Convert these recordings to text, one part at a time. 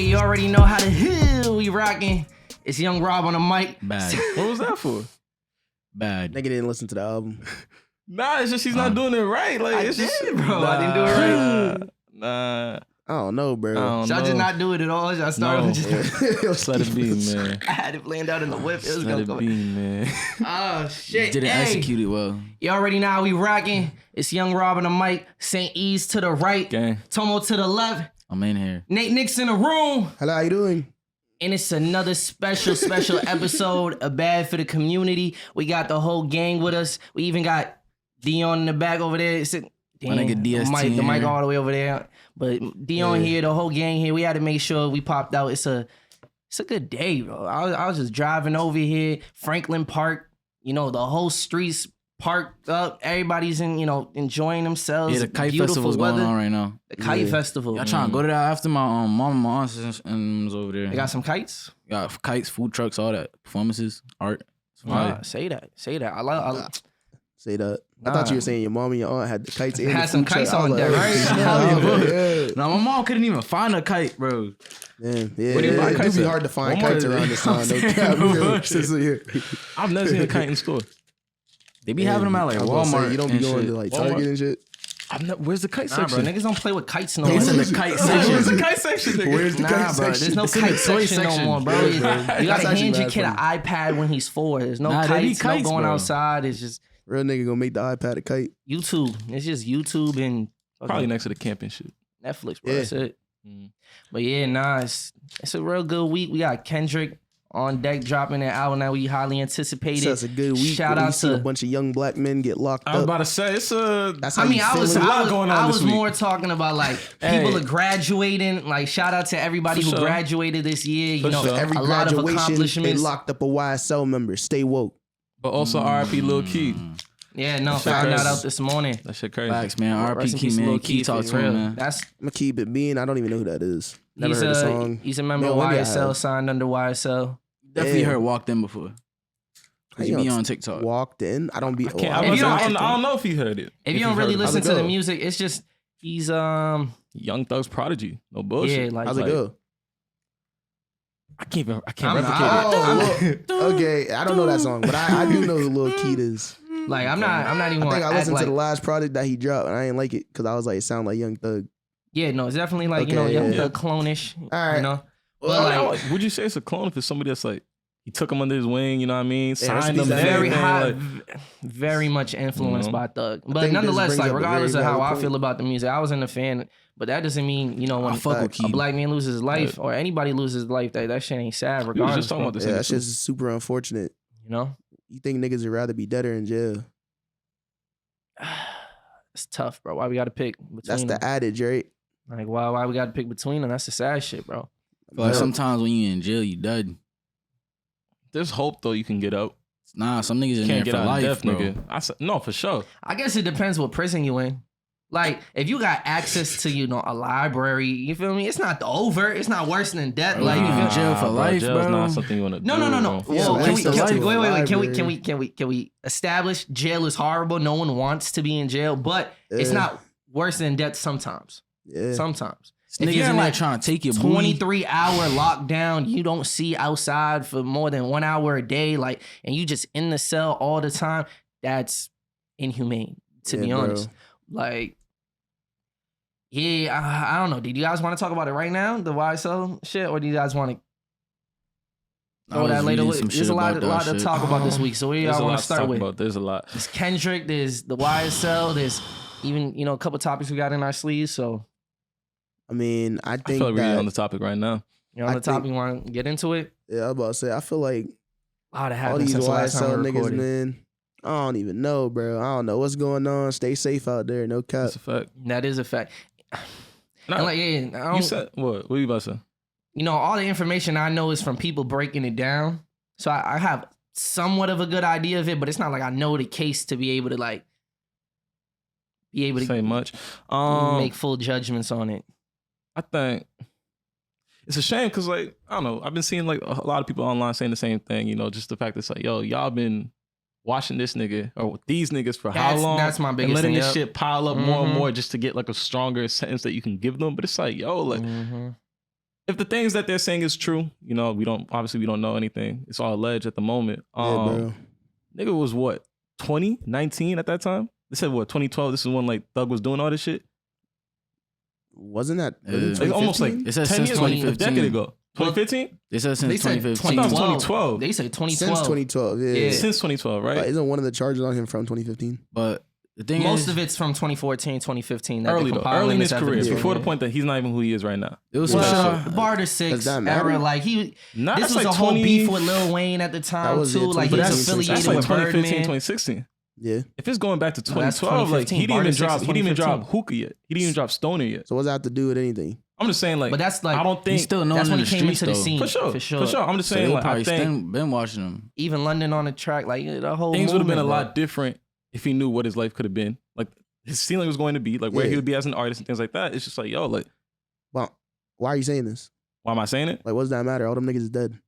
Hey, you already know how to we rocking. It's Young Rob on the mic. Bad. What was that for? Bad. Nigga didn't listen to the album. Nah, it's just she's not doing it right. Like I it's did, just, bro. I didn't do it right. Nah. I don't know, bro. Should I just not do it at all? Should I start with Just let it be, man. I had it planned out in the whip. It was Let gonna it go. be, man. Oh shit. Didn't execute it well. You already know how we rocking. It's Young Rob on the mic. St. E's to the right. Gang. Tomo to the left. I'm in here. Nate Nick's in the room. Hello, how you doing? And it's another special episode of Bad for the Community. We got the whole gang with us. We even got Dion in the back over there. My nigga DST the mic here. all the way over there. But Dion here, the whole gang here. We had to make sure we popped out. It's a good day, bro. I was just driving over here, Franklin Park. You know, the whole streets parked up. Everybody's enjoying themselves. Yeah, the kite Beautiful festival's weather. going on right now. The kite festival. Y'all trying to go to that after my mama, my aunts and was over there. They got some kites. Got kites, food trucks, all that. Performances, art. Say that. I love. Say that. I thought you were saying your mom and your aunt had the kites. Had some kites on deck, right? Yeah. No, my mom couldn't even find a kite, bro. Man, Where do you buy it kites be at? hard to find Walmart? kites around this time. No cap. I've never seen a kite in store. They be having them at like I was gonna say, Walmart. you don't be and going shit. to like Walmart. Target and shit. Where's the kite Nah, bro, section? niggas don't play with kites no It's more. in the kite Where's section. the kite section, nigga? Where's the Nah, kite bro, section? there's no It's in the kite toy section no section. more, bro. Yeah, You bro. gotta That's hand actually your kid an mad iPad when he's 4. There's no Nah, they be kites, kites, no going bro. outside. It's just Real nigga gonna make the iPad a kite. YouTube. It's just YouTube and Probably next to the camping shit. Netflix, bro. Yeah. That's it. Mm. But yeah, nah, it's a real good week. We got Kendrick on deck dropping an album that we highly anticipated. So that's a good week. Shout We out seen to a bunch of young black men get locked I was up. about to say it's a. That's how I mean, you I was feeling? going on I this was week. more talking about like Hey. people are graduating. Like shout out to everybody For who sure. graduated this year. You For know, sure. Every a lot of graduation, they accomplishments. locked up a YSL member. Stay woke. But also R.I.P. Lil Keed. Yeah, no, That shit found that crazy. out this morning. That shit crazy. Facts, man. R.I.P. Rest in peace, Keem, Lil man. Keed, Keep talk for to him, real. man. That's I'm gonna keep it being. I don't even know who that is. Never he's heard the song. He's a member Man, of when did I YSL, have- signed under YSL. Definitely Yeah. heard Walked In before. Cause you be on TikTok. Walked in. I don't be. I can't. oh, I, If wasn't- you don't- I don't know if he heard it. If you he don't really heard it. listen How's it to the go? music, it's just he's Young Thug's prodigy. No bullshit. yeah, like How's it go? I can't I'm replicate not- it. Oh, look. Okay. I don't know that song, but I do know who Lil Keed is. like I'm not even I gonna think I act listened like to the last project that he dropped, and I didn't like it because I was like, it sounded like Young Thug. yeah, no, it's definitely like Okay, Young yeah. Thug clone-ish. All right. You know, Well, like, Would you say it's a clone if it's somebody that's like he took him under his wing? You know what I mean? Yeah, Signed him. that's and very everything, high, like- very much influenced You know? by Thug. I But think this nonetheless, brings like up a regardless very of how valid I point. feel about the music, I wasn't a fan. But that doesn't mean when I fuck with a Keem. black man loses his life or anybody loses his life, that shit ain't sad. We was Regardless, just talking about this. yeah, nigga that's too. just super unfortunate. you know, You think niggas would rather be dead or in jail? it's tough, bro. Why we got to pick between That's them? the adage, right? Like why we got to pick between them? That's the sad shit, bro. Like sometimes when you in jail, you dead. There's hope though. You can get out. Nah, some niggas in Can't there get for out life, of death, bro. nigga. I said no for sure. I guess it depends what prison you in. Like, if you got access to, a library, you feel me? It's not over. It's not worse than death. Bro, Like, you you in feel jail for life, jail's bro. not something you want to do. No. bro. Yeah, Whoa, like can we, the life of wait, can we establish jail is horrible? No one wants to be in jail, but it's Yeah. not worse than death sometimes. Yeah. Sometimes. Niggas If you're in there like trying to take your booty. 23-hour lockdown, you don't see outside for more than 1 hour a day, like, and you just in the cell all the time, that's inhumane, to be Yeah, bro. honest. Like, yeah, I don't know. Did you guys want to talk about it right now, the YSL shit, or do you guys want to I throw was that later? reading some There's shit a lot about that to shit. talk about this week. So what do There's a y'all want lot to to start talk with? about. There's a lot. There's Kendrick, there's the YSL, there's even, a couple topics we got in our sleeves. So I mean, I I think feel like we're that. on the topic right now. you're on I the topic, you want to get into it? Yeah, I was about to say. I feel like A lot all happened these since the last time YSL we niggas, recorded. man. I don't even know, bro. I don't know what's going on. Stay safe out there. No cap. That's a fact. That is a fact. Nah, And like, yeah, I don't, you said what? What you about to say? all the information I know is from people breaking it down. So I have somewhat of a good idea of it, but it's not like I know the case to be able to Say much. make full judgments on it. I think it's a shame because, like, I don't know. I've been seeing like a lot of people online saying the same thing. Just the fact that it's like, yo, y'all been watching this nigga or these niggas for how long? That's my and biggest letting thing. this shit pile up more and Mhm. more just to get like a stronger sentence that you can give them. But it's like, yo, like, Mhm. if the things that they're saying is true, you know, we don't know anything. It's all alleged at the moment. bro. Nigga was what, 20, 19 at that time? They said what, 2012? This is when like Thug was doing all this shit. Wasn't that Like, almost like It said 10 since years, like a 2015. decade ago. 2015? They said since They said 2015. I thought it was 2012. They say 2012. since 2012? Yeah. Since 2012, right? Isn't one of the charges on him from 2015? But the thing Most is, of it's from 2014, 2015. Early though, early in his career, evidence before the from. point that he's not even who he is right now. it was Well, some shit. the Barter 6 Does that matter? era, like he, Nah, this that's was like a whole 20 beef with Lil Wayne at the That time was, too. yeah, Like But he was that's affiliated like with 2015, Birdman. 2016. Yeah. If it's going back to No, that's 2012, like 2015. he didn't even Barter 6 drop, is he didn't even drop 2015. Hookah yet. He didn't even drop Stoner yet. So what's that have to do with anything? I'm just saying, like, But that's like I don't think He's still known that's in when the he came streets, into the though. scene for sure. I'm just So saying, they like, I probably think been watching him. even London on the track, like the whole things would have been a movement, lot different if he knew what his life could have been. Like his ceiling was going to be, like where he Yeah. would be as an artist and things like that. It's just like, yo, like, Well, why are you saying this? why am I saying it? Like, what does that matter? All them niggas is dead.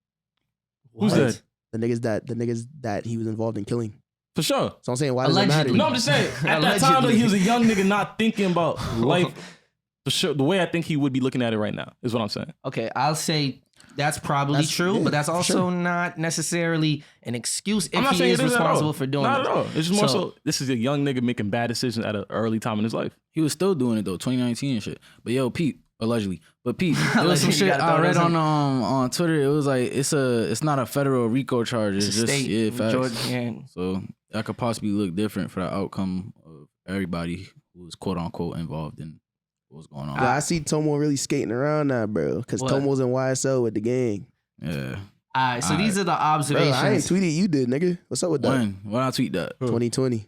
Who's What? dead? The niggas that he was involved in killing. For sure. So I'm saying, why does it matter? Allegedly. No, I'm just saying, at that time, Allegedly. like, he was a young nigga not thinking about life the way I think he would be looking at it right now, is what I'm saying. Okay, I'll say that's probably That's- true, yeah, but that's for also sure. not necessarily an excuse I'm if not he saying is it is at all. responsible for doing Not this. at all. It's just more So- so, this is a young nigga making bad decisions at an early time in his life. He was still doing it though, 2019 and shit. But yo, Pete, allegedly. But Pete, there was some Allegedly, you shit gotta I throw read those on Twitter. It was like it's not a federal RICO charge. It's It's a just state, facts. Georgia, So that could possibly look different for the outcome of everybody who was quote unquote involved in what was going on. Yeah, I see Tomo really skating around now, bro. Because What? Tomo's in YSL with the gang. Yeah. All right, so All these are the Bro, observations. I ain't tweeted. You did, nigga. What's up with that? When I tweet that? 2020.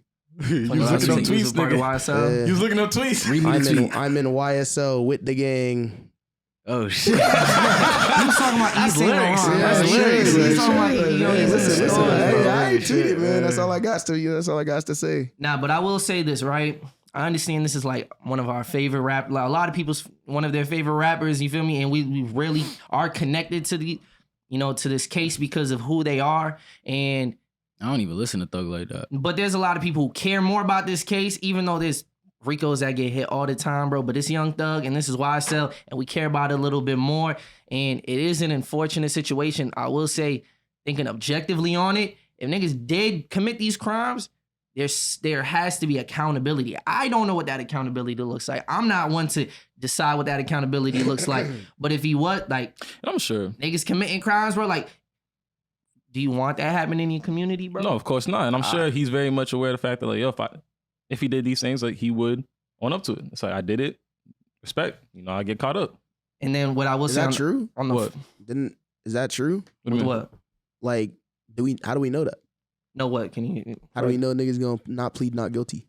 You When was I looking up tweet, he was tweets, a part of nigga. YSL. Yeah. You was looking up tweets. Read me the tweet. I'm in YSL with the gang. Oh shit. You was talking about East Saint lyrics. Laurent. Yeah, That's lyrics. lyrics. You talking about, you know, he's in the Listen, stores, hey, bro. I ain't Shit, tweeted, man. That's man. all I got to you. That's all I got to say. Nah, but I will say this, right? I understand this is like one of our favorite rap, like a lot of people's one of their favorite rappers. You feel me? And we really are connected to the, you know, to this case because of who they are. And I don't even listen to Thug like that. but there's a lot of people who care more about this case, even though there's Ricos that get hit all the time, bro. But it's Young Thug and this is YSL, and we care about it a little bit more. And it is an unfortunate situation. I will say, thinking objectively on it, if niggas did commit these crimes, there has to be accountability. I don't know what that accountability looks like. I'm not one to decide what that accountability looks like. But if he was like I'm sure. niggas committing crimes, bro, like, do you want that happening in your community, bro? No, of course not. And I'm sure he's very much aware of the fact that, like, yo, if he did these things, like, he would own up to it. It's like, I did it. Respect. You know, I get caught up. And then what I will Is say that on, true? on the What? Is that true? What do you mean? what? Like, how do we know that? No, what? Can you? How do we know niggas gonna not plead not guilty?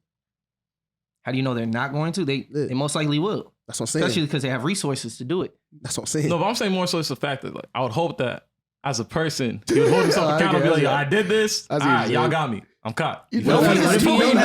How do you know they're not going to? They most likely will, That's what I'm saying. especially because they have resources to do it. That's what I'm saying. No, but I'm saying more so it's the fact that, like, I would hope that as a person, he would hold himself I accountable. get it, Be like, I yo, I did this. I All see what right, you're y'all saying. got me. I'm caught. You feel know me? that's You what feel you me?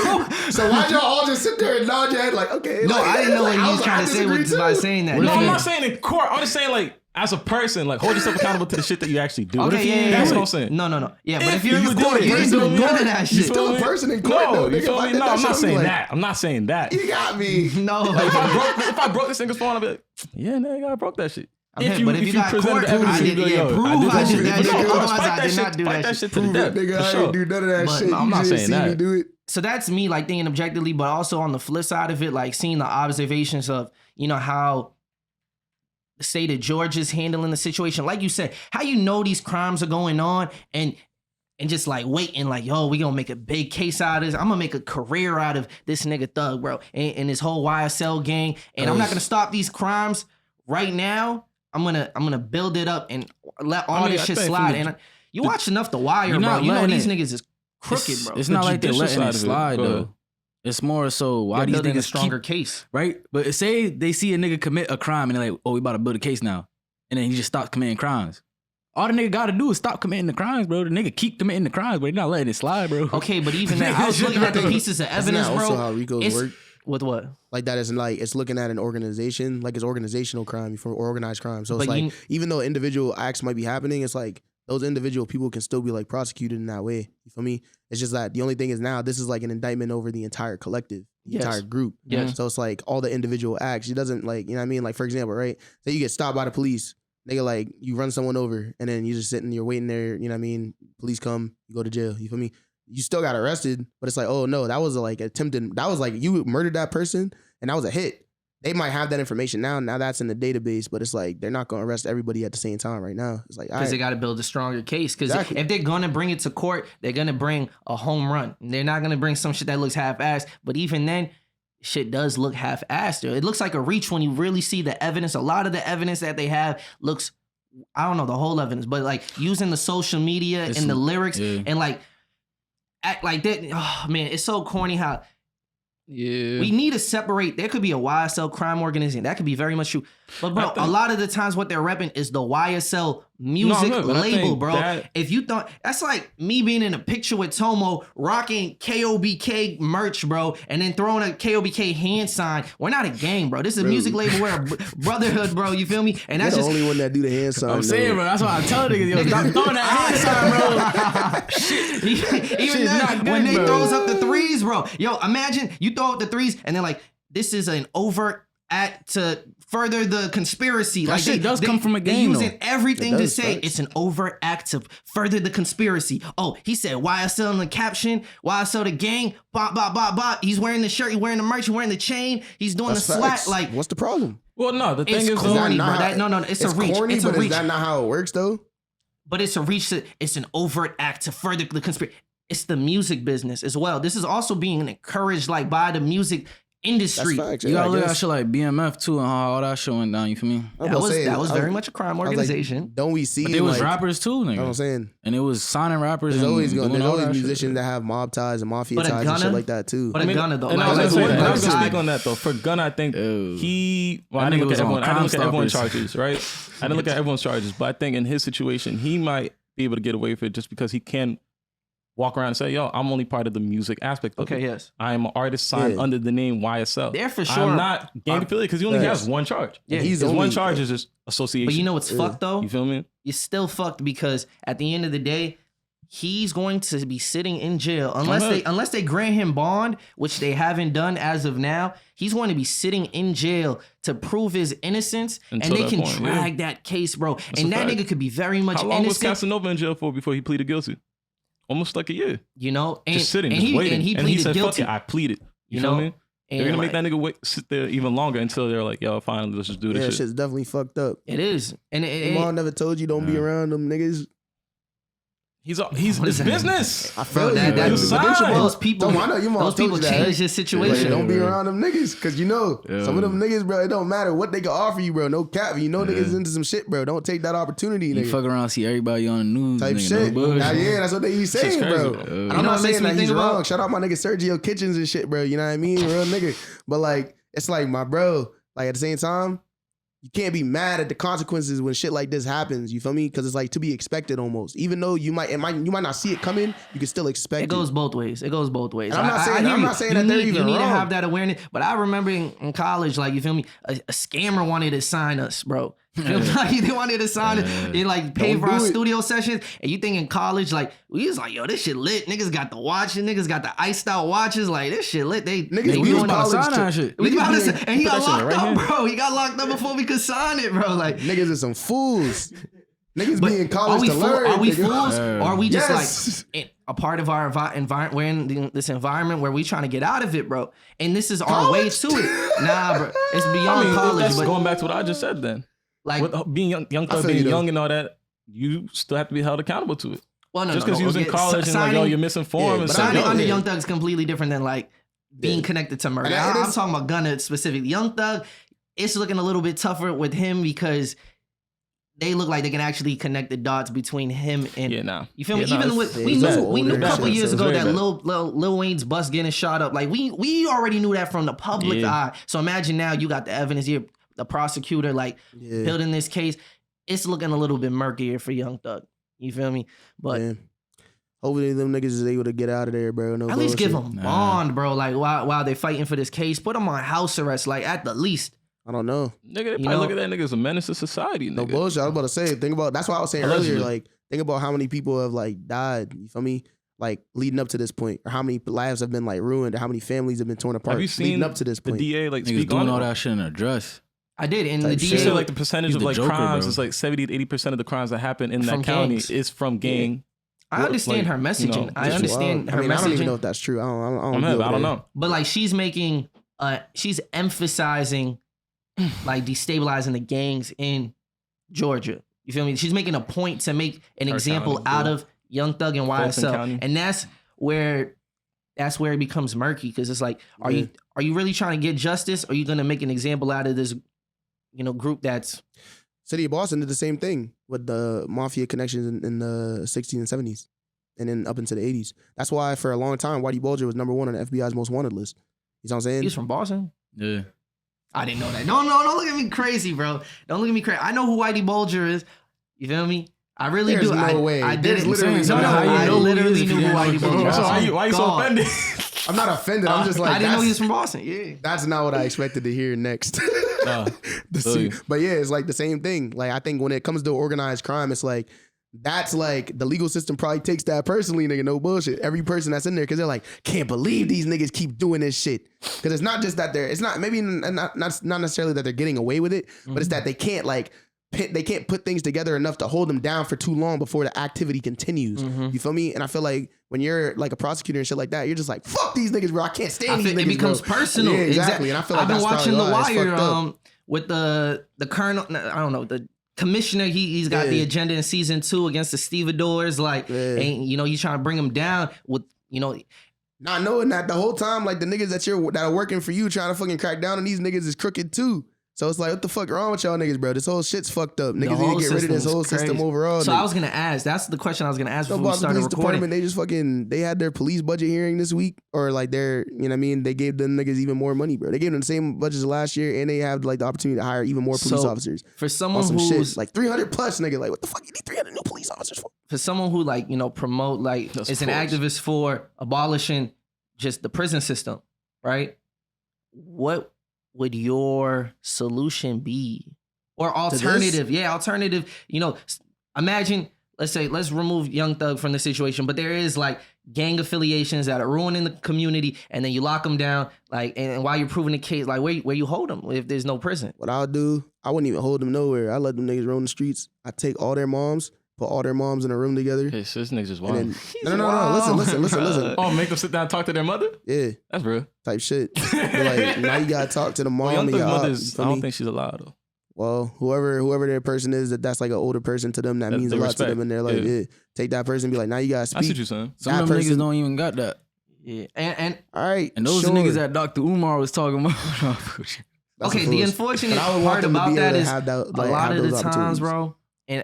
know. So why'd y'all all just sit there and nod your head like, okay? No, like, I didn't know what like, he was I trying to say disagree by too. saying that. No, No, I'm not saying in court. I'm just saying, like, as a person, like, hold yourself accountable to the shit that you actually do. Okay, yeah. That's what I'm saying. No. Yeah, but If if you're you in did court, it, you you didn't feel do me? none of that You shit. feel Still a me? person in court, No, though. you Nigga, feel if I me? did No, that I'm shit, not I'd be saying like, that. I'm not saying that. You got me. No, If I broke this nigga's phone, I'd be like, yeah, nigga, I broke that shit. but if you got present court, the evidence, I you did, go, yeah, yo, prove I did I did shit. that For shit. sure. Otherwise, Fight I that did shit. not do Fight that that shit. shit to the Prove death. it, nigga. For I sure. ain't do none of that But shit. I'm You not just saying see me that. do it. So that's me like thinking objectively, but also on the flip side of it, like seeing the observations of, you know, how the state of Georgia's handling the situation. Like you said, how you know these crimes are going on and just like waiting, like, yo, we gonna make a big case out of this. I'm gonna make a career out of this nigga Thug, bro, and his whole YSL gang. And I'm not gonna stop these crimes right now. I'm gonna build it up and let all this I shit think from slide. the- And you watch enough The Wire, You're bro. not You know letting these it- niggas is crooked, bro. It's not like they're judicial letting it side of it, slide go though. ahead. It's more so why They're these building niggas a stronger keep, case. right? But say they see a nigga commit a crime and they're like, oh, we about to build a case now, and then he just stops committing crimes. All the nigga gotta do is stop committing the crimes, bro. The nigga keep committing the crimes, but they're not letting it slide, bro. Okay, but even that, I was looking at the pieces of Isn't evidence, that also bro. how RICOs It's- work? With what? Like that isn't like it's looking at an organization, like it's organizational crime for organized crime. So it's But like you- even though individual acts might be happening, it's like those individual people can still be like prosecuted in that way. You feel me? It's just that the only thing is now this is like an indictment over the entire collective. the entire group. Yes. So it's like all the individual acts. She doesn't like, you know what I mean? Like, for example, right? Say you get stopped by the police. Nigga, like, you run someone over and then you just sitting, you're waiting there, you know what I mean? Police come, you go to jail. You feel me? You still got arrested, but it's like, oh no, that was like attempted, that was like you murdered that person and that was a hit. They might have that information now. Now that's in the database, but it's like they're not going to arrest everybody at the same time right now. It's like, because they got to build a stronger case. Because Exactly. if they're going to bring it to court, they're going to bring a home run. They're not going to bring some shit that looks half-assed. But even then, shit does look half-assed. It looks like a reach when you really see the evidence. A lot of the evidence that they have looks, I don't know the whole evidence, but like using the social media and the lyrics and like act like that. Oh man, it's so corny how. Yeah. We need to separate. There could be a YSL crime organization. That could be very much true. But bro, a lot of the times what they're repping is the YSL music label, bro. If you thought that's like me being in a picture with Tomo rocking KOBK merch, bro, and then throwing a KOBK hand sign. We're not a gang, bro. This is a music label. We're a brotherhood, bro. You feel me? And that's You're just the only one that do the hand sign. I'm saying, bro. That's why I tell niggas, yo, stop throwing that hand sign, bro. even then, when they throws up the threes, bro. Yo, imagine you throw up the threes and then like this is an overt act to further the conspiracy. That Like shit does come from a They're game, using though. everything to does, say facts. it's an overt act to further the conspiracy. Oh, he said YSL in the caption, YSL the gang, bop, bop, bop, bop. He's wearing the shirt, he's wearing the merch, he's wearing the chain, he's doing That's the slat. facts. Like, what's the problem? Well, no, the thing it's is, corny, bro. not- No, it's a reach. Corny, It's a but reach. is that not how it works though? But it's a reach. It's an overt act to further the conspiracy. It's the music business as well. This is also being encouraged like by the music industry. That's facts. You yeah, gotta I look at guess. shit like BMF too and how all that shit went down. You feel me? I That was was saying, very much a crime I was like, organization. don't we see? But there was like, rappers too, You know what I'm nigga. saying? And it was signing rappers. There's and always doing there's all always that shit. musicians that have mob ties and mafia But a ties and shit Gunna- like that too. But a Gunna though, And I was like, gonna say, like, and I was like, gonna speak on that though. For Gunna, I think he. Well, I That didn't nigga look at was on everyone. I didn't look at Crime everyone's Stoppers. charges, right? I didn't look at everyone's charges, but I think in his situation, he might be able to get away with it just because he can walk around and say, "Yo, I'm only part of the music aspect of okay, it. yes. I am an artist signed Yeah. under the name YSL. There for sure. I'm not gang affiliated because he only Facts. has one charge. Yeah. He's His only- one charge is just association. But you know what's fucked though? You feel me? You're still fucked because at the end of the day, he's going to be sitting in jail unless they grant him bond, which they haven't done as of now. He's going to be sitting in jail to prove his innocence, Until and they that can point, drag that case, bro. a And that fact. nigga could be very much How long was innocent, Casanova in jail for before he pleaded guilty? Almost like a year. you know. And, Just sitting, and just he, waiting. And he And pleaded said, guilty. "Fuck it, I pleaded." You You feel know? me? And They're gonna make like, that nigga wait, sit there even longer until they're like, "Yo, finally, let's just do Yeah, this that shit." shit's definitely fucked up. it is, and Your mom never told you don't be around them niggas. He's What it's is that? business. I feel Bro, you, that- bro. that- But then your mom- those people, I know your mom those told people you that, right? change his Like, situation. don't be around them niggas, cause you know some of them niggas, bro. It don't matter what they can offer you, bro. No cap. You know niggas into some shit, bro. Don't take that opportunity, You nigga. fuck around, see everybody on the news. Type nigga, shit. No bullshit. Nah, yeah, that's what they be saying, crazy. bro. You And know I'm what not it saying makes me that he's think about? wrong. Shout out my nigga Sergio Kitchens and shit, bro. You know what I mean? Real nigga. But like, it's like my bro. Like at the same time, you can't be mad at the consequences when shit like this happens. You feel me? Because it's like to be expected almost. Even though you might not see it coming, you can still expect it. It goes both ways. It goes both ways. And I'm not saying- hear I'm you. not saying You that they're need- even You need to wrong. have that awareness. But I remember in college, like, you feel me? A scammer wanted to sign us, bro. You feel me? Like, they wanted to sign us. They like pay Don't for our do it. studio sessions. And you think in college, like, we was like, yo, this shit lit. Niggas got the watches. Niggas got the iced out watches. Like, this shit lit. They Niggas they be doing in the- about to college sign to- that shit. we about to niggas say- be- and he put got that shit in the locked right up, hand. bro. He got locked up before we could sign it, bro. Like, Niggas is some fools. Niggas but be in college are we to learn. Are we nigga. fools? Or are we just Yes. like a part of our environment? We're in this environment where we trying to get out of it, bro. And this is our way to it. Nah, bro. It's beyond I mean, college. that's But going back to what I just said. Then, like, with being young I thug, feel you, being though. young and all that, you still have to be held accountable to it. well, no, Just no, because no. you was in Okay, college and like, yo, signing- you're misinformed. Yeah, and but stuff. signing know, under yeah. Young Thug is completely different than like being Yeah. connected to murder. And it I'm is- talking about Gunna specifically. Young Thug, it's looking a little bit tougher with him because they look like they can actually connect the dots between him and Yeah, nah. you feel me? Yeah, nah, Even it's- with we it's also knew a older couple shit, years so it's ago very that bad. Lil Wayne's bus getting shot up. Like we already knew that from the public Yeah. eye. So imagine now you got the evidence here, the prosecutor like Yeah. building this case. It's looking a little bit murkier for Young Thug. You feel me? But Man. Hopefully them niggas is able to get out of there, bro. No at least give bullshit. them bond, bro. Like while they fighting for this case, put them on house arrest. Like at the least. I don't know. Nigga, they probably know- look at that nigga as a menace to society. No Nigga. bullshit. I was about to say, think about, that's what I was saying Allegedly. earlier. Like, think about how many people have like died. You feel me? like leading up to this point, or how many lives have been like ruined, or how many families have been torn apart Have you seen leading up to this the point. DA like Niggas speak doing on all it? that shit in a dress. I did, and Type the shit. They DA said like the percentage He's of the like Joker, crimes bro. is like 70 to 80% of the crimes that happen in From that county gangs. is from gang. I understand her messaging. I understand her I don't even know messaging, if that's true. I don't I deal with don't it. know. but like she's making, she's emphasizing, like destabilizing the gangs in Georgia. You feel me? She's making a point to make an Her example county, out yeah. of Young Thug and Fulton YSL, County. and that's where it becomes murky, because it's like, are you really trying to get justice, or are you gonna make an example out of this, group that's City of Boston did the same thing with the mafia connections in the 60s and 70s, and then up into the 80s. That's why for a long time, Whitey Bulger was number 1 on the FBI's most wanted list. You know what I'm saying? he's from Boston? Yeah. I didn't know that. No, don't look at me crazy, bro. Don't look at me crazy. I know who Whitey Bulger is. You feel me? I really There's do. no way. I There's didn't. literally no way. I How you know who he literally is if knew you who didn't Whitey know Bulger he's was. from why you so God. offended? I'm not offended. I'm just like, I didn't know he that's- was from Boston. Yeah. That's not what I expected to hear next. Really? But yeah, it's like the same thing. Like I think when it comes to organized crime, it's like that's like the legal system probably takes that personally, nigga. No bullshit. Every person that's in there, because they're like, can't believe these niggas keep doing this shit. Because it's not just that it's not maybe not necessarily that they're getting away with it, but it's that they can't like they can't put things together enough to hold them down for too long before the activity continues. You feel me? And I feel like when you're like a prosecutor and shit like that, you're just like, fuck these niggas, bro. I can't stand these niggas. It becomes bro. personal. Yeah, exactly. And I feel like I've been that's watching The probably why it's fucked up. Wire with the colonel. I don't know, the commissioner. He's got the agenda in season 2 against the stevedores. Like, and you trying to bring him down with Not knowing that the whole time, like the niggas that are working for you trying to fucking crack down on these niggas is crooked too. So it's like, what the fuck wrong with y'all niggas, bro? This whole shit's fucked up. Niggas need to get rid of this whole system overall. So nigga. I was gonna ask. That's the question I was gonna ask before we About the started police recording. department, they just they had their police budget hearing this week, or like you know what I mean? They gave them niggas even more money, bro. They gave them the same budget as last year, and they have like the opportunity to hire even more police officers. For someone on some who's shit, like 300 plus, nigga, like what the fuck you need 300 new police officers for? For someone who promote is an activist for abolishing just the prison system, right? What would your solution be? Or alternative? Yeah, alternative. Imagine, let's remove Young Thug from the situation, but there is like gang affiliations that are ruining the community, and then you lock them down, like, and while you're proving the case, like where you hold them if there's no prison? What I'll do, I wouldn't even hold them nowhere. I let them niggas roam the streets. I take all their moms, put all their moms in a room together. Hey, so this nigga's just wild. And then, no. Listen. Oh, make them sit down and talk to their mother? Yeah, That's real. type shit. But like now you gotta talk to the mom Well, Young and Thug's your mother op, is, you I feel don't me? think she's allowed though. Well, whoever their person is, that's like an older person to them, that means a They lot respect. to them, and they're like, yeah. Take that person and be like, now you gotta I see speak. what you're saying. Some That of them person- niggas don't even got that. Yeah, and All right, And those sure. niggas that Dr. Umar was talking about. That's okay, some the fools. unfortunate But I would want part them to about be able that to is have that, a like, lot have of the those times, opportunities. bro,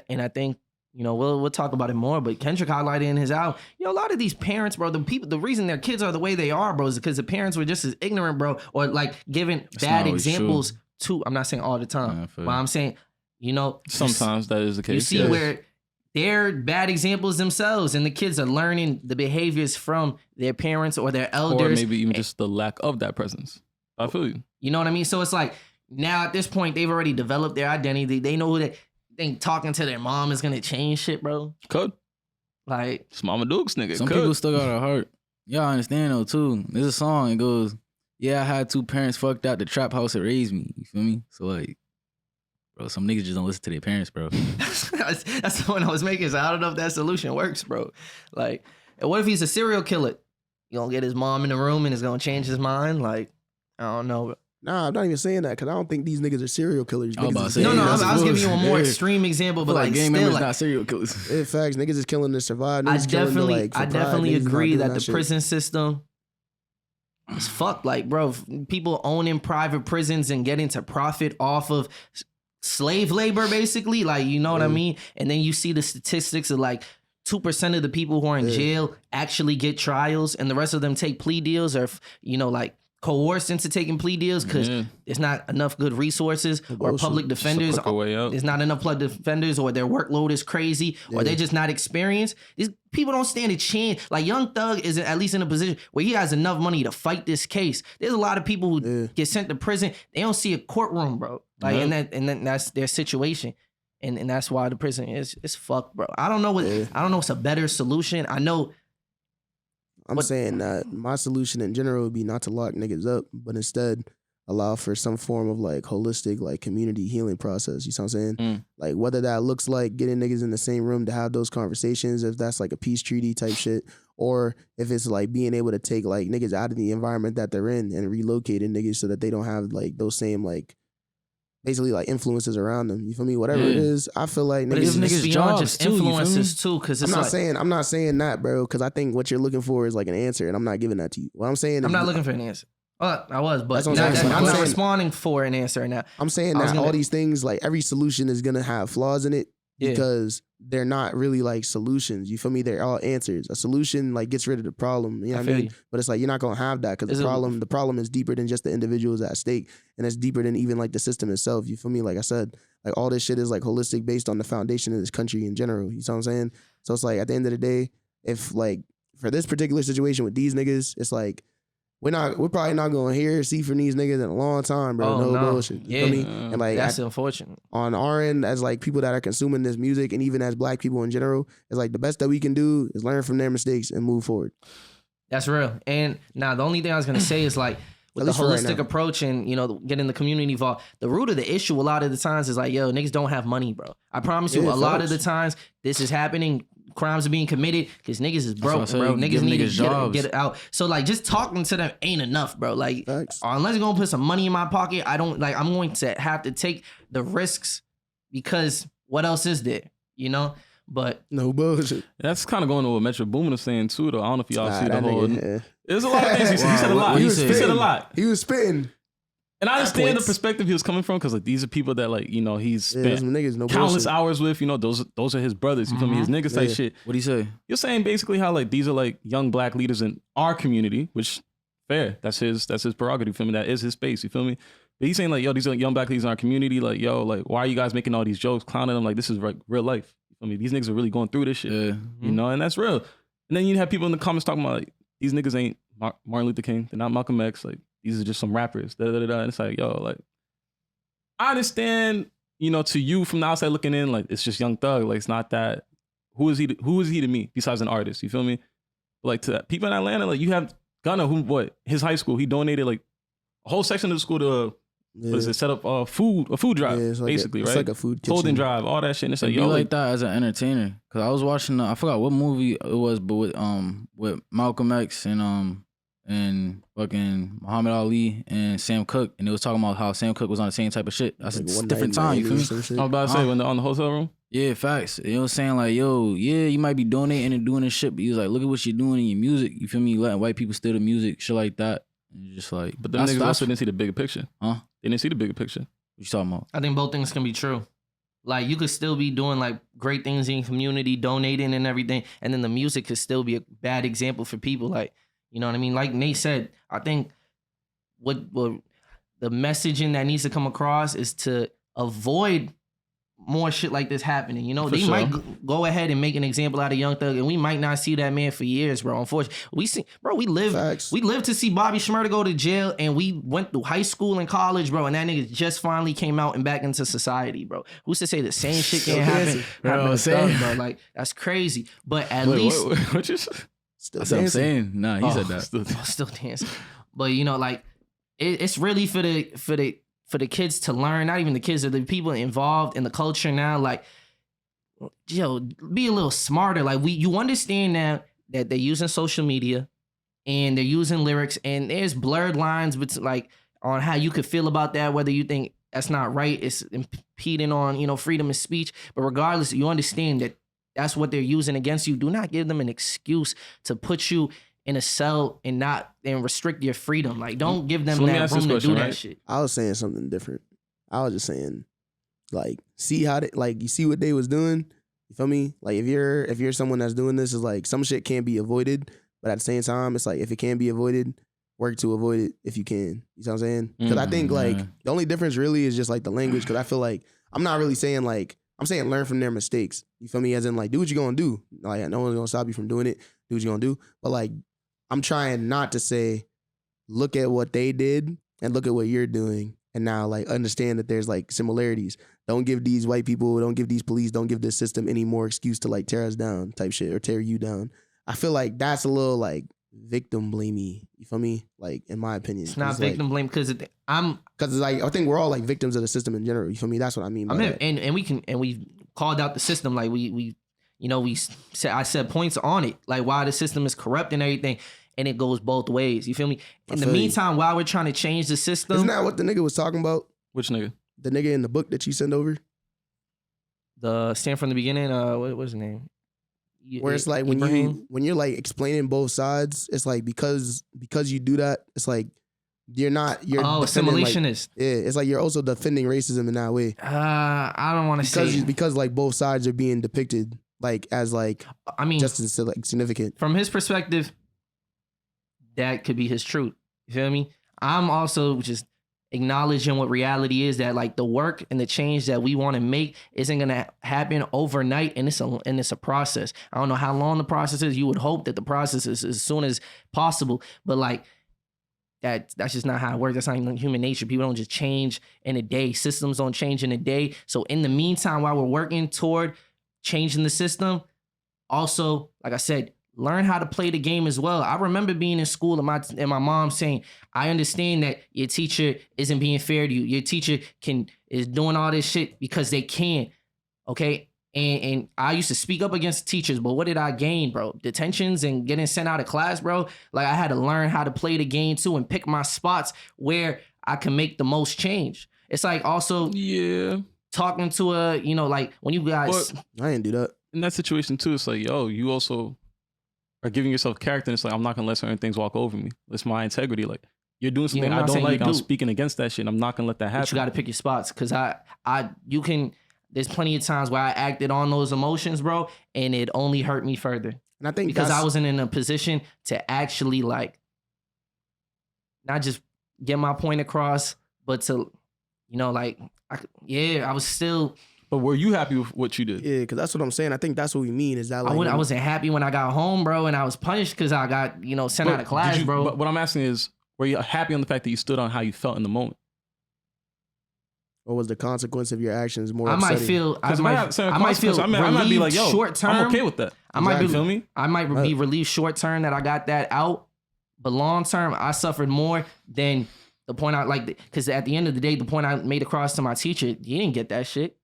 and I think we'll talk about it more, but Kendrick highlighted in his album, a lot of these parents, bro, the reason their kids are the way they are, bro, is because the parents were just as ignorant, bro, or like giving bad not always examples to. I'm not saying all the time, Yeah, I feel but it. I'm saying, Sometimes that is the case. you see yes. where they're bad examples themselves, and the kids are learning the behaviors from their parents or their Or elders. maybe even just the lack of that presence. I feel you. You know what I mean? So it's like now at this point they've already developed their identity. They know who they think talking to their mom is gonna change shit, bro. Could. Like, It's Mama Dukes, nigga. Some Could. people still got a heart. Y'all understand though too. There's a song. It goes, "Yeah, I had 2 parents fucked out the trap house that raised me." You feel me? So like, bro, some niggas just don't listen to their parents, bro. that's the point I was making. So I don't know if that solution works, bro. Like, and what if he's a serial killer? You gonna get his mom in the room and it's gonna change his mind? Like, I don't know. Nah, I'm not even saying that because I don't think these niggas are serial killers. I was Niggas about is to say, No, gang I members. was giving you a more Yeah. extreme example, but But like gang still, members like, not serial killers. Yeah, facts. Niggas is killing to survive. I Niggas killing to, definitely, like, for I pride. definitely Niggas not agree doing that the shit. prison system is fucked. Like, bro, people owning private prisons and getting to profit off of slave labor, basically. Like, you know what I mean? And then you see the statistics of like 2% of the people who are in jail actually get trials, and the rest of them take plea deals or, like coerced into taking plea deals because there's not enough good resources or Bullshit. public defenders. quicker way out. There's not enough public defenders, or their workload is crazy, or they're just not experienced. These people don't stand a chance. Like, Young Thug is at least in a position where he has enough money to fight this case. There's a lot of people who get sent to prison. They don't see a courtroom, bro. Like, and then that's their situation. And that's why the prison is fucked, bro. I don't know what's a better solution. I know I'm saying that my solution in general would be not to lock niggas up, but instead allow for some form of like holistic like community healing process. You see what I'm saying? Like whether that looks like getting niggas in the same room to have those conversations, if that's like a peace treaty type shit, or if it's like being able to take like niggas out of the environment that they're in and relocating niggas so that they don't have like those same like basically like influences around them. You feel me? Whatever it is, I feel like But niggas. it's beyond just too, you feel me? influences too, because it's I'm not saying that, bro, because I think what you're looking for is like an answer, and I'm not giving that to you. What I'm saying is I'm not looking for an answer. I was, but That's what I'm saying. I'm not responding for an answer now. I'm saying that all these things, like every solution is gonna have flaws in it because they're not really like solutions. You feel me? They're all answers. A solution like gets rid of the problem. You know what I mean? But it's like you're not gonna have that because the problem is deeper than just the individuals at stake, and it's deeper than even like the system itself. You feel me? Like I said, like all this shit is like holistic based on the foundation of this country in general. You know what I'm saying? So it's like at the end of the day, if like for this particular situation with these niggas, it's like we're probably not gonna hear or see from these niggas in a long time, bro. No bullshit. You feel me? And like that's unfortunate. On our end, as like people that are consuming this music, and even as Black people in general, it's like the best that we can do is learn from their mistakes and move forward. That's real. And now the only thing I was gonna say is like with the holistic approach and getting the community involved, the root of the issue a lot of the times is like, yo, niggas don't have money, bro. I promise you, a lot of the times this is happening. Crimes are being committed because niggas is broke, bro. Niggas need to get it out. So like, just talking to them ain't enough, bro. Like, unless you're gonna put some money in my pocket, I'm going to have to take the risks because what else is there, But no bullshit. That's kind of going to what Metro Boomin was saying too, though. I don't know if y'all see the whole. There's a lot of things he said. He said a lot. He said a lot. He was spitting. And I understand the perspective he was coming from because like these are people that like he's spent countless hours with. Those are his brothers. You feel me? His niggas type shit. What'd he say? You're saying basically how like these are like young Black leaders in our community, which fair. That's his prerogative. You feel me? That is his space. You feel me? But he's saying like, yo, these are young Black leaders in our community. Like, yo, like why are you guys making all these jokes, clowning them? Like this is like real life. You feel me? These niggas are really going through this shit. And that's real. And then you have people in the comments talking about like these niggas ain't Martin Luther King. They're not Malcolm X. Like these are just some rappers. And it's like, yo, like. I understand, to you from the outside looking in, like it's just Young Thug. Like it's not that. Who is he to me besides an artist? You feel me? Like to people in Atlanta, like you have Gunna, his high school, he donated like a whole section of the school to set up a food drive, basically, right? It's like a food kitchen. Clothing drive, all that shit. And it's like, yo, like that as an entertainer. Cause I was watching, I forgot what movie it was, but with Malcolm X and fucking Muhammad Ali and Sam Cooke, and they was talking about how Sam Cooke was on the same type of shit. That's like a different time, you feel me? I was about to say when they're on the hotel room. Yeah, facts. You know what I'm saying? Like, yo, yeah, you might be donating and doing this shit, but he was like, look at what you're doing in your music. You feel me? You letting white people steal the music, shit like that. And you're just like, but the niggas also didn't see the bigger picture. Huh? They didn't see the bigger picture. What you talking about? I think both things can be true. Like you could still be doing like great things in your community, donating and everything, and then the music could still be a bad example for people. Like, you know what I mean? Like Nate said, I think what the messaging that needs to come across is to avoid more shit like this happening. They might go ahead and make an example out of Young Thug, and we might not see that man for years, bro. Unfortunately, we live to see Bobby Shmurda go to jail, and we went through high school and college, bro, and that nigga just finally came out and back into society, bro. Who's to say the same shit can't happen to Thug, bro? Like that's crazy. But at least what you say? That's what I'm saying. Nah, he said that. Still dancing. But like it's really for the kids to learn, not even the kids, or the people involved in the culture now. Like, yo, be a little smarter. Like you understand now that they're using social media and they're using lyrics, and there's blurred lines between like on how you could feel about that, whether you think that's not right, it's impeding on freedom of speech. But regardless, you understand that that's what they're using against you. Do not give them an excuse to put you in a cell and restrict your freedom. Like, don't give them that room to do that shit. I was saying something different. I was just saying, like, see how you see what they was doing. You feel me? Like, if you're someone that's doing this, is like some shit can't be avoided, but at the same time, it's like if it can be avoided, work to avoid it if you can. You know what I'm saying? Because I think like the only difference really is just like the language. Because I feel like I'm not really saying like. I'm saying learn from their mistakes. You feel me? As in like, do what you're gonna do. Like, no one's gonna stop you from doing it. Do what you're gonna do. But like, I'm trying not to say, look at what they did and look at what you're doing. And now like understand that there's like similarities. Don't give these white people, don't give these police, don't give this system any more excuse to like tear us down type shit or tear you down. I feel like that's a little like victim blamey. You feel me? Like in my opinion, It's not victim blame because it's like I think we're all like victims of the system in general. You feel me? That's what I mean. By that. And we called out the system like we said I said points on it like why the system is corrupt and everything, and it goes both ways. You feel me? In the meantime, while we're trying to change the system, isn't that what the nigga was talking about? Which nigga? The nigga in the book that you send over. The stand from the beginning. What's his name? Where it's like when you're like explaining both sides, it's like because you do that, it's like you're assimilationist. Like, yeah, it's like you're also defending racism in that way. I don't want to say because like both sides are being depicted like as like just as like significant from his perspective. That could be his truth. You feel me? I'm also just acknowledging what reality is, that like the work and the change that we want to make isn't gonna happen overnight, and it's a process. I don't know how long the process is. You would hope that the process is as soon as possible, but like that's just not how it works. That's not even human nature. People don't just change in a day. Systems don't change in a day. So in the meantime, while we're working toward changing the system, also, like I said, learn how to play the game as well. I remember being in school and my mom saying, I understand that your teacher isn't being fair to you. Your teacher is doing all this shit because they can. Okay. And I used to speak up against teachers, but what did I gain, bro? Detentions and getting sent out of class, bro. Like I had to learn how to play the game too and pick my spots where I can make the most change. It's like also talking to like when you guys. But I didn't do that. In that situation too, it's like, yo, you also are giving yourself character, and it's like, I'm not gonna let certain things walk over me. It's my integrity. Like you're doing something I don't like. I'm speaking against that shit. And I'm not gonna let that happen. But you got to pick your spots, because there's plenty of times where I acted on those emotions, bro, and it only hurt me further. And I think because I wasn't in a position to actually like not just get my point across, but to I was still. But were you happy with what you did? Yeah, because that's what I'm saying. I think that's what we mean is that like I wasn't happy when I got home, bro, and I was punished because I got sent out of class, bro. But what I'm asking is, were you happy on the fact that you stood on how you felt in the moment? Or was the consequence of your actions more? I might feel be like, yo, short term. I'm okay with that. I might be relieved short term that I got that out, but long term, I suffered more than the point because at the end of the day, the point I made across to my teacher, he didn't get that shit.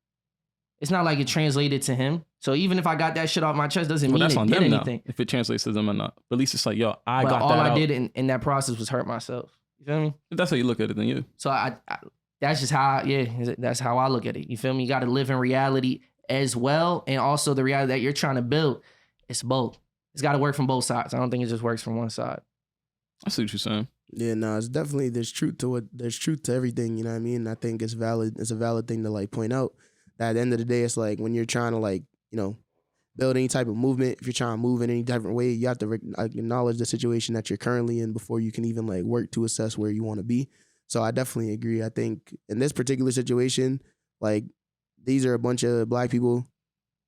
It's not like it translated to him. So even if I got that shit off my chest, doesn't mean it did anything. If it translates to them or not. But at least it's like, yo, I got that out. All I did in that process was hurt myself. You feel me? If that's how you look at it, then yeah. So that's just how, that's how I look at it. You feel me? You got to live in reality as well. And also the reality that you're trying to build. It's both. It's got to work from both sides. I don't think it just works from one side. I see what you're saying. Yeah, no, it's definitely, there's truth to everything. You know what I mean? I think it's valid. It's a valid thing to like point out. At the end of the day, it's like when you're trying to build any type of movement, if you're trying to move in any different way, you have to acknowledge the situation that you're currently in before you can even work to assess where you want to be. So I definitely agree. I think in this particular situation, these are a bunch of black people.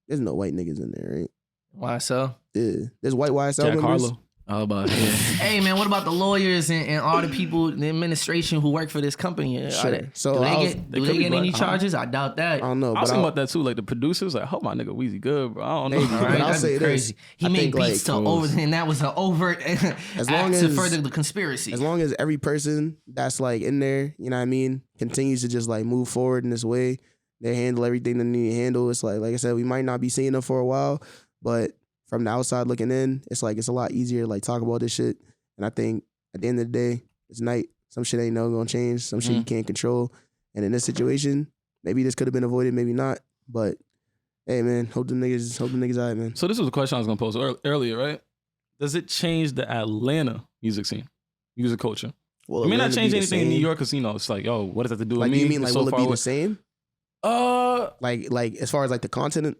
There's no white niggas in there, right? YSL? Yeah. There's white YSL Jack members. Harlow. All about it. Hey man, what about the lawyers and all the people in the administration who work for this company? Sure. Do they get any charges? I doubt that. I don't know. I was thinking about that too. Like the producers, I hope my nigga Weezy good, bro. I don't know. Maybe, right? I'll say crazy. He made beats to over, and that was an overt as long act as, to further the conspiracy. As long as every person that's in there, you know what I mean, continues to just move forward in this way, they handle everything they need to handle. It's like I said, we might not be seeing them for a while, but from the outside looking in, it's it's a lot easier to talk about this shit. And I think at the end of the day, it's night. Some shit ain't never gonna change. Some shit you can't control. And in this situation, maybe this could have been avoided, maybe not. But hey man, hope the niggas all right, man. So this was a question I was gonna pose earlier, right? Does it change the Atlanta music scene, music culture? Well, it may not change anything in New York because it's like, yo, what does that have to do with me? You mean it's will it be away. the same? As far as the continent,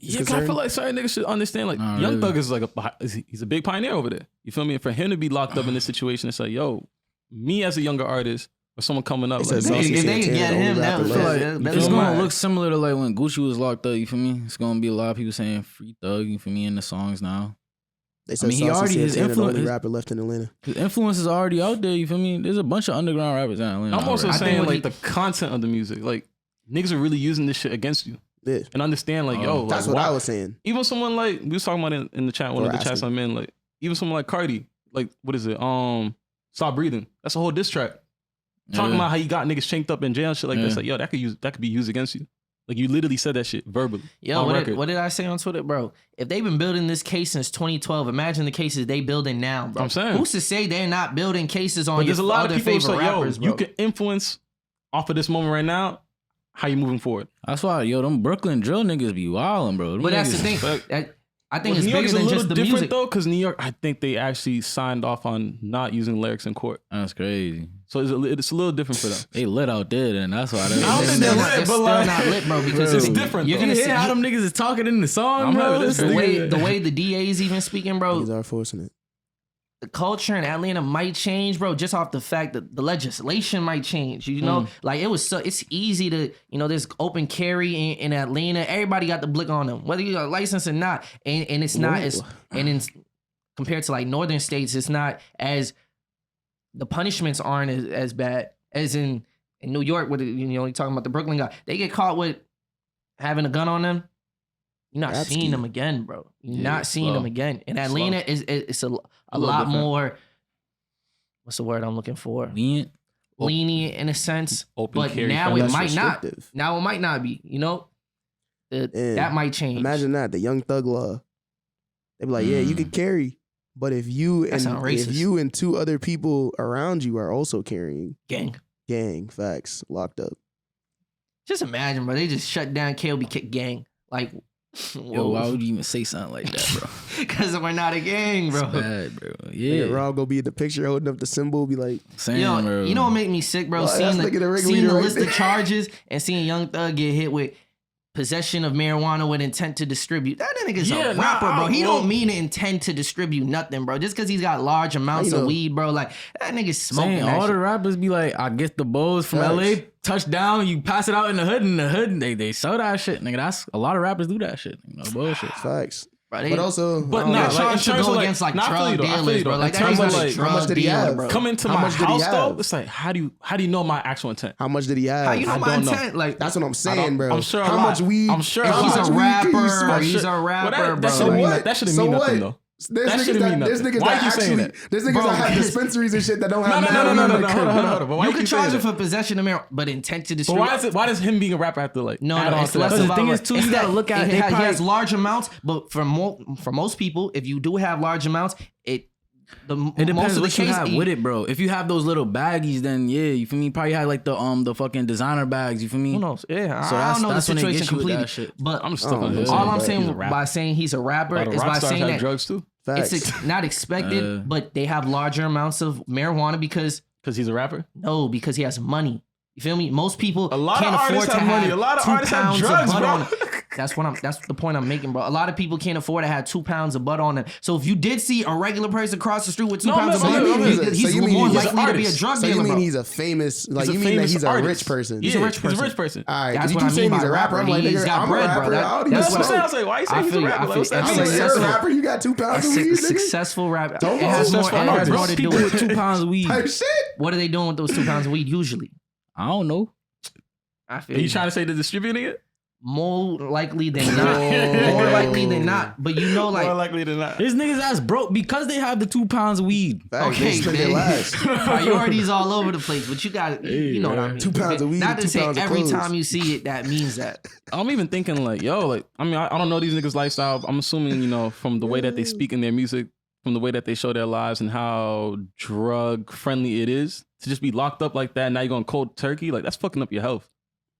yeah, I feel like certain niggas should understand. Young Thug is he's a big pioneer over there. You feel me? And for him to be locked up in this situation, it's like, yo, me as a younger artist or someone coming up, if they can get him, it's gonna look similar to when Gucci was locked up. You feel me? It's gonna be a lot of people saying "Free Thug." You feel me in the songs now. They said he already his influence. The only rapper left in Atlanta. His influence is already out there. You feel me? There's a bunch of underground rappers in Atlanta. I'm also saying the content of the music, niggas are really using this shit against you. Yeah. And understand, that's what I was saying. Even someone we was talking about in the chat, one of the chats I'm in, even someone like Cardi, like what is it? Stop Breathing. That's a whole diss track. Talking about how you got niggas chanked up in jail and shit like this. Like, yo, that could be used against you. Like, you literally said that shit verbally. Yo, what did I say on Twitter, bro? If they've been building this case since 2012, imagine the cases they building now, bro. I'm saying. Who's to say they're not building cases on there's a lot other of people favorite like, rappers, bro? You can influence off of this moment right now how you moving forward. That's why, yo, them Brooklyn drill niggas be wildin', bro. Them but that's the niggas- thing. I think it's New York bigger is a than little just the different music. though, because New York, I think they actually signed off on not using lyrics in court. That's crazy. So it's a little different for them. They lit out there, and that's why I don't they. think They're they're not- lit, they're but still like- not lit, bro, because It's different, You're though. gonna You see hear how them niggas is talking in the song, I'm bro? having This this nigga- the way the DA's even speaking, bro. These are forcing it. The culture in Atlanta might change, bro, just off the fact that the legislation might change. You know, like it's easy to, there's open carry in Atlanta. Everybody got the blick on them, whether you got a license or not. And it's not as, compared to like northern states, it's not as, the punishments aren't as bad as in New York with, you're talking about the Brooklyn guy. They get caught with having a gun on them. You're not seeing them again, bro. You're not seeing them again. In Atlanta, it's a lot more. What's the word I'm looking for? Lenient in a sense. Open but carry now friendly. it might not. Restrictive. Now it might not be. That might change. Imagine that, the Young Thug law. They be like, yeah, you could carry, but if you That sound racist. if you and two other people around you are also carrying, gang. facts, locked up. Just imagine, bro. They just shut down KLB gang. Like, Yo, why would you even say something like that, bro? Because we're not a gang, bro. It's bad, bro. Yeah, Yeah. Rob go be in the picture holding up the symbol, be like, Same, bro. You know what made me sick, bro? Oh, seeing that's looking at Rick seeing Leader the right list there. of charges and seeing Young Thug get hit with possession of marijuana with intent to distribute. That nigga's a rapper, bro. He don't mean to intend to distribute nothing, bro. Just because he's got large amounts of weed, bro. Like, that nigga's smoking Saying that all shit. the rappers be like, I get the bows from Facts. LA, touchdown, you pass it out in the hood, they sell that shit, nigga. That's a lot of rappers do that shit. No bullshit. facts. Bro, But also, But I don't nah, know. That like, charge in should terms go of, like, against like nah, I feel drug you, though. I feel dealers, you, bro. though. Like, In terms that's of, a like, drug how much did he dealer, have? bro. Come into How my much did he house though, have? it's like, how do you know my actual intent? How much did he have? How you know I my don't know. intent? Like, That's what I'm saying, bro. I'm sure a how lot. much weed? I'm sure how a he's lot. a much weed can you rapper. smoke? He's a rapper, Well, bro. that shouldn't mean what? that. That shouldn't So mean what? nothing though. There's That niggas shouldn't mean there's nothing. niggas Why that are you saying actually, that? there's niggas Bro, that have because- dispensaries and shit that don't have No. marijuana. Hold on. But why You you can keep charge saying him for that? possession of marijuana, but intent to But distribute. why does him being a rapper have to like No, add on it's to less that? the about thing like, is, too, it's you gotta that look at he it, they has probably- large amounts, but for most people, if you do have large amounts, It most depends of the what you case, have with it, bro. If you have those little baggies, then yeah, you feel me? You probably have like the fucking designer bags, you feel me? Who knows? Yeah, So I don't know the that's when they situation get you with completely. that shit. But I'm stuck on Oh, him. yeah. all I'm He's saying a rapper. by saying he's a rapper A lot of is rock by stars saying have that drugs too it's not expected, but they have larger amounts of marijuana because he's a rapper. because he has money. You feel me? Most people A lot can't of afford artists to have money. A lot of 2 artists have pounds of drugs, bud bro. on them. That's the point I'm making, bro. A lot of people can't afford to have 2 pounds of bud on them. So if you did see a regular person cross the street with 2 No, pounds of so bud, you mean he's you mean more he's an likely to be a artist. drug So you dealer, mean bro. he's a famous, like He's a you mean that famous he's a artist. rich person? He's a rich He's a person. rich person. All right, That's you what I keep saying mean he's by a rapper. I'm like, He's nigga, got I'm bread, a bro. rapper. I already That's That's what I'm what- saying. I was like, why you saying he's a feel you, rapper? I Like, feel what's you. that I'm I mean? like, feel you're a you. rapper. You got 2 pounds of A weed, nigga. successful rapper. Don't It has know. more. It has Successful more to do People with with 2 pounds of weed. Type shit. what are they doing with those 2 pounds of weed usually. I don't know. I feel Are you trying to say they're distributing it? more likely than not. More likely than not. But More like. likely than not. There's niggas that's broke because they have the 2 pounds of weed. Facts, Okay, they spend their man. lives. Priorities all over the place, but you got you know what I mean. 2 pounds of weed, Not to 2 say pounds of every clothes. time you see it, that means that. I'm even thinking like, yo, like, I mean, I don't know these niggas' lifestyle. I'm assuming, from the way that they speak in their music, from the way that they show their lives and how drug friendly it is to just be locked up like that. And now you're going cold turkey. Like, that's fucking up your health.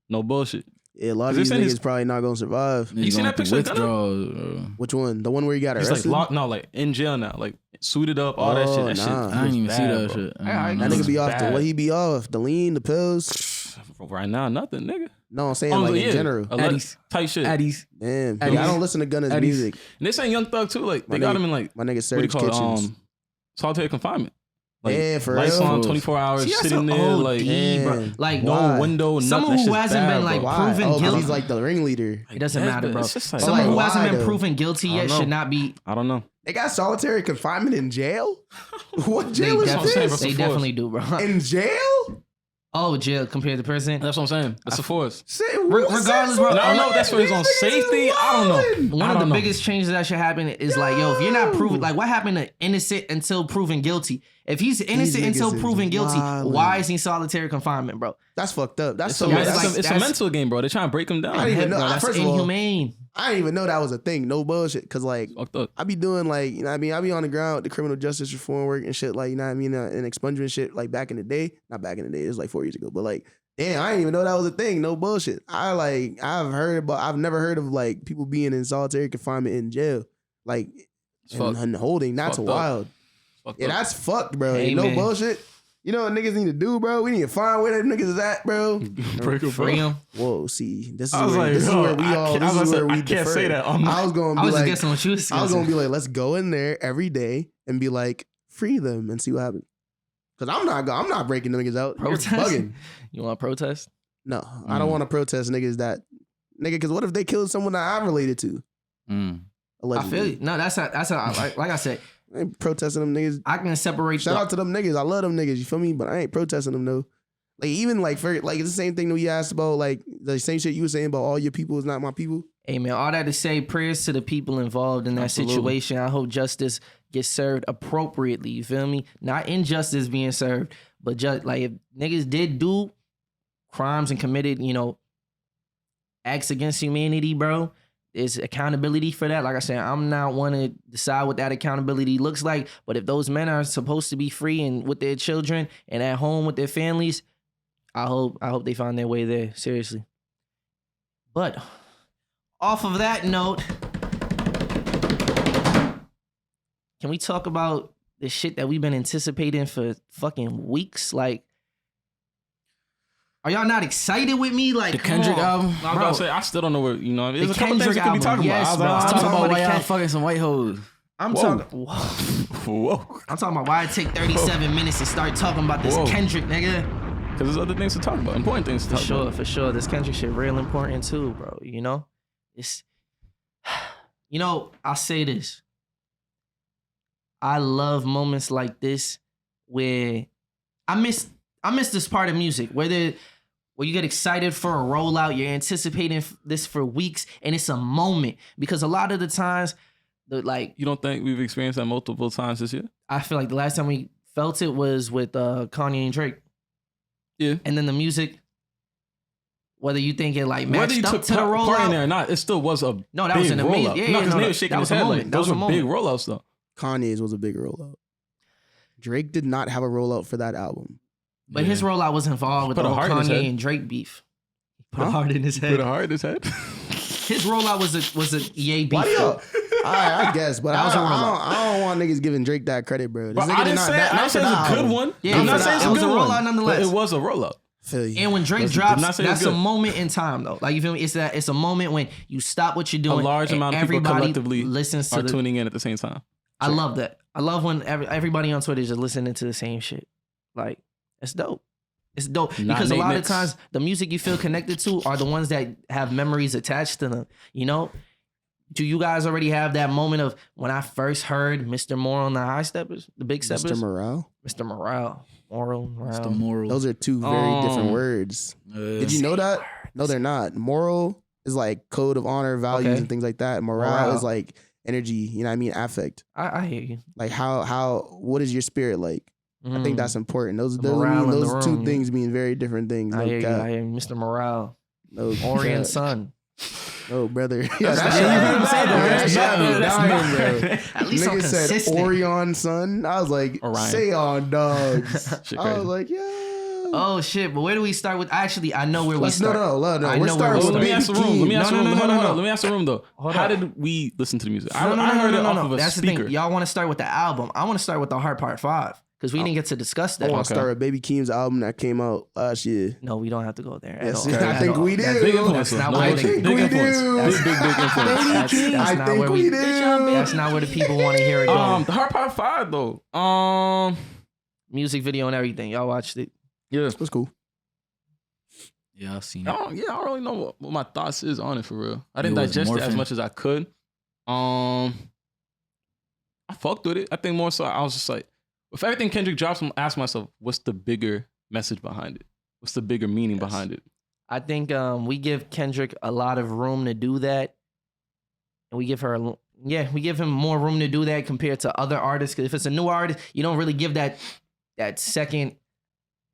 No bullshit. Yeah, a lot of They're these saying niggas he's- probably not gonna survive. You seen that picture of Gunna? Withdrawals, Which one? The one where you got He's arrested? like locked, no, like in jail now, like suited up, all that shit. Oh, That shit. nah. I didn't even was see bad, that bro. shit. I That nigga be off bad. the what he be off? The lean, the pills? Right now, nothing, nigga. No, I'm saying like in general. Eddie's. Type shit. Eddie's. Damn, Eddie's. I don't listen to Gunna's Eddie's. music. And they saying Young Thug too. Like they My got nigga- him in like My nigga what do you Serge call Kitchens. it? Solitary confinement. Like, Yeah, for lights real. on 24 hours, See, that's sitting an there OD, like bro. Like no Why? window, nothing. Someone That who shit's hasn't bad, been, bro. like, Why? proven Oh, 'cause guilty. he's like the ringleader. It doesn't Yeah, matter, but bro. it's just like- Someone who Why, hasn't been though? proven guilty I yet don't should know. not be. I don't know. They got solitary confinement in jail? What They, jail is definitely, this? they definitely do, bro. In jail? Oh, jail compared to prison. That's what I'm saying. That's a force. Say Nah, regardless, bro. And I don't know if that's for his own safety. I don't know. One of the biggest changes that should happen is like, yo, if you're not proven, like, what happened to innocent until proven guilty? If he's innocent until proven guilty, why is he solitary confinement, bro? That's fucked up. That's so. It's a mental game, bro. They're trying to break him down. I didn't even know. That's First of all, inhumane. I didn't even know that was a thing. No bullshit. Cause like I be doing like, you know what I mean? I be on the ground, the criminal justice reform work and shit, like, you know what I mean? And expungement shit, like back in the day. Not back in the day, it was like 4 years ago. But like, damn, I didn't even know that was a thing. No bullshit. I've never heard of like people being in solitary confinement in jail. Like and holding. That's wild. Yeah, that's fucked, bro. Ain't no bullshit. You know what niggas need to do, bro? We need to find where them niggas is at, bro. Free them. Whoa, see, this is where we all. This is where we I can't say that. I was going to be just like, guessing what you was I was going to be like, let's go in there every day and be like, free them and see what happens. Because I'm not breaking them niggas out. Protest? You're bugging. You want to protest? No, I don't want to protest niggas that because what if they killed someone that I'm related to? Allegedly. I feel you. No, that's how like I said. I ain't protesting them niggas. I can separate. Shout out to them niggas. I love them niggas. You feel me? But I ain't protesting them though. Like even like for like it's the same thing that we asked about like the same shit you were saying about all your people is not my people. Hey man, all that to say, prayers to the people involved in that situation. I hope justice gets served appropriately. You feel me? Not injustice being served, but just like if niggas did do crimes and committed, you know, acts against humanity, bro. There's accountability for that. Like I said, I'm not one to decide what that accountability looks like. But if those men are supposed to be free and with their children and at home with their families, I hope they find their way there. Seriously. But off of that note, can we talk about the shit that we've been anticipating for fucking weeks? Like, are y'all not excited with me? Like the Kendrick album? I was about to say, I still don't know what, you know, there's a couple Kendrick things we could be talking yes, about. bro. I'm talking about why y'all fucking some white hoes. I'm talking. Whoa. I'm talking about why it take 37 minutes to start talking about this Kendrick, nigga. Because there's other things to talk about, important things to talk about. For sure. This Kendrick shit real important too, bro. You know, it's. You know, I'll say this. I love moments like this where I miss this part of music where you get excited for a rollout, you're anticipating this for weeks, and it's a moment. Because a lot of the times, you don't think we've experienced that multiple times this year? I feel like the last time we felt it was with Kanye and Drake. Yeah. And then the music, whether you think it like matched up to the rollout, part in there or not, it still was a that was an amazing. Yeah, because they were shaking his head like those were big rollouts though. Kanye's was a big rollout. Drake did not have a rollout for that album. But his rollout was involved with the whole Kanye and Drake beef. Put a heart in his head. Put a heart in his head. His rollout was a EA beef. Why do y'all? I guess, but I don't want niggas giving Drake that credit, bro. But I didn't say it's a good one. Yeah, I'm not saying it was a rollout nonetheless. It was a rollout. And when Drake drops, that's a moment in time though. Like you feel me? It's a moment when you stop what you're doing. A large amount of people collectively listens to tuning in at the same time. I love that. I love when everybody on Twitter is just listening to the same shit. Like it's dope. It's dope because a lot of times the music you feel connected to are the ones that have memories attached to them. You know, do you guys already have that moment of when I first heard Mr. Morale and the High Steppers, the Big Steppers? Mr. Morale? Mr. Morale. Mr. Moral. Those are two very different words. Did you know that? No, they're not. Moral is like code of honor, values, and things like that. Morale is like energy, you know what I mean? Affect. I hear you. Like what is your spirit like? I think that's important. Those two things mean very different things. I hear you. Mr. Morale. No, Orient Sun. Oh, brother. Yeah, at least nigga said Orion Sun. I was like, Orion. Say on dogs. I was like, yeah. Oh shit! But where do we start with? Actually, I know where we start. No. We're starting with. Let me ask the room. Let me ask the room though. How did we listen to the music? I heard it off of a That's speaker. the thing. Y'all want to start with the album. I want to start with the Heart Part 5 because we didn't get to discuss that. I want to start with Baby Keem's album that came out last year. No, we don't have to go there. Yes, I think we do. Big influence. That's not where big influence. That's not where we do. That's not where the people want to hear it go. The Heart Part 5 though. Music video and everything. Y'all watched it. Yeah, it was cool. Yeah, I've seen it. I don't really know what my thoughts is on it for real. I didn't digest it as much as I could. I fucked with it. I think more so I was just like, with everything Kendrick drops, I'm asking myself, what's the bigger message behind it? What's the bigger meaning behind it? I think we give Kendrick a lot of room to do that. And we give him more room to do that compared to other artists. Because if it's a new artist, you don't really give that second,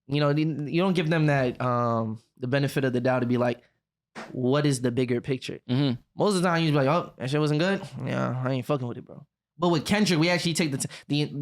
you don't give them that the benefit of the doubt to be like, what is the bigger picture? Mm-hmm. Most of the time, you be like, oh, that shit wasn't good. Yeah, I ain't fucking with it, bro. But with Kendrick, we actually take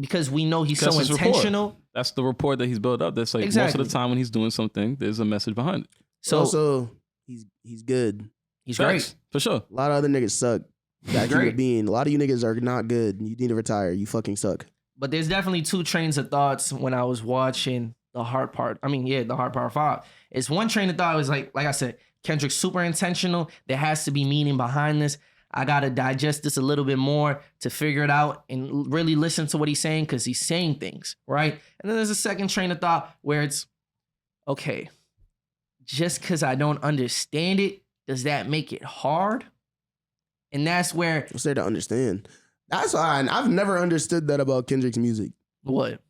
because we know he's so intentional. Rapport. That's the rapport that he's built up. That's like most of the time when he's doing something, there's a message behind it. So also, he's good. He's great. For sure. A lot of other niggas suck. That human being. A lot of you niggas are not good. You need to retire. You fucking suck. But there's definitely two trains of thoughts when I was watching the Hard Part. The Hard Part 5. It's one train of thought was like I said, Kendrick's super intentional. There has to be meaning behind this. I got to digest this a little bit more to figure it out and really listen to what he's saying because he's saying things, right? And then there's a second train of thought where it's, okay, just because I don't understand it, does that make it hard? And that's where... What's there to understand? That's why I've never understood that about Kendrick's music. What?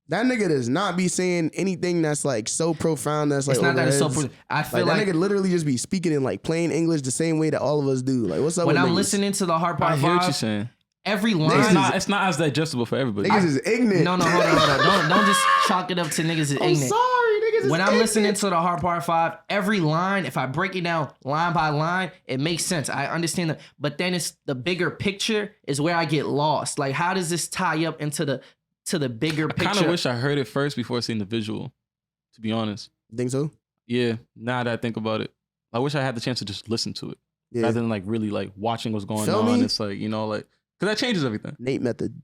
That nigga does not be saying anything that's like so profound. That's like it's not that it's so profound. I feel like that nigga literally just be speaking in like plain English the same way that all of us do. Like, what's up? When with I'm niggas? Listening to the Hard Part 5, I hear what you're saying. Every line, it's not as digestible for everybody. Niggas is ignorant. No, hold on. Don't just chalk it up to niggas is ignorant. I'm sorry, niggas is when I'm ignorant. listening to the Hard Part 5, every line, if I break it down line by line, it makes sense. I understand that. But then it's the bigger picture is where I get lost. Like, how does this tie up into the bigger picture? I kind of wish I heard it first before seeing the visual, to be honest. Think so? Yeah, now that I think about it. I wish I had the chance to just listen to it. Yeah. Rather than like really like watching what's going Feel on. me? It's like, like, because that changes everything. Nate method.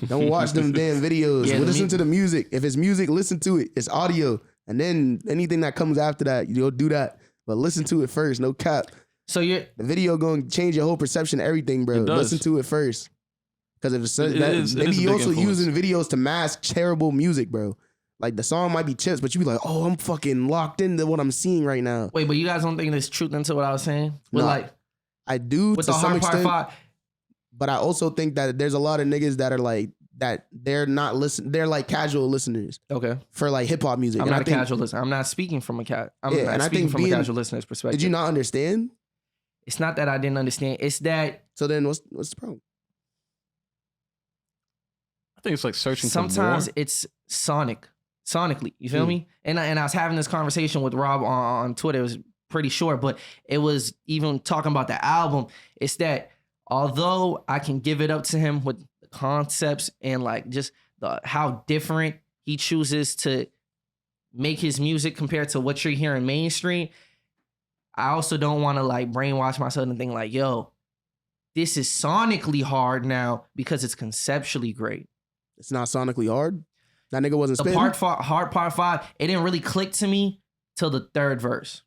Don't watch them damn videos. Yeah, Listen to the music. If it's music, listen to it. It's audio. And then anything that comes after that, you'll do that. But listen to it first. No cap. So the video going to change your whole perception of everything, bro. It does. Listen to it first. Because if it's is maybe a you big also influence. using videos to mask terrible music, bro. Like the song might be chips, but you be like, oh, I'm fucking locked into what I'm seeing right now. wait, but you guys don't think there's truth into what I was saying? With No, like I do with to the some Hard Part extent. 5. But I also think that there's a lot of niggas that are like that they're not listen. They're like casual listeners Okay. for like hip hop music. I'm And not I a think, casual listener. I'm not speaking from a cat. I'm Yeah, not and I speaking think from a being- casual listener's perspective. Did you not understand? It's not that I didn't understand. It's that So then what's the problem? I think it's like searching sometimes for more. it's sonically. You feel me? And I was having this conversation with Rob on Twitter. It was pretty short, but it was even talking about the album. It's that although I can give it up to him with the concepts and like just how different he chooses to make his music compared to what you're hearing mainstream, I also don't want to like brainwash myself and think like, yo, this is sonically hard now because it's conceptually great. It's not sonically hard. That nigga wasn't The spitting. Hard Part 5, it didn't really click to me till the third verse.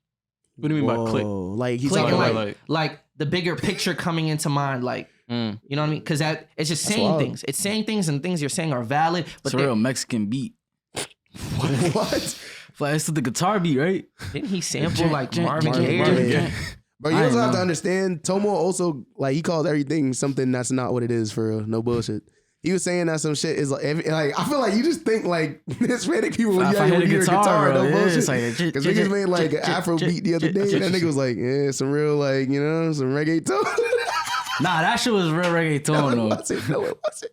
What do you mean by click? Whoa, like he's Click talking and about like- like the bigger picture coming into mind, like, you know what I mean? Because that it's just That's saying wild. things. It's saying things and things you're saying are valid. It's But a real Mexican beat. what? Like, it's the guitar beat, right? didn't he sample like Jan- Marvin Marvin Gaye? Gaye. Yeah. But you I also have know. to understand, Tomo also like he calls everything something that's not what it is for real. No bullshit. He was saying that some shit is like I feel like you just think like Hispanic people when If you I hear hit a guitar, no bro, yeah, bullshit. it's like Because niggas made like an Afro beat the other day. And that nigga was like, yeah, some real like, some reggaeton. Nah, that shit was real reggaeton No, though. it wasn't.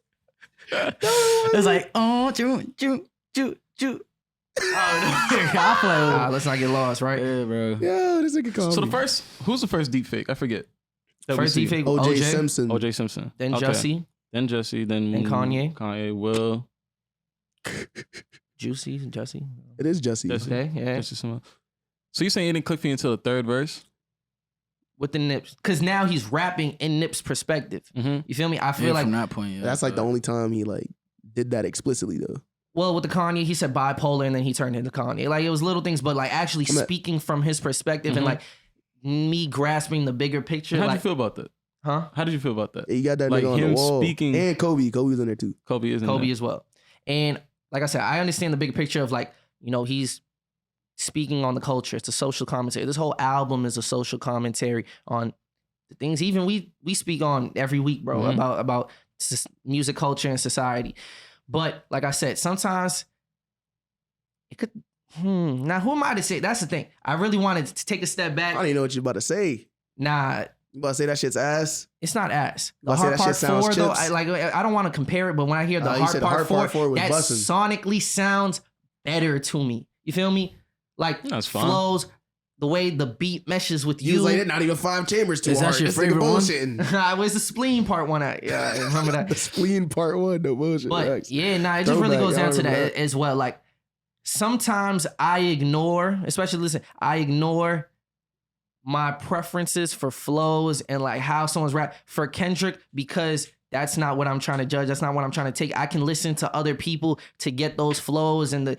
It's like, oh, choo. I play with Let's not get lost, right? yeah, bro. Yeah, this nigga called So me. who's the first deep fake? I forget. That we First see. deep fake, O.J. OJ, Simpson. O.J. Simpson. then Okay. Jussie, Then Jesse. Then Kanye. Will. Juicy, Jussie. It is Jussie. Jussie. Okay, yeah. Jesse Simone. So you saying it didn't click for you until the third verse? With the Nips. Because now he's rapping in Nip's perspective. Mm-hmm. You feel me? I feel Yeah, like, from that point, yeah. That's like the only time he like did that explicitly though. well, with the Kanye, he said bipolar and then he turned into Kanye. Like, it was little things, but like actually I mean- speaking from his perspective and Mhm. like me grasping the bigger picture. How did you Like, feel about that? huh? How did you feel about that? You got that Like nigga on the him wall. speaking- And Kobe. Kobe was in there too. Kobe isn't Kobe there. as well. And like I said, I understand the bigger picture of like, he's speaking on the culture. It's a social commentary. This whole album is a social commentary on the things even we speak on every week, bro, Mhm. about music culture and society. But like I said, sometimes Now, who am I to say? That's the thing. I really wanted to take a step I back. don't even know what you about to say. Nah, You about to say that shit's ass? it's not ass. The I'll say hard that part shit sounds 4, though, chips. I don't want to compare it, but when I hear the You said hard part 4, was that bussin'. sonically sounds better to me. You feel me? Like That's fine. flows, the way the beat meshes with You you. was like, not even 5 chambers too Is that hard. your This nigga favorite one? bullshitting. Where's the spleen part one at? Yeah, I remember The that. spleen part 1, no bullshit. But Facts. yeah, nah, it just really Throwback, goes down I to remember that as well. Like sometimes I ignore, I ignore my preferences for flows and like how someone's rap for Kendrick because that's not what I'm trying to judge. That's not what I'm trying to take. I can listen to other people to get those flows and the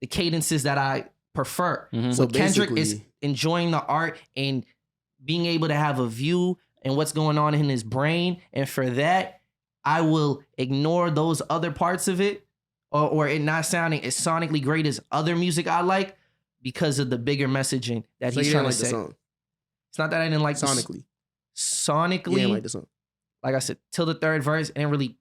cadences that I prefer. Mhm. So With Kendrick is basically- enjoying the art and being able to have a view and what's going on in his brain. And for that, I will ignore those other parts of it or it not sounding as sonically great as other music I like because of the bigger messaging that So he's you trying didn't to like the say. song It's not that I didn't like sonically. sonically. You didn't like the song. Like I said, till the third verse, it didn't really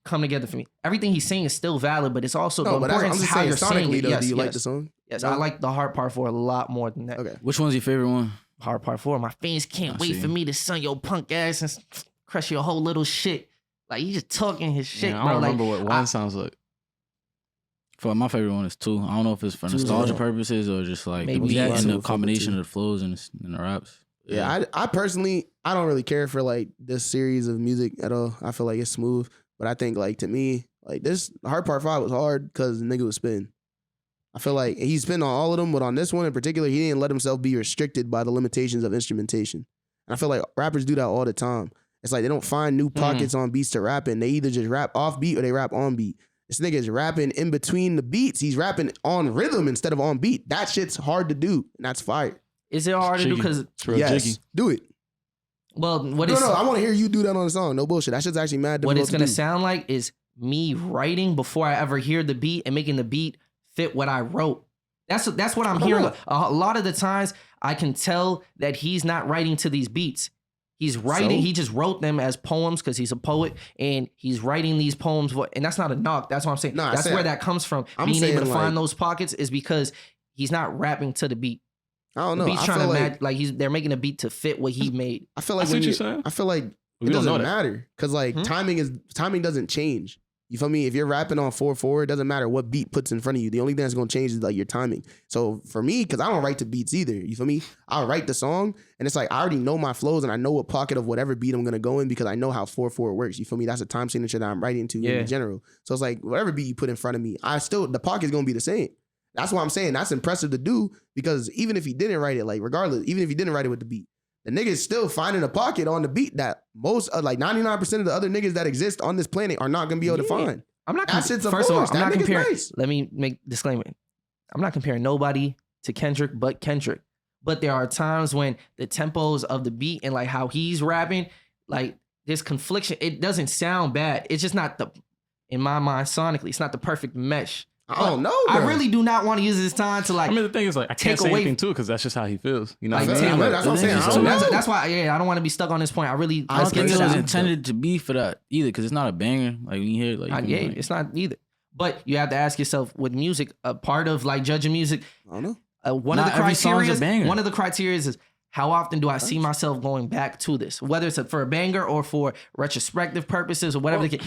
come together for me. Everything he's saying is still valid, but it's also No, the but that's, I'm importance just how saying you're saying sonically it. though. Yes, Do you yes. like the song? Yes, No? I like the hard part 4 a lot more than that. Okay. Which one's your favorite one? Hard part 4. My fans can't I wait see. for me to son your punk ass and crush your whole little shit. Like you just talking his shit, Yeah, I bro. don't Like remember what one sounds like. For my favorite one is 2. I don't know if it's for Two's nostalgia a- purposes or just like Maybe the beat that and too. the combination of the flows and the raps. Yeah, I personally, I don't really care for like this series of music at all. I feel like it's smooth, but I think like to me, like this hard part 5 was hard because the nigga was spitting. I feel like he's spitting on all of them, but on this one in particular, he didn't let himself be restricted by the limitations of instrumentation. And I feel like rappers do that all the time. It's like they don't find new pockets on beats to rap in. They either just rap off beat or they rap on beat. This nigga is rapping in between the beats. He's rapping on rhythm instead of on beat. That shit's hard to do, and that's fire. is it hard to do? Jiggy. Because It's real Yes, jiggy. do it. well, what No, is I want to hear you do that on the song. No bullshit. That shit's actually mad what difficult it's to gonna do. sound like is me writing before I ever hear the beat and making the beat fit what I wrote. That's what I'm don't hearing. know. A lot of the times I can tell that he's not writing to these beats. He's writing. So? He just wrote them as poems because he's a poet, and he's writing these poems. And that's not a knock. That's what I'm saying. No, I that's say- where that comes from. I'm Being able saying, to like- find those pockets is because he's not rapping to the beat. I don't The know. beat's I trying feel to like, match. Like they're making a beat to fit what he made. I feel I like see when what you, you're saying. I feel like We it don't know doesn't that. matter because like timing doesn't change. You feel me? If you're rapping on 4/4, it doesn't matter what beat puts in front of you. The only thing that's gonna change is like your timing. So for me, because I don't write to beats either. You feel me? I'll write the song, and it's like I already know my flows and I know what pocket of whatever beat I'm gonna go in because I know how 4/4 works. You feel me? That's a time signature that I'm writing to Yeah. in general. So it's like whatever beat you put in front of me, the pocket's gonna be the same. That's why I'm saying that's impressive to do because even if he didn't write it, like regardless, even if he didn't write it with the beat, the nigga's still finding a pocket on the beat that most like 99% of the other niggas that exist on this planet are not gonna be able to Yeah. find. I'm not. That shit's a First of all, force. I'm That not nigga's comparing. nice. Let me make disclaimer. I'm not comparing nobody to Kendrick, but Kendrick. But there are times when the tempos of the beat and like how he's rapping, like there's confliction. It doesn't sound bad. It's just not in my mind, sonically, it's not the perfect mesh. I don't know. I bro. really do not want to use this time to like. I mean, the thing is, like, I Take can't say away- anything to it because that's just how he feels. You know Like, what I mean? take- Like, that's what I'm saying. I So don't know. That's why, yeah, I don't want to be stuck on this point. I really, I don't let's get think to it was that. intended to be for that either, because it's not a banger. Like when you hear it, like, you can, Yeah, like, it's not either. But you have to ask yourself with music, a part of like judging music, I don't know. one Not of the every song's a criteria. banger. One of the criteria is how often do I see myself going back to this, whether it's for a banger or for retrospective purposes or whatever. the case.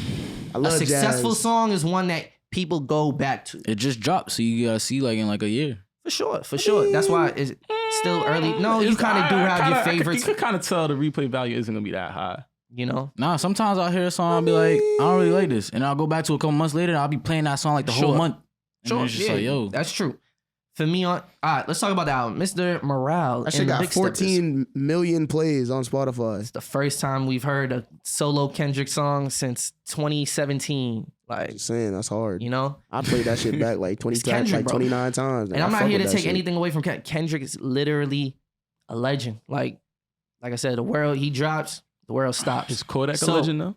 I A love successful jazz. song is one that people go back to. it just dropped, so you gotta see like in like a year. For sure. That's why it's still early. No, you kind of do have your favorites. You could kind of tell the replay value isn't gonna be that high. You know, Nah, sometimes I'll hear a song, I'll be like, I don't really like this, and I'll go back to a couple months later, and I'll be playing that song like the whole Sure. month. And sure. it's just Yeah, like, yo, that's true. For me, all right, let's talk about the album, Mr. Morale. That shit and the got Big Steppers. 14 million plays on Spotify. It's the first time we've heard a solo Kendrick song since 2017. Like, Just saying, that's hard. you know, I played that shit back like 20 It's times, Kendrick, like bro. 29 times. and I'm I not fuck here to with that take shit. anything away from Kendrick. Is literally a legend. Like I said, the world he drops, the world stops. Is Kodak So- a legend though?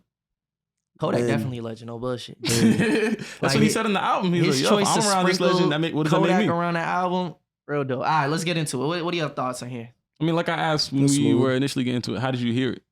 Kodak Man. definitely a legend. No bullshit. That's Like, what he said in the album. He's His like, yo, if choice to I'm around this sprinkle legend, what does that Kodak make me? around the album, real dope. All right, let's get into it. What are your thoughts on here? I mean, like I asked when That's we smooth. were initially getting into it, how did you hear it?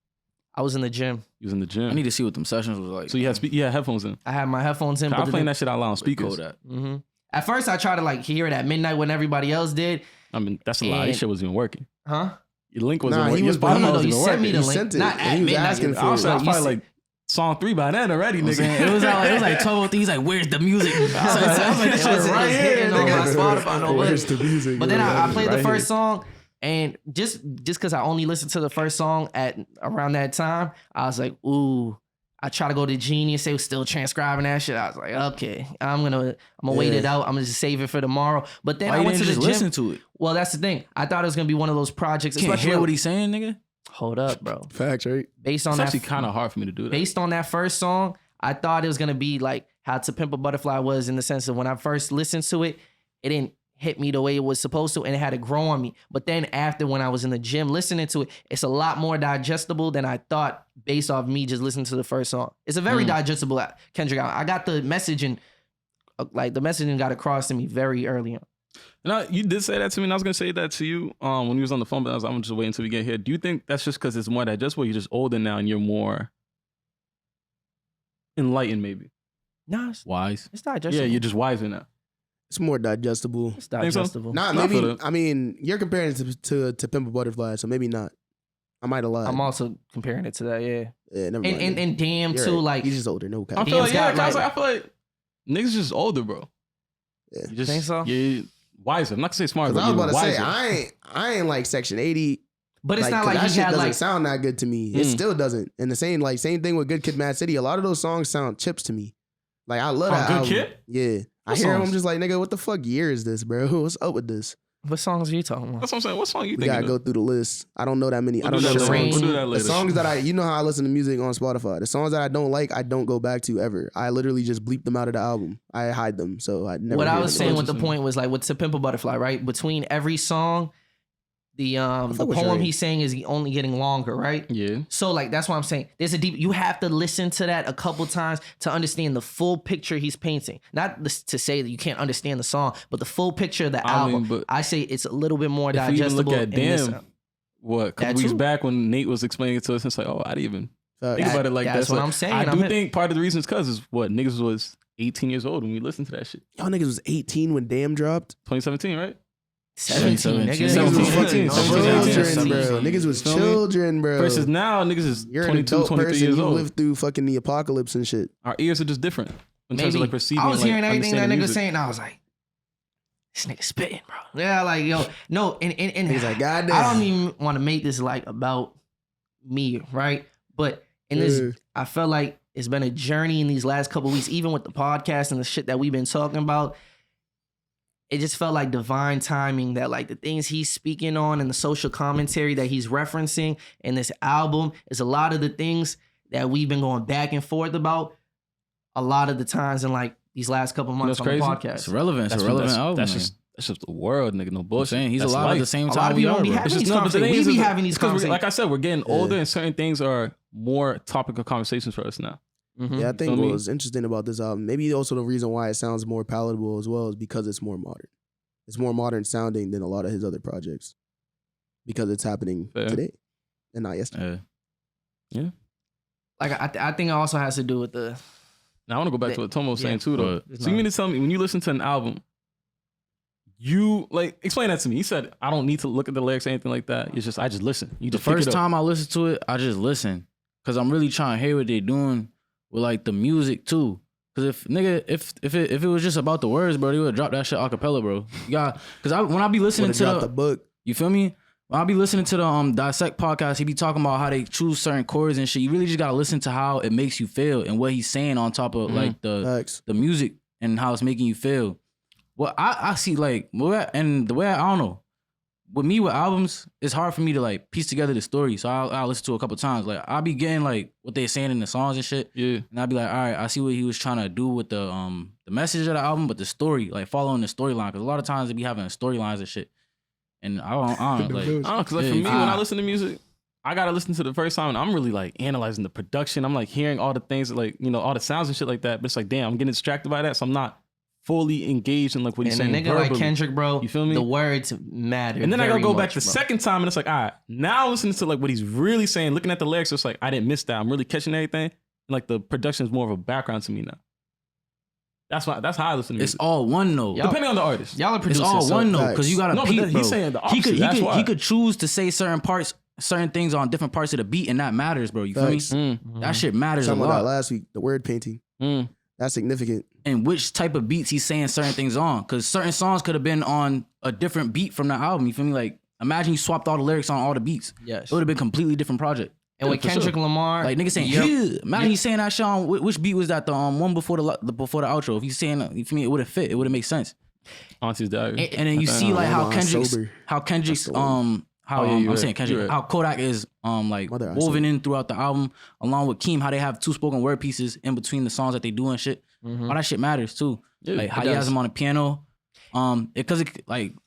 I was in the gym. He was in the gym. I need to see what them sessions was like. So you had headphones in. I had my headphones in. I was playing that shit out loud on speakers. Kodak. Mm-hmm. At first, I tried to like hear it at midnight when everybody else did. I mean, that's a lie. This shit wasn't even working. Huh? Your link wasn't Nah, working. he was- Your Spotify No, wasn't you even sent me working. the link. sent it, Not and at he was midnight. asking for I was it. probably like song 3 by then already, You know what I'm nigga. saying? It was like 12 things. Like, where's the music? So it's It like, wasn't right just here, hitting on my nigga. Spotify. No, Where's but, the music? but then I played the Right first here. song, and just because I only listened to the first song at around that time, I was like, ooh. I try to go to Genius. They was still transcribing that shit. I was like, okay, I'm gonna wait it out. I'm gonna just save it for tomorrow. But then why I you went to didn't the just gym. listen to it? Well, that's the thing. I thought it was gonna be one of those projects. Can't Especially hear what he's saying, nigga. hold up, bro. Facts, right? Based on It's that, actually kind of hard for me to do that. based on that first song, I thought it was gonna be like how To Pimp a Butterfly was, in the sense of when I first listened to it, it didn't hit me the way it was supposed to, and it had to grow on me. But then after, when I was in the gym listening to it, it's a lot more digestible than I thought, based off me just listening to the first song. It's a very digestible Kendrick album. I got the message, and like the messaging got across to me very early on. No, you did say that to me, and I was gonna say that to you when you was on the phone. But I'm just waiting until we get here. Do you think that's just because it's more digestible? You're just older now, and you're more enlightened, maybe? No, it's Wise. digestible. Yeah, you're just wiser now. It's more digestible. It's Think so? digestible. Not I feel maybe. it. I mean, you're comparing it to Pimp a Butterfly, so maybe not. I might have lied. I'm also comparing it to that, yeah. Yeah, never mind. And damn, You're too, right. like, he's just older. No I cap. feel like, Dam's yeah, got, 'cause like- I feel like niggas just older, bro. Yeah. You just Think so? You're wiser. I'm not gonna say smart, Because but I was you're about to say, wiser. I ain't like Section 80. but it's not 'cause like that he shit had doesn't like sound that good to me. It Mm. still doesn't. And the same thing with Good Kid, Mad City. A lot of those songs sound chips to me. Like I love On that Good album. Kid? Yeah, I What hear him. songs? I'm just like, nigga, what the fuck year is this, bro? What's up with this? what songs are you talking about? That's what I'm saying. What song you We think? gotta go through the list. I don't know that many. I We'll don't do know that the later. songs. We'll do that The later. songs that you know how I listen to music on Spotify. The songs that I don't like, I don't go back to ever. I literally just bleep them out of the album. I hide them, so I never. What I hear was them. saying with the Interesting. point was like with To Pimp a Butterfly, right? Between every song, the fuck with poem Shereen. he's saying is only getting longer, right? Yeah. So like that's what I'm saying. There's a deep. You have to listen to that a couple times to understand the full picture he's painting. Not to say that you can't understand the song, but the full picture of the I mean, album. but I say it's a little bit more if we even digestible. look at in this Damn, album. what, a That couple weeks too. back when Nate was explaining it to us, it's like, oh, I didn't even Facts. think about it like That's that. what So I'm saying. I I'm do hip. think part of the reason is because is what niggas was 18 years old when we listened to that shit. Y'all niggas was 18 when Damn dropped. 2017, right? 17, 17, nigga. 17, Niggas was 18, fucking 17, children, bro. Niggas was Feel me? children, bro. Versus now, niggas is You're an 22, adult 23 person. years You old. lived through fucking the apocalypse and shit. Our ears are just different in terms of Maybe. like receiving. I was like, hearing everything that understanding nigga music. saying. And I was like, this nigga spitting, bro. Yeah, like yo, no, and Niggas like, goddamn. I don't even want to make this like about me, right? But in this, Yeah. I felt like it's been a journey in these last couple weeks, even with the podcast and the shit that we've been talking about. It just felt like divine timing that like the things he's speaking on and the social commentary that he's referencing in this album is a lot of the things that we've been going back and forth about a lot of the times in like these last couple months on what's the crazy? podcast. It's relevant. It's That's a relevant that's, album. That's man. just the world, nigga. No I'm bullshit. saying he's That's alive at life. the same A lot time of we people are, don't be bro. having It's these just no, but the conversations. thing We is, be having these it's 'cause conversations. like I said, we're getting Yeah. older, and certain things are more topic of conversations for us now. Mhm. Yeah, I think Feel what me? was interesting about this album, maybe also the reason why it sounds more palatable as well, is because it's more modern. It's more modern sounding than a lot of his other projects because it's happening Fair. today and not yesterday. Yeah. Like I think it also has to do with the Now I want to go back to what Tomo was Yeah. saying too, though. It's So you not- mean to tell me when you listen to an album, you like explain that to me? He said I don't need to look at the lyrics or anything like that. It's just I just listen. You The just pick first it up. time I listened to it, I just listened because I'm really trying to hear what they're doing with like the music too. Because if it was just about the words, bro, they would drop that shit a cappella, bro. You got because when I be listening Would've to dropped the book. you feel me? When I be listening to the Dissect podcast, he be talking about how they choose certain chords and shit. You really just gotta listen to how it makes you feel and what he's saying on top of like Facts. the music and how it's making you feel. Well, I see like and the way I don't know. With me with albums, it's hard for me to like piece together the story. So I'll listen to it a couple times. Like I'll be getting like what they're saying in the songs and shit. Yeah. And I'll be like, all right, I see what he was trying to do with the message of the album, but the story, like following the storyline. Because a lot of times they be having storylines and shit. And I don't like. I don't know, because like for me, Yeah. when I listen to music, I gotta listen to the first time and I'm really like analyzing the production. I'm like hearing all the things that, like, you know, all the sounds and shit like that. But it's like, damn, I'm getting distracted by that. So I'm not fully engaged in like what he's and a saying. nigga like verbally. Kendrick, bro. You feel me? The words matter. And then I very gotta go back much, the bro. second time and it's like, all right, now listening to like what he's really saying, looking at the lyrics, it's like, I didn't miss that. I'm really catching everything. And like the production is more of a background to me now. That's how I listen to It's music. all one though. Depending on the artist. Y'all are It's producers. all so- one though, Facts. because you got to No, but peep, he's bro. saying the He opposite. That's could why. he could choose to say certain things on different parts of the beat, and that matters, bro. You feel Facts. me? That shit matters a Talking about that lot. last week, the word painting. That's significant. And which type of beats he's saying certain things on, because certain songs could have been on a different beat from the album. You feel me? Like, imagine you swapped all the lyrics on all the beats. Yes. It would have been a completely different project. And with for Kendrick Lamar, Like niggas saying, yeah. Imagine you saying that shit on which beat was that? The one before the outro. If you saying, you feel me, it would have fit. It would have made sense. Auntie's Diaries. And then you see like how Kendrick's the one. I'm saying Kendrick, how Kodak is like Mother, I woven see. in throughout the album, along with Keem, how they have 2 spoken word pieces in between the songs that they do and shit. All that shit matters too. Yeah, Like how it he has does. them on the piano. Because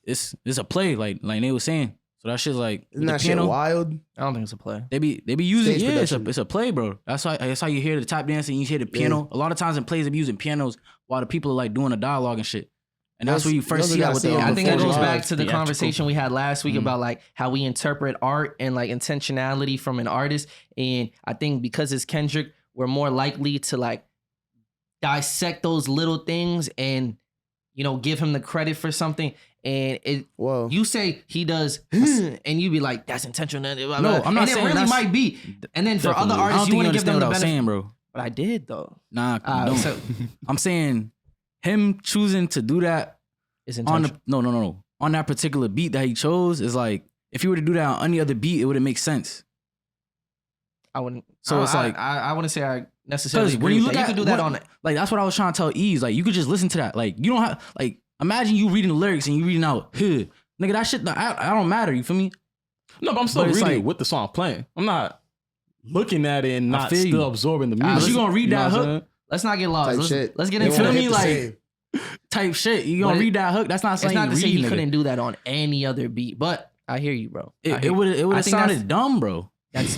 it's a play, like they was saying. So that shit's like Isn't the that piano. shit wild? I don't think it's a play. They be using Stage it's a play, bro. That's how you hear the tap dancing, you hear the piano. A lot of times in plays they be using pianos while the people are like doing the dialogue and shit. And that's where you first see that with the I think it goes back to the theatrical. conversation we had last week about like how we interpret art and like intentionality from an artist. And I think because it's Kendrick, we're more likely to like dissect those little things and, you know, give him the credit for something. And Whoa. you say he does, and you be like, that's intentional. No, I'm not and saying it really that's- might be. And then for Definitely. other I artists, don't you think you want to give them understand the what I was benefit. saying, bro. But I did though. Nah, you don't. So I'm saying him choosing to do that it's on intentional. the no on that particular beat that he chose is like, if you were to do that on any other beat, it wouldn't make sense. I wouldn't. So it's like- I wouldn't say I necessarily Because agree when you with look that. at You could do that what- on like that's what I was trying to tell Ease. Like you could just listen to that. Like you don't have like imagine you reading the lyrics and you reading out, huh. Nigga, that shit I don't matter. You feel me? No, but I'm still But it's reading like- it with the song playing. I'm not looking at it and not feel you. still absorbing the Ah, music. But you gonna read know that what I'm hook saying? Let's not get lost. Type Let's, shit. let's get They into wanna feel it. me? hit the Like- same. type shit. You But gonna it- read that hook? That's not It's saying not to say read, he nigga. couldn't do that on any other beat, but I hear you, bro. I It hear would you. I have think sounded dumb, bro.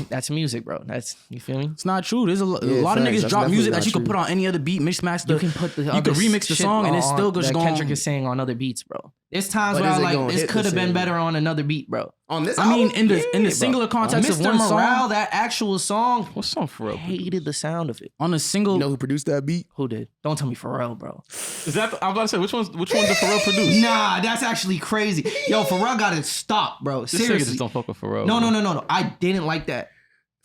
that's music, bro. That's you feel me? It's not true. There's a lot Yeah, of facts. niggas That's drop music definitely that not you could true. put on any other beat, mix match. You can put the you other could remix the shit song and it's on still just that going. Kendrick is saying on other beats, bro. There's times But where is I'm it like, gonna this hit the could have been same? better on another beat, bro. On this I mean, album? in the Yeah, singular bro. context of Mr. one Morale, song, that actual song, What song for real? hated the sound of it. on a single. You know who produced that beat? Who did? Don't tell me Pharrell, bro. Is that? I'm about to say which one did Pharrell produce? Nah, that's actually crazy. Yo, Pharrell got to stop, bro. This nigga Seriously. just don't fuck with Pharrell. No. bro. I didn't like that.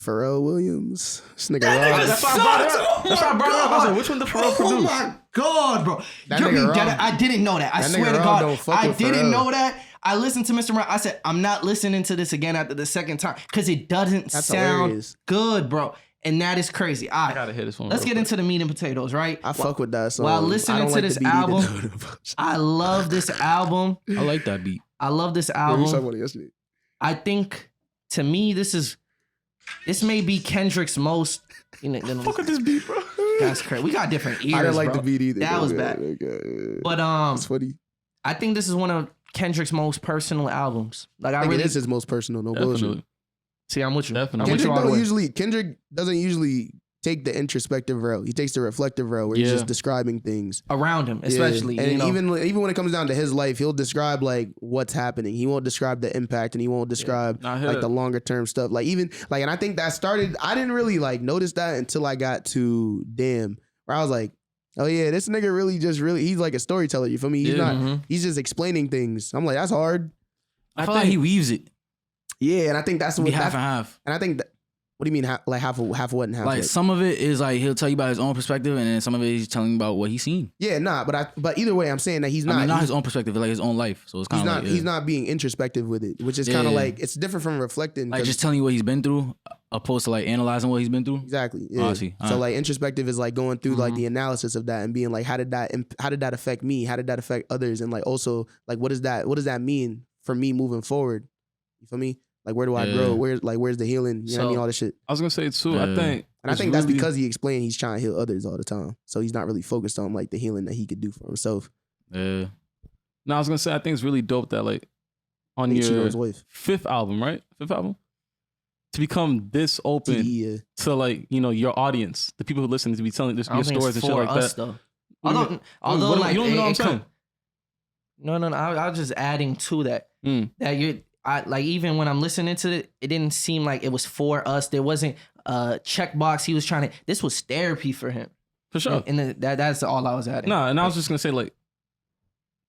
Pharrell Williams. This nigga That nigga raw. That's why I brought it up. sucks. That's why I brought it up. I said, which one did Pharrell Oh produce? my god, bro! That You're nigga being Rob- dead. I didn't know that. I that swear nigga to Rob God, don't fuck I with didn't Pharrell. know that. I listened to Mr. Morale. I said, I'm not listening to this again after the second time because it doesn't That's sound hilarious. good, bro. And that is crazy. All I right, gotta hear this one. let's real get quick. into the meat and potatoes, right? I fuck with that song. While listening I don't to like this the beat either, album, though. I love this album. I like that beat. I love this Yeah, we was talking album. about it yesterday. I think to me, this may be Kendrick's most. Fuck with this beat, bro. That's crazy. We got different ears. I didn't like bro. the beat either. That though. was Yeah, bad. okay. But It's funny. I think this is one of Kendrick's most personal albums. Like I I think really it is his most personal. No bullshit. Definitely. see. I'm with you. Definitely. I'm with you all the way. Kendrick doesn't usually take the introspective route. He takes the reflective route where he's Yeah. just describing things. Around him, especially. Yeah. You And know, even when it comes down to his life, he'll describe like what's happening. He won't describe the impact, and he won't describe Nah, I hear like that. the longer term stuff. Like even like, and I think that started. I didn't really like notice that until I got to Damn, where I was like, oh yeah, this nigga he's like a storyteller. You feel me? He's Yeah. not. He's just explaining things. I'm like, that's hard. I feel like he weaves it. Yeah, and I think that's Be what. half and half. And I think that. What do you mean? Like half what and half? Like what? some of it is like he'll tell you about his own perspective, and then some of it he's telling you about what he's seen. Yeah, nah, but either way, I'm saying that he's I not. mean, not he's, his own perspective, like his own life. So it's kind he's of not. like He's not being introspective with it, which is Yeah, kind of yeah. like it's different from reflecting. like 'cause- just telling you what he's been through, opposed to like analyzing what he's been through. exactly. Oh, Yeah. I see. So Alright. like introspective is like going through like the analysis of that and being like, how did that affect me? How did that affect others? And like also like what does that mean for me moving forward? You feel me? Like where do I Yeah. grow? Where's the healing? You know what I mean? So- All this shit. I was gonna say too. I Yeah. think, And I it's think that's really- because he explained he's trying to heal others all the time. So he's not really focused on like the healing that he could do for himself. Yeah. No, I was gonna say I think it's really dope that like on He cheated on your his wife. fifth album, right? Fifth album, to become this open TDE, yeah. to like your audience, the people who listen to be telling this, I your don't think stories it's and shit for like us that. though. What do you Although, mean? although What- like you don't even know what I'm it saying. No. I was just adding to that. Mm. I like even when I'm listening to it, it didn't seem like it was for us. There wasn't a checkbox he was trying to. This was therapy for him. For sure. And that's all I was adding. No, and I was just gonna say, like,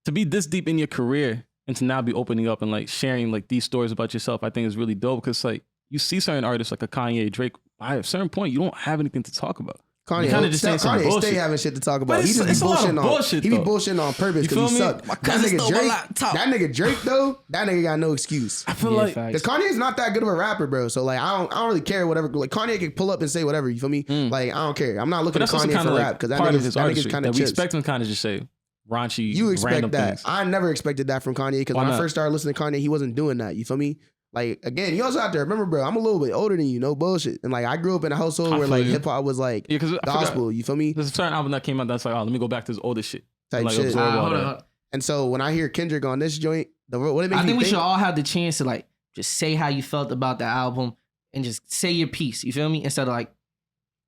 to be this deep in your career and to now be opening up and like sharing like these stories about yourself, I think is really dope because like you see certain artists like a Kanye, Drake, by a certain point, you don't have anything to talk about. Kanye, kinda just saying some Kanye bullshit. stay having shit to talk about. But He just be it's a lot of bullshitting on. bullshit, He be though. bullshitting on purpose You because he feel me? suck. My That cousin nigga stole my Drake. laptop. That nigga Drake though. That nigga got no excuse. I feel Yeah, like facts. Because Kanye's not that good of a rapper, bro. So like, I don't really care whatever. Like Kanye can pull up and say whatever. You feel me? Like I don't care. I'm not but looking at that's also Kanye kind for of rap like because that part of nigga's his that nigga's artistry kind that of we chips. expect him to kind of just say raunchy, You random expect that? things. I never expected that from Kanye because Why when I not? first started listening to Kanye, he wasn't doing that. You feel me? Like again, you also out there. Remember, bro, I'm a little bit older than you. No bullshit. And like I grew up in a household I where feel like you. hip hop was like Yeah, because gospel. You feel me? There's a certain album that came out that's like, oh, let me go back to this older shit. Type Like, shit. absorb all Hold that. on. And so when I hear Kendrick on this joint, what it makes I me think we should all have the chance to like just say how you felt about the album and just say your piece. You feel me? Instead of like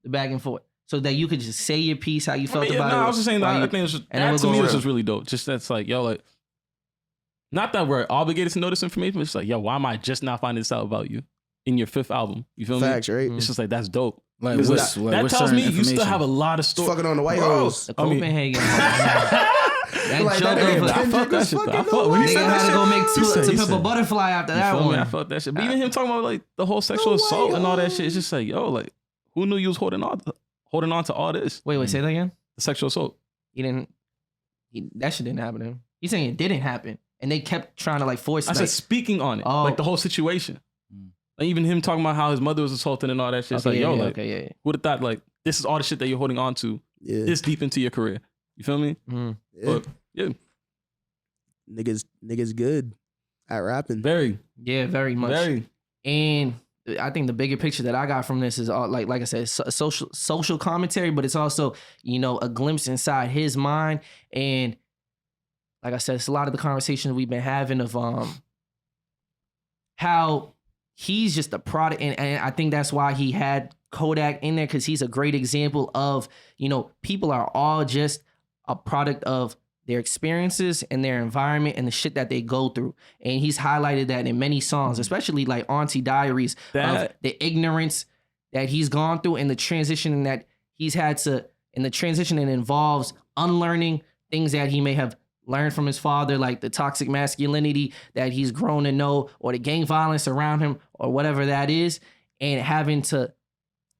the back and forth, so that you could just say your piece, how you felt about it. I was just saying while that. you- I think it's just, and then that we'll to go me was around. just really dope. Just that's like, yo, like, not that we're obligated to know this information, but it's like, yo, why am I just now finding this out about you in your 5th album? You feel facts, me? right? Mm. It's just like that's dope. Like, Because what's, That what's tells certain me you still information? have a lot of stories. Fucking on the White Bro, House. The I mean- Copenhagen. that Like, joke that nigga of I a felt that shit. fucking though. I the felt when he nigga said that had to shit. go make He said- to he pimp a said- butterfly after You that feel me? one. I felt that shit. But even him talking about like the whole sexual assault and all that shit, it's just like, yo, like, who knew you was holding on to all this? Wait, say that again. The sexual assault. That shit didn't happen to him. He's saying it didn't happen, and they kept trying to like force. I said speaking on it, Oh. like the whole situation. Like even him talking about how his mother was assaulted and all that shit. It's like, yo, like, yeah. who would have thought like this is all the shit that you're holding on to Yeah. this deep into your career? You feel me? Mm. Yeah. But yeah, Niggas good at rapping. very, Yeah, very much. very. And I think the bigger picture that I got from this is all, like I said, social commentary, but it's also, you know, a glimpse inside his mind. And like I said, it's a lot of the conversations we've been having of how he's just a product. And I think that's why he had Kodak in there, because he's a great example of, you know, people are all just a product of their experiences and their environment and the shit that they go through. And he's highlighted that in many songs, especially like Auntie Diaries, of That- the ignorance that he's gone through and the transition that he's had to, and the transition that involves unlearning things that he may have learned from his father, like the toxic masculinity that he's grown to know, or the gang violence around him, or whatever that is, and having to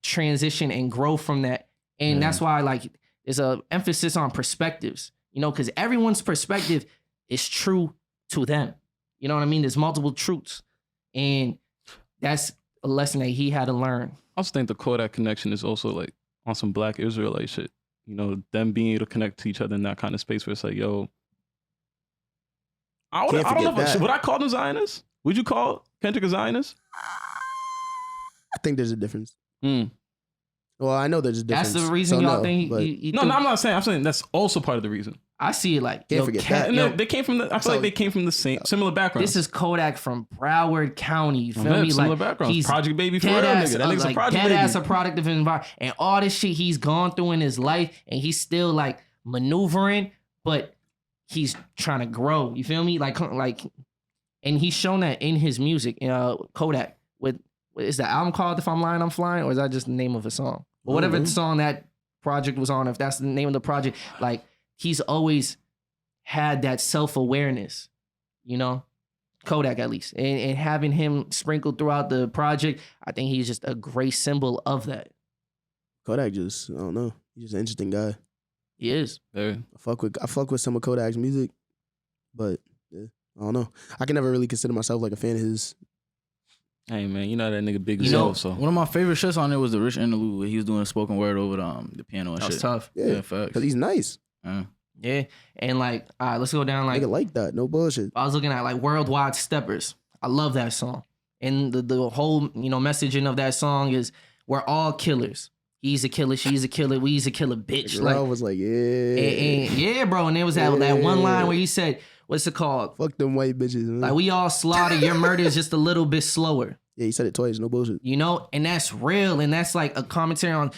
transition and grow from that. And that's why like there's a emphasis on perspectives, you know, because everyone's perspective is true to them. You know what I mean? There's multiple truths. And that's a lesson that he had to learn. I also think the Kodak connection is also like on some Black Israelite shit. You know, them being able to connect to each other in that kind of space where it's like, yo, I don't know forget if that. would I call them Zionists? Would you call Kendrick a Zionist? I think there's a difference. Mm. Well, I know there's a difference. That's the reason so y'all no, think but he No, I'm not saying. I'm saying that's also part of the reason. I see it like, Can't forget that. And yo, they came from the. I feel So- like they came from the same similar background. this is Kodak from Broward County. You feel me? Similar Like background. he's Project Baby for real, dead ass, nigga. That nigga's a like project dead baby. ass a product of his environment, and all this shit he's gone through in his life, and he's still like maneuvering, but he's trying to grow. You feel me? Like, and he's shown that in his music. Kodak with is the album called "If I'm Lying, I'm Flying," or is that just the name of a song? Or whatever the song that project was on, if that's the name of the project, like he's always had that self-awareness, you know, Kodak at least, and having him sprinkled throughout the project, I think he's just a great symbol of that. Kodak just, I don't know. He's just an interesting guy. He is. Very. I fuck with some of Kodak's music, but yeah, I don't know. I can never really consider myself like a fan of his. Hey man, you know that nigga Big You Zo. know- So One of my favorite shits on there was the Rich interlude where he was doing spoken word over the piano and That was shit. tough. Yeah, facts. because he's nice. Yeah. And like, all right, let's go down like Nigga like that. No bullshit. I was looking at like Worldwide Steppers. I love that song. And the whole, you know, messaging of that song is we're all killers. He's a killer, she's a killer, we's a killer, bitch. Like, I Like, was like, yeah. and yeah, bro. And there was that one line where he said, what's it called? Fuck them white bitches. Man. Like, we all slaughter, your murder is just a little bit slower. Yeah, he said it twice. No bullshit. You know? And that's real. And that's like a commentary on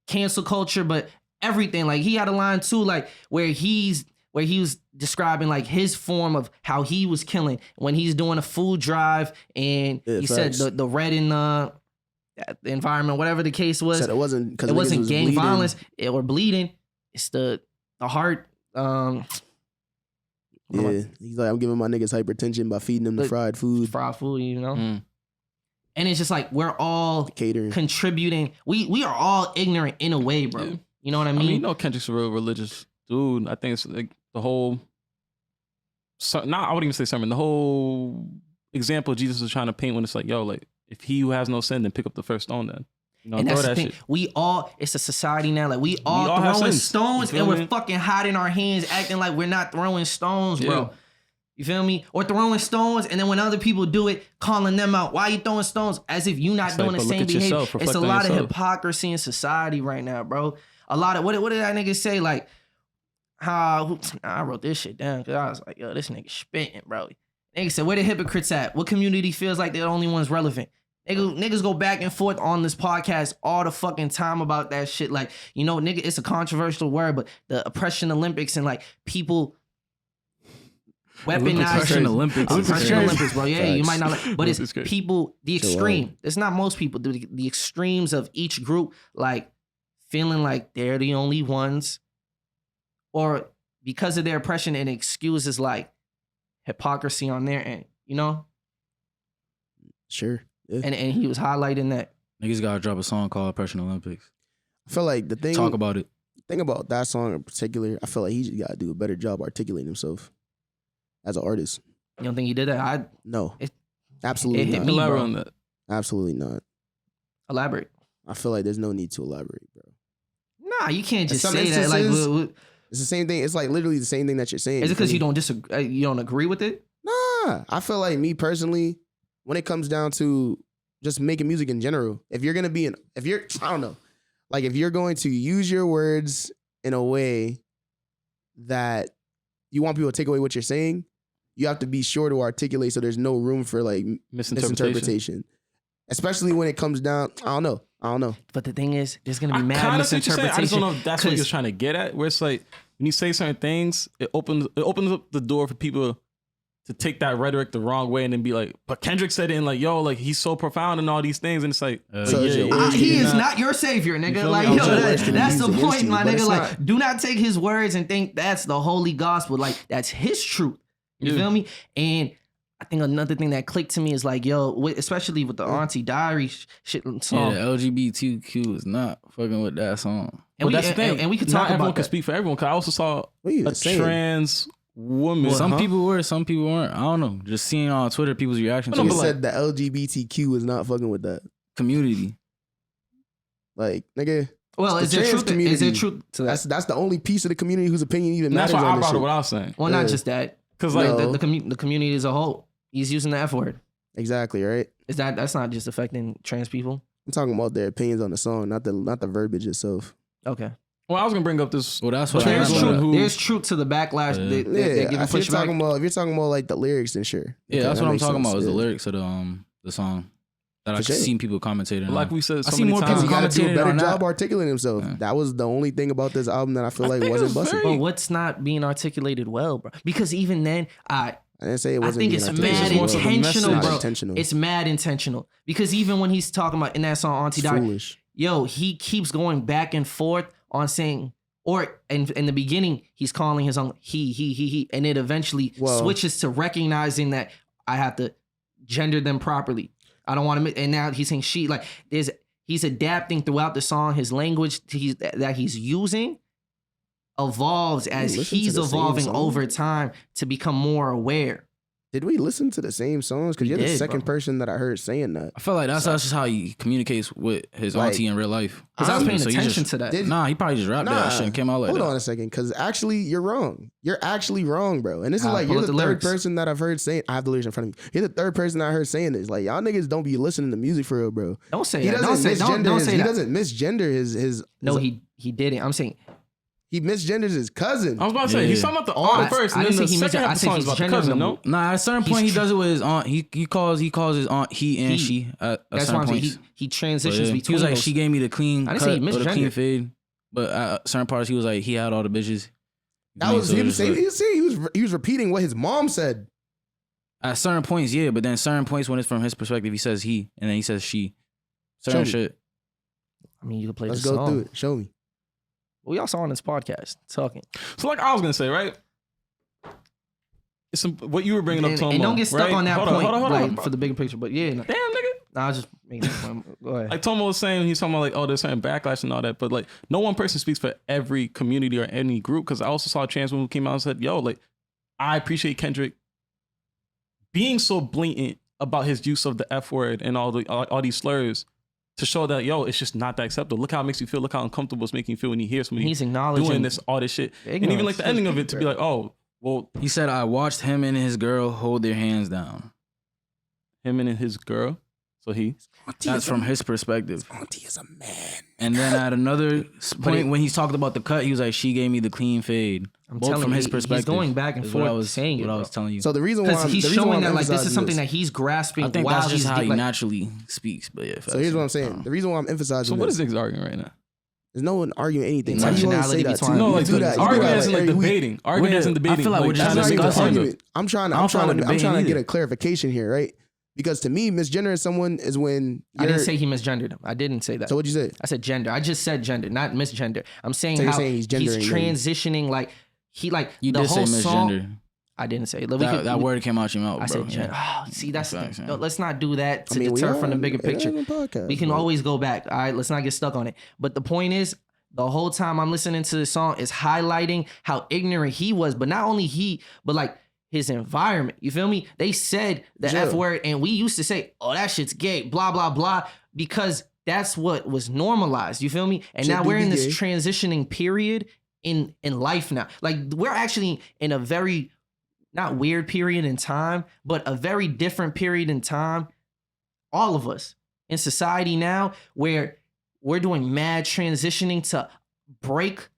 cancel culture, but everything. Like, he had a line too, like where he was describing like his form of how he was killing when he's doing a food drive, and Yeah, he facts. said the red and the environment, whatever the case was. Said it wasn't because it wasn't was gang bleeding. violence or bleeding. It's the heart. Yeah, he's like, I'm giving my niggas hypertension by feeding them the fried food. Fried food, you know. And it's just like we're all catering, contributing. We are all ignorant in a way, bro. Yeah. You know what I mean? I mean, you know, Kendrick's a real religious dude. I think it's like the whole. I wouldn't even say sermon. The whole example Jesus was trying to paint when it's like, yo, like if he who has no sin, then pick up the first stone. Then. You know, and that's the that thing. shit. We all, it's a society now. Like we all throwing stones and we're fucking hiding our hands, acting like we're not throwing stones, bro. Yeah. You feel me? Or throwing stones, and then when other people do it, calling them out. Why are you throwing stones? As if you're not It's doing like, the but look same at behavior. yourself, It's a reflect on lot of yourself. hypocrisy in society right now, bro. A lot of what did that nigga say? Like how I wrote this shit down because I was like, yo, this nigga spitting, bro. Nigga said, where the hypocrites at? What community feels like they're the only ones relevant? Niggas go back and forth on this podcast all the fucking time about that shit. Like, you know, nigga, it's a controversial word, but the oppression Olympics and like people weaponize Oppression Olympics. Oppression Olympics, bro. Yeah, Facts. you might not like, but it's Olympics great. people, the So, extreme. It's not most people, the extremes of each group, like feeling like they're the only ones, or because of their oppression, and excuses like hypocrisy on their end, you know? Sure. Yeah. And he was highlighting that. Niggas gotta drop a song called Oppression Olympics. I feel like the thing Talk about it. thing about that song in particular, I feel like he just got to do a better job articulating himself as an artist. You don't think he did that? No, It absolutely hit not. me, Elaborate bro. on that. Absolutely not. Elaborate. I feel like there's no need to elaborate, bro. Nah, you can't just some say that. Like, instances- It's the same thing. It's like literally the same thing that you're saying. is it because feel you me? don't disagree? You don't agree with it? Nah, I feel like me personally, when it comes down to just making music in general, if you're going to use your words in a way that you want people to take away what you're saying, you have to be sure to articulate so there's no room for like misinterpretation. Especially when it comes down, I don't know. But the thing is, there's gonna be I mad kinda see what you're saying. misinterpretation. I just don't know if that's what he was 'cause- trying to get at. Where it's like when you say certain things, it opens up the door for people to take that rhetoric the wrong way and then be like, but Kendrick said it and like, yo, like he's so profound and all these things, and it's like, So is your words He you're is not your savior, nigga. feel Like, me? yo, I'm just words that's the can be used point, against my you, but nigga. it's Like, not. do not take his words and think that's the holy gospel. Like, that's his truth. You Yeah. feel me? And I think another thing that clicked to me is like, yo, especially with the Auntie Diaries shit Yeah, song. the LGBTQ is not fucking with that song. And we, that's the thing. and we could Not talk everyone about can that. speak for everyone. Cause I also saw What are you a saying? trans woman. Some people were, some people weren't. I don't know. Just seeing on Twitter people's reaction to You but it. like- said the LGBTQ is not fucking with that. Community. Like, nigga, Well, It's is the there trans truth? Is community. there truth to that? that's the only piece of the community whose opinion even And that's matters why I on this brought up shit. what I was saying. Well, not Yeah. just that. Cause Like like No. the community as a whole. He's using the F word. Exactly, right? Is that's not just affecting trans people? I'm talking about their opinions on the song, not the verbiage itself. Okay. well, I was gonna bring up this. Well, that's But what there's I truth. brought up. Who- There's truth to the backlash. Yeah. They're giving if you're talking pushback. about like the lyrics, then sure. Yeah, Okay, that's that what I'm makes talking sense, about is the yeah. lyrics of the song that For I've sure. seen people commentating on. Like we said, I so see many more times. He people got to do a commentated better on job that. articulating himself. Yeah. That was the only thing about this album that I feel I like think it wasn't was busted. very- But what's not being articulated well, bro? Because even then, I didn't say it I wasn't. think being it's articulated mad It's more so the intentional, message. bro. Not intentional. It's mad intentional. Because even when he's talking about in that song Auntie Diaries, foolish. yo, he keeps going back and forth on saying, or in the beginning, he's calling his own he, and it eventually Well- switches to recognizing that I have to gender them properly. I don't want to, and now he's saying she. Like he's adapting throughout the song. His language that he's using evolves as listen to he's the same evolving song? over time to become more aware. Did we listen to the same songs? Because We you're the did, second bro. person that I heard saying that. I feel like that's just how he communicates with his Like, auntie in real life. Because I was paying So he attention just- to that. Did- Nah, he probably just rapped that shit and came out like Hold that. on a second, because actually you're wrong. You're actually wrong, bro. And this is like pull you're up the the third lyrics. person that I've heard saying. I have the lyrics in front of me. You're the third person I heard saying this. Like y'all niggas don't be listening to music for real, bro. Don't say He that. doesn't misgender. Don't his, say he that. doesn't misgender his. No, his- he didn't. I'm saying he misgenders his cousin. I was about to say Yeah. he's talking about the Oh, aunt I- first, I and didn't then the say he second mentioned- half I of the said song is he's about the gendering cousin. them. No, Nah, at a certain He's point he tr- does it with his aunt. He calls his aunt he and He. she at that's certain why I'm saying points. he But transitions yeah, between. he was like, those. she gave me the clean I didn't cut say he or the clean misgendered. fade. But at certain parts he was like, he had all the bitches. That was So him it's saying. like- He was repeating what his mom said. At certain points, yeah, but then certain points when it's from his perspective, he says he, and then he says she. certain me. shit. I mean, you could play Let's the go song. through it. Show me. We also on this podcast talking. So like I was gonna say, right? It's what you were bringing up, Tomo. And don't get stuck right? on that Hold point, hold like on. for the bigger picture. But yeah, Damn, nigga. I was just making that point. Go ahead. Like Tomo was saying, he's talking about like, oh, there's certain backlash and all that, but like, no one person speaks for every community or any group. Because I also saw a trans woman who came out and said, yo, like, I appreciate Kendrick being so blatant about his use of the F word and all these slurs to show that, yo, it's just not that acceptable. Look how it makes you feel. Look how uncomfortable it's making you feel when you hear somebody He's acknowledging doing this, all this shit. And even like the ending of it to be like, oh, well, He said, I watched him and his girl hold their hands down. him and his girl. So he. That's from his perspective. Auntie is a man. And then at another point when he's talking about the cut, he was like, she gave me the clean fade. I'm Both telling from you, his he's perspective. going back and is forth what I was saying what it, I was bro. telling you. So the reason why Because he's the reason why showing I'm that like this is emphasizing something that he's grasping I think while that's just he's how he like, naturally speaks. But yeah, So here's what I'm saying. The reason why I'm emphasizing So what this, is Ziggs arguing right now? there's no one arguing anything. Why do you always say Intentionality that too? between- No, You like do that. You do arguing that, isn't like every week. debating. Arguing isn't debating. I feel like we're just That's trying not to even an discuss argument. I'm trying I don't to follow debating get either. a clarification here, right? Because to me, misgender someone is when I didn't you're- say he misgendered him. I didn't say that. So what'd you say? I said gender. I just said gender, not misgender. I'm saying So you're how saying he's gendering them. transitioning, like he like You the did say whole song. misgender. I didn't say. That word came out your mouth, I bro. said gender. Oh, see, that's the Facts, thing. yeah. No, let's not do that to I mean, we deter are- from the bigger it picture. is a podcast, We can but- always go back. All right, let's not get stuck on it. But the point is, the whole time I'm listening to the song is highlighting how ignorant he was, but not only he, but like his environment. You feel me? They said the Yeah. F word, and we used to say, "Oh, that shit's gay," blah blah blah, because that's what was normalized. You feel me? And Shit now do we're be in this gay. transitioning period in life now. Like we're actually in a very not weird period in time, but a very different period in time. All of us in society now, where we're doing mad transitioning to break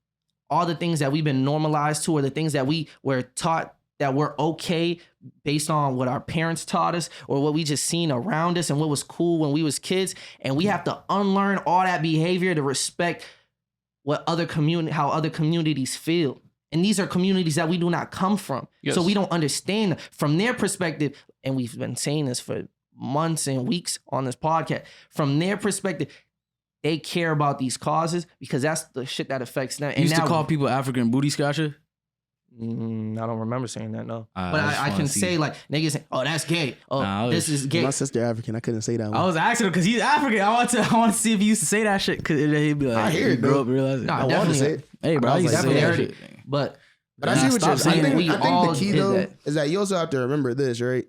all the things that we've been normalized to, or the things that we were taught that were okay based on what our parents taught us or what we just seen around us and what was cool when we was kids. And we have to unlearn all that behavior to respect what how other communities feel. And these are communities that we do not come from. Yes. So we don't understand from their perspective. And we've been saying this for months and weeks on this podcast. From their perspective, they care about these causes because that's the shit that affects them. You And used now, to call people African booty scratcher? I don't remember saying that, no. I But just I wanna can see. say like, niggas say, oh, that's gay. Oh, Nah, I this was- is gay. My sister African. I couldn't say that one. I was asking him because he's African. I want to see if he used to say that shit. Because he'd be like, I hear he it, grew though. up realizing. Nah, I wanted to definitely. say it. Hey, bro, I I was used to like, say that definitely shit. But But I Nah, see what stop you're saying saying. it. We I think all the key did though that. is that you also have to remember this, right?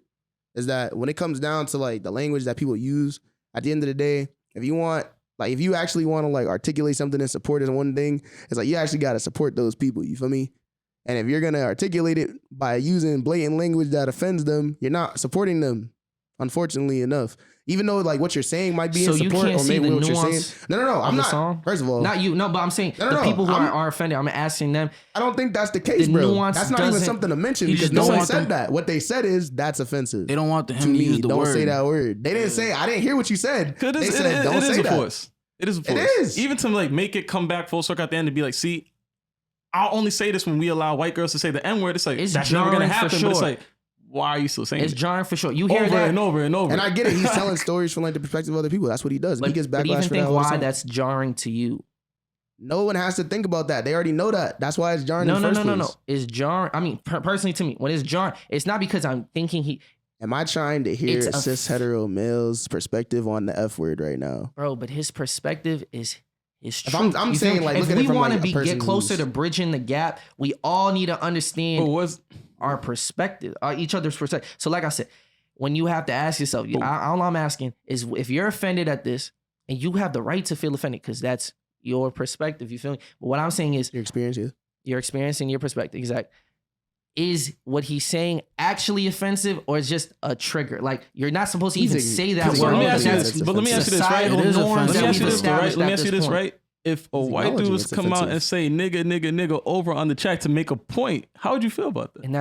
Is that when it comes down to like the language that people use, at the end of the day, if you actually want to like articulate something and support it in one thing, it's like you actually got to support those people. You feel me? And if you're gonna articulate it by using blatant language that offends them, you're not supporting them. Unfortunately enough, even though like what you're saying might be So in you support can't or see maybe the what you're saying. nuance No, I'm the not. song? First of all, not you, no, but I'm saying No, the no, people who I'm- are offended, I'm asking them. I don't think that's the case, The bro. nuance That's not even doesn't- something to mention You because just no don't one want said them- that. What they said is that's offensive. They don't want him to to me, use the don't word. say that word. They didn't say. I didn't hear what you said. It They is, said don't it is say a that. force. It is a force. is. Even to like make it come back full circle at the end and be like, see, I'll only say this when we allow white girls to say the N word. It's like It's that's never gonna jarring for happen. But it's sure. like, why are you still saying It's it? jarring for sure. You hear Over that, and over and over. And I get it. He's telling stories from like the perspective of other people. That's what he does. And he gets but backlash even for think that. all the why time. that's jarring to you. No one has to think about that. They already know that. That's why it's jarring. No, in the no, first no, no, place. no. It's jarring. I mean, personally to me, when it's jarring, it's not because I'm thinking he, Am I trying to hear It's a- cis hetero male's perspective on the F word right now? bro, but his perspective is If true. I'm You feel saying, me? like, if look at it we from, want like, to a person get closer who's- to bridging the gap, we all need to understand But what's our perspective, each other's perspective. So, like I said, when you have to ask yourself, all I'm asking is if you're offended at this, and you have the right to feel offended because that's your perspective. You feel me? But what I'm saying is, Your experience, yeah. your experience and your perspective, exactly. Is what he's saying actually offensive, or is just a trigger? Like you're not supposed to even He's say that he's But word. let me acknowledging ask you that this. it's But let me ask you this, right? Societal It is norms offensive. Let me that ask you we've this, though, right? established Let me at ask you this this, point. right? If a He's white acknowledging dude was it's to come out offensive. and say nigga over on the track to make a point, how would you feel about that? And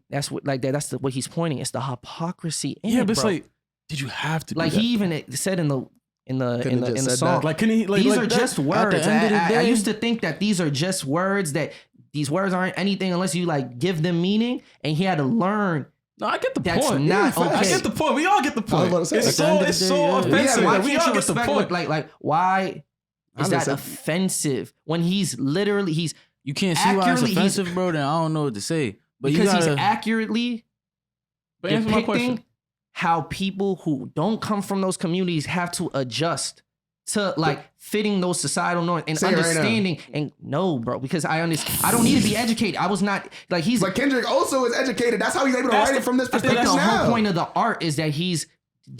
that's what like that. That's what he's pointing. It's the hypocrisy in Yeah, it, but it's bro. like, did you have to do Like that? he even said in the Couldn't have just said song. that. Like, can he? Like, These like are that- just at words. the end of the I day- used to think that these are just words, that these words aren't anything unless you like give them meaning. And he had to learn No, I get the That's point. not I okay. get the point. We all get the point. about to say. It's At the so end of the day, offensive. Why We can't all you get the respect point. like why is that Honestly. offensive when he's literally You can't see why it's accurately, offensive, bro. Then I don't know what to say. But because you gotta, he's accurately But answer my question. depicting how people who don't come from those communities have to adjust to like fitting those societal norms and Say it right now. understanding. And no, bro, because I understand. I don't need to be educated. I was not like he's. But Kendrick also is educated. That's how he's able to That's write the- it from this I think perspective the now. whole point of the art is that he's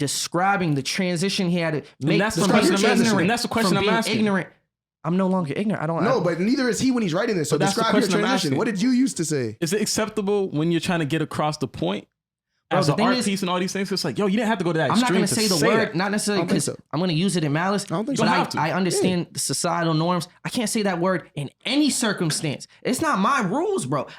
describing the transition he had to make that's the from question being I'm asking. ignorant. And that's the question from I'm being asking. ignorant. I'm no longer ignorant. I don't. No, but neither is he when he's writing this. So But that's the describe your question I'm transition. asking. What did you used to say? Is it acceptable when you're trying to get across the point Bro, as the an thing art is- piece and all these things? It's like, yo, you didn't have to go to that I'm not extreme going to say the that. word, not necessarily I don't think because so. I'm going to use it in malice. I don't think but so. You don't have to. I understand the societal norms. I can't say that word in any circumstance. It's not my rules, bro. To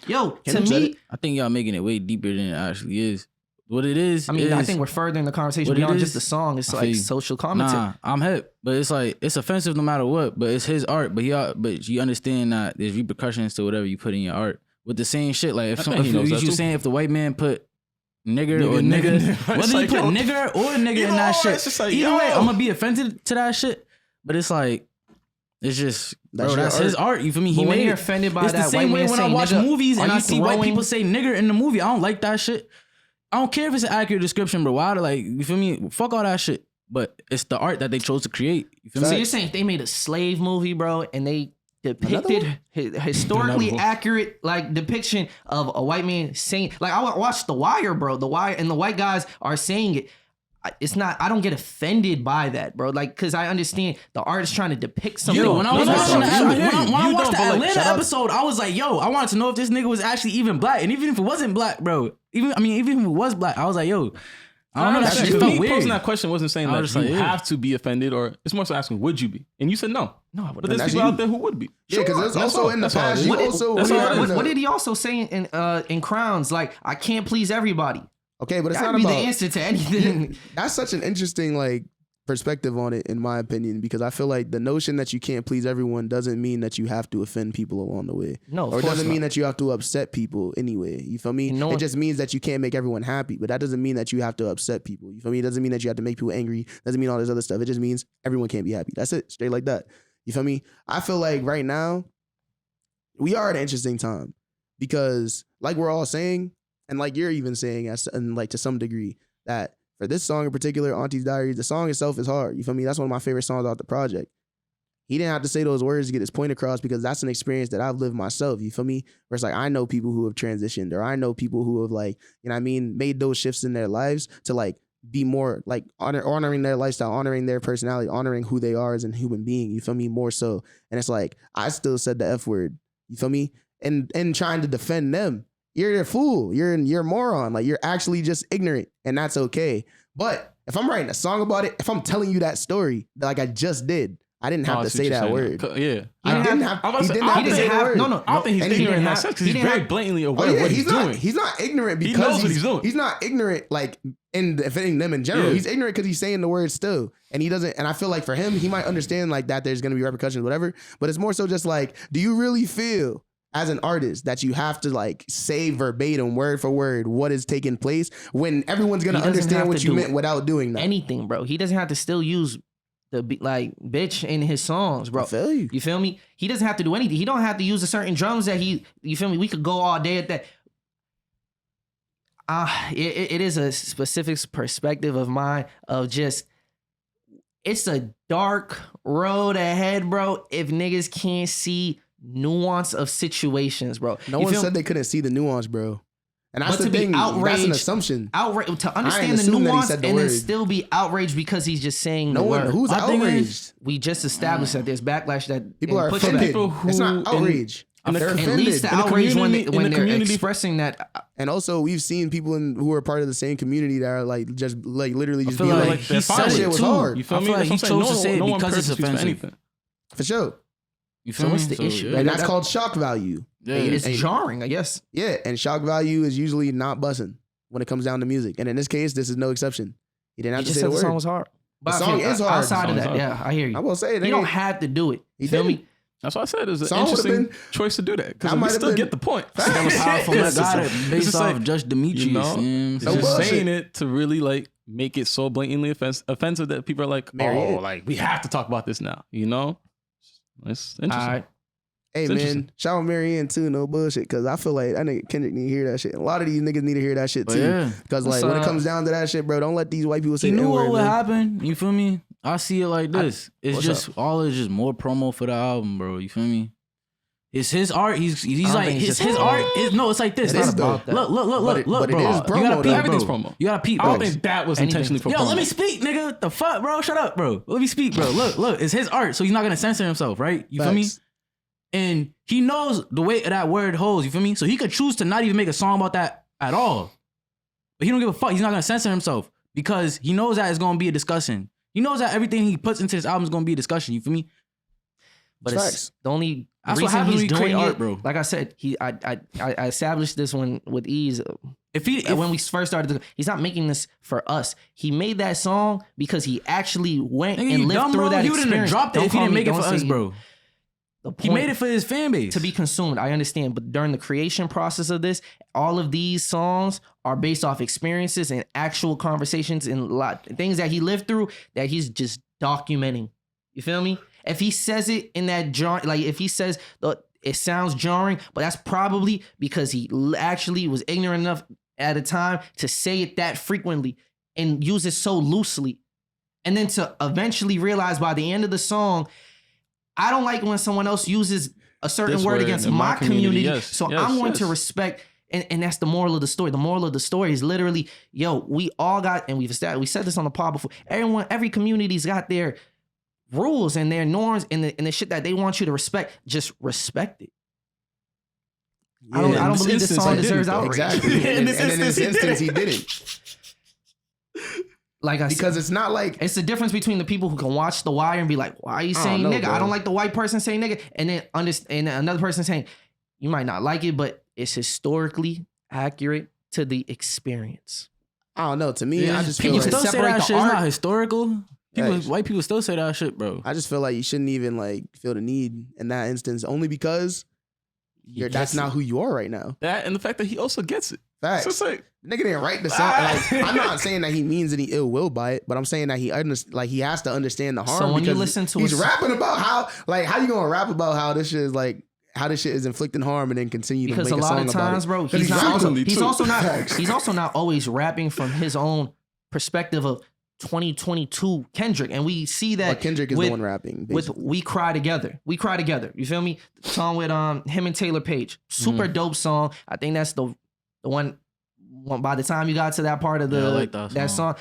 Kendrick said me, it. I think y'all making it way deeper than it actually is. What it is, I mean, is, I think we're furthering the conversation what it beyond is, just the song. It's I like feel you. social commentary. Nah, I'm hip, but it's like it's offensive no matter what. But it's his art. But you understand that there's repercussions to whatever you put in your art. With the same shit, like I if think he knows that you too. saying if the white man put nigger or Nigga, nigga, nigga. whether It's you like, put yo, nigger or nigga in either that or, shit, it's just like, either way, yo. I'm gonna be offended to that shit. But it's like it's just That's bro, your that's his art. You feel me? But He when made you're it. offended by It's that the same white way man when I saying watch nigga, movies are and I you see white throwing- people say nigger in the movie. I don't like that shit. I don't care if it's an accurate description, bro. Why? Like, you feel me? Fuck all that shit. But it's the art that they chose to create. You feel So me? you're saying if they made a slave movie, bro, and they depicted historically Another one. accurate like depiction of a white man saying, like I watched The Wire, bro. The Wire and the white guys are saying it. It's not. I don't get offended by that, bro. Like, cause I understand the art is trying to depict something. Yo, when I was no, watching no, the, you- when you- I you watched don't, the but, like, Atlanta shout out- episode, I was like, yo, I wanted to know if this nigga was actually even black. And even if it wasn't black, bro, even if it was black, I was like, yo, I don't know. That shit Me felt posing weird. that question wasn't saying I that was you just like, yeah. have to be offended, or it's more so asking, would you be? And you said no. No, But there's that's people you. out there who would be. Yeah, because there's That's also all. in the That's all it past. is. You What did- also that's when all you it were is. in what the- did he also say in Crowns? Like, I can't please everybody. Okay, but it's That'd not be about. the answer to anything. That's such an interesting like perspective on it, in my opinion, because I feel like the notion that you can't please everyone doesn't mean that you have to offend people along the way. No, of Or it course doesn't not. mean that you have to upset people anyway. You feel me? And no It one- just means that you can't make everyone happy, but that doesn't mean that you have to upset people. You feel me? It doesn't mean that you have to make people angry. Doesn't mean all this other stuff. It just means everyone can't be happy. That's it. Straight like that. You feel me? I feel like right now we are at an interesting time because like we're all saying, and like you're even saying, and like to some degree, that for this song in particular, Auntie Diaries, the song itself is hard. You feel me? That's one of my favorite songs off the project. He didn't have to say those words to get his point across because that's an experience that I've lived myself. You feel me? Where it's like, I know people who have transitioned, or I know people who have like, you know what I mean, made those shifts in their lives to like be more like honoring their lifestyle, honoring their personality, honoring who they are as a human being. You feel me? More so. And it's like, I still said the F word. You feel me? And trying to defend them. You're a fool. You're a moron. Like, you're actually just ignorant, and that's okay. But if I'm writing a song about it, if I'm telling you that story, like I just did, I didn't have Oh, I to see what say you're that saying. word. Yeah. I didn't have. I was about He to say, didn't I have to don't say think- the word. no, I don't think he's And he ignorant in didn't that have- sense because he he's didn't very have- blatantly Oh aware of yeah, what he's he's not. doing. He's not ignorant He because knows what he's doing. He's not ignorant like in offending them in general. Yeah. He's ignorant because he's saying the word still, and he doesn't. And I feel like for him, he might understand like that. There's gonna be repercussions, whatever. But it's more so just like, do you really feel as an artist that you have to like say verbatim, word for word, what is taking place when everyone's gonna He doesn't understand have what to you do meant without doing that? Anything, bro. He doesn't have to still use the like bitch in his songs, bro. I feel you. You feel me? He doesn't have to do anything. He don't have to use a certain drums that you feel me? We could go all day at that. It is a specific perspective of mine of just, it's a dark road ahead, bro, if niggas can't see nuance of situations, bro. No You one feel said they couldn't see the nuance, bro. And that's But the to be thing. That's an outraged- assumption. outraged to understand the assume that he nuance said and the then word. still be outraged because he's just saying No the one word. who's My thing is- outraged. We just established that there's backlash that People and are pushback. offended. People who It's not in- outrage. in the- They're At At offended. least the In the outrage when, community- in when the they're community- expressing that. And also, we've seen people who are part of the same community that are like just like literally just feel being like like, he that said shit it was too. hard. You feel I me? feel like That's he what I'm chose to saying. say it No one because it's purposely speaks for offensive. anything. For sure. You So feel what's me? the issue? yeah. And That- that's called shock value. Yeah. It's Hey. jarring, I guess. Yeah, and shock value is usually not buzzing when it comes down to music. And in this case, this is no exception. He didn't You have to just say said the the song word. was hard. The I song feel- is hard. Outside The of song's that, hard. yeah, I hear you. I will say it. You don't have to do it. He You feel didn't. me? That's why I said it's an Song would've interesting been- choice to do that because That we might have still been- get the point. That was powerful. I got it It's based just off like, Judge Demetrius. you know, and it's No just bullshit. saying it to really like make it so blatantly offensive that people are like, Marianne. oh, like we have to talk about this now. You know, it's interesting. All right. Hey It's man, interesting. shout out Marianne too, no bullshit. Because I feel like I nigga Kendrick need to hear that shit. A lot of these niggas need to hear that shit But too. yeah, Because like What's when it up? comes down to that shit, bro, don't let these white people say he knew what N-word, would man. happen. You feel me? I see it like this. It's What's just all is just more promo for the album, bro. You feel me? It's his art. He's don't like think it's it's his just art. promo. No, it's like this. It is Look, though. look, But it- bro. but it is You promo, gotta though. peep, Everything's bro. promo. You gotta peep, I bro. don't think that was Anything. intentionally for Yo, promo. let me speak, nigga. What the fuck, bro? Shut up, bro. Let me speak, bro. Look. It's his art, so he's not gonna censor himself, right? You feel me? Facts. And he knows the weight of that word holds. You feel me? So he could choose to not even make a song about that at all. But he don't give a fuck. He's not gonna censor himself because he knows that it's gonna be a discussion. He knows that everything he puts into his album is gonna be a discussion. You feel me? But Facts. it's the only That's what reason happens he's when you create doing art, it, bro. Like I said, I established this one with ease. If When we first started, he's not making this for us. He made that song because he actually went nigga, and you lived dumb, through bro, that he wouldn't have experience. dropped it Don't if he call didn't me- make it don't for say us, he- bro. The He point made it for his fan base. to be consumed. I understand, but during the creation process of this, all of these songs are based off experiences and actual conversations and things that he lived through that he's just documenting. You feel me? If he says it in that jar, like if he says it sounds jarring, but that's probably because he actually was ignorant enough at a time to say it that frequently and use it so loosely, and then to eventually realize by the end of the song, I don't like when someone else uses a certain This word word against in my my community, community. yes, So yes, I'm going to yes. respect, and that's the moral of the story. The moral of the story is literally, yo, we all got, and we said this on the pod before. Every community's got their rules and their norms and the shit that they want you to respect. Just respect it. I don't in this believe this instance, song I didn't, deserves though. outrage. Exactly. In and this then in this instance, he instance, he didn't. Like I said, Because it's not like it's the difference between the people who can watch The Wire and be like, "Why are you I don't saying know, nigga?" bro. I don't like the white person saying nigga, and then and another person saying, "You might not like it, but it's historically accurate to the experience." I don't know. To me, I just People feel can still like say separate that the shit. It's art. not historical. Facts. White people still say that shit, bro. I just feel like you shouldn't even like feel the need in that instance, only because that's not who you are right now. That and the fact that he also gets it. Facts. So it's like, Nigga didn't write the song. Like, I'm not saying that he means any ill will by it, but I'm saying that he he has to understand the harm. So when you because listen to he's a- rapping about how you gonna rap about how this shit is like how this shit is inflicting harm and then continue Because to make a lot song of times, about it. bro, 'Cause he's also not Facts. he's also not always rapping from his own perspective of 2022 Kendrick, and we see that But Kendrick is with, the one rapping. with basically. We Cry Together. We Cry Together. You feel me? The song with him and Taylor Page. Super dope song. I think that's the one by the time you got to that part of Yeah, I like that song,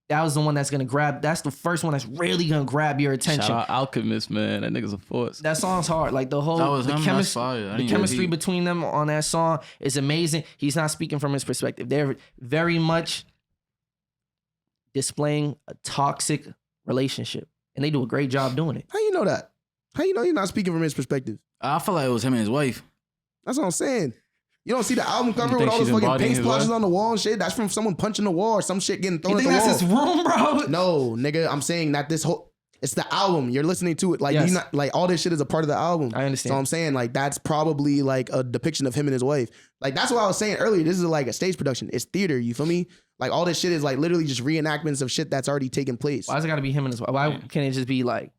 that was the one that's gonna grab. That's the first one that's really gonna grab your attention. shout out Alchemist, man. That nigga's a force. That song's hard. Like the whole That was him. That's chemistry, fire. I the didn't chemistry even peep. between them on that song is amazing. He's not speaking from his perspective. They're very much displaying a toxic relationship, and they do a great job doing it. How you know that? How you know he's not speaking from his perspective? I feel like it was him and his wife. That's what I'm saying. You don't see the album cover with think all those she's fucking embodying paint his splotches life? on the wall and shit? That's from someone punching the wall or some shit getting thrown You at think the that's wall. his room, bro? No, nigga, I'm saying that it's the album. You're listening to it. Like, Yes. you not like all this shit is a part of the album. I understand. So I'm saying like that's probably like a depiction of him and his wife. Like that's what I was saying earlier. This is like a stage production. It's theater. You feel me? Like all this shit is like literally just reenactments of shit that's already taken place. Why's it got to be him and his wife? Why can't it just be like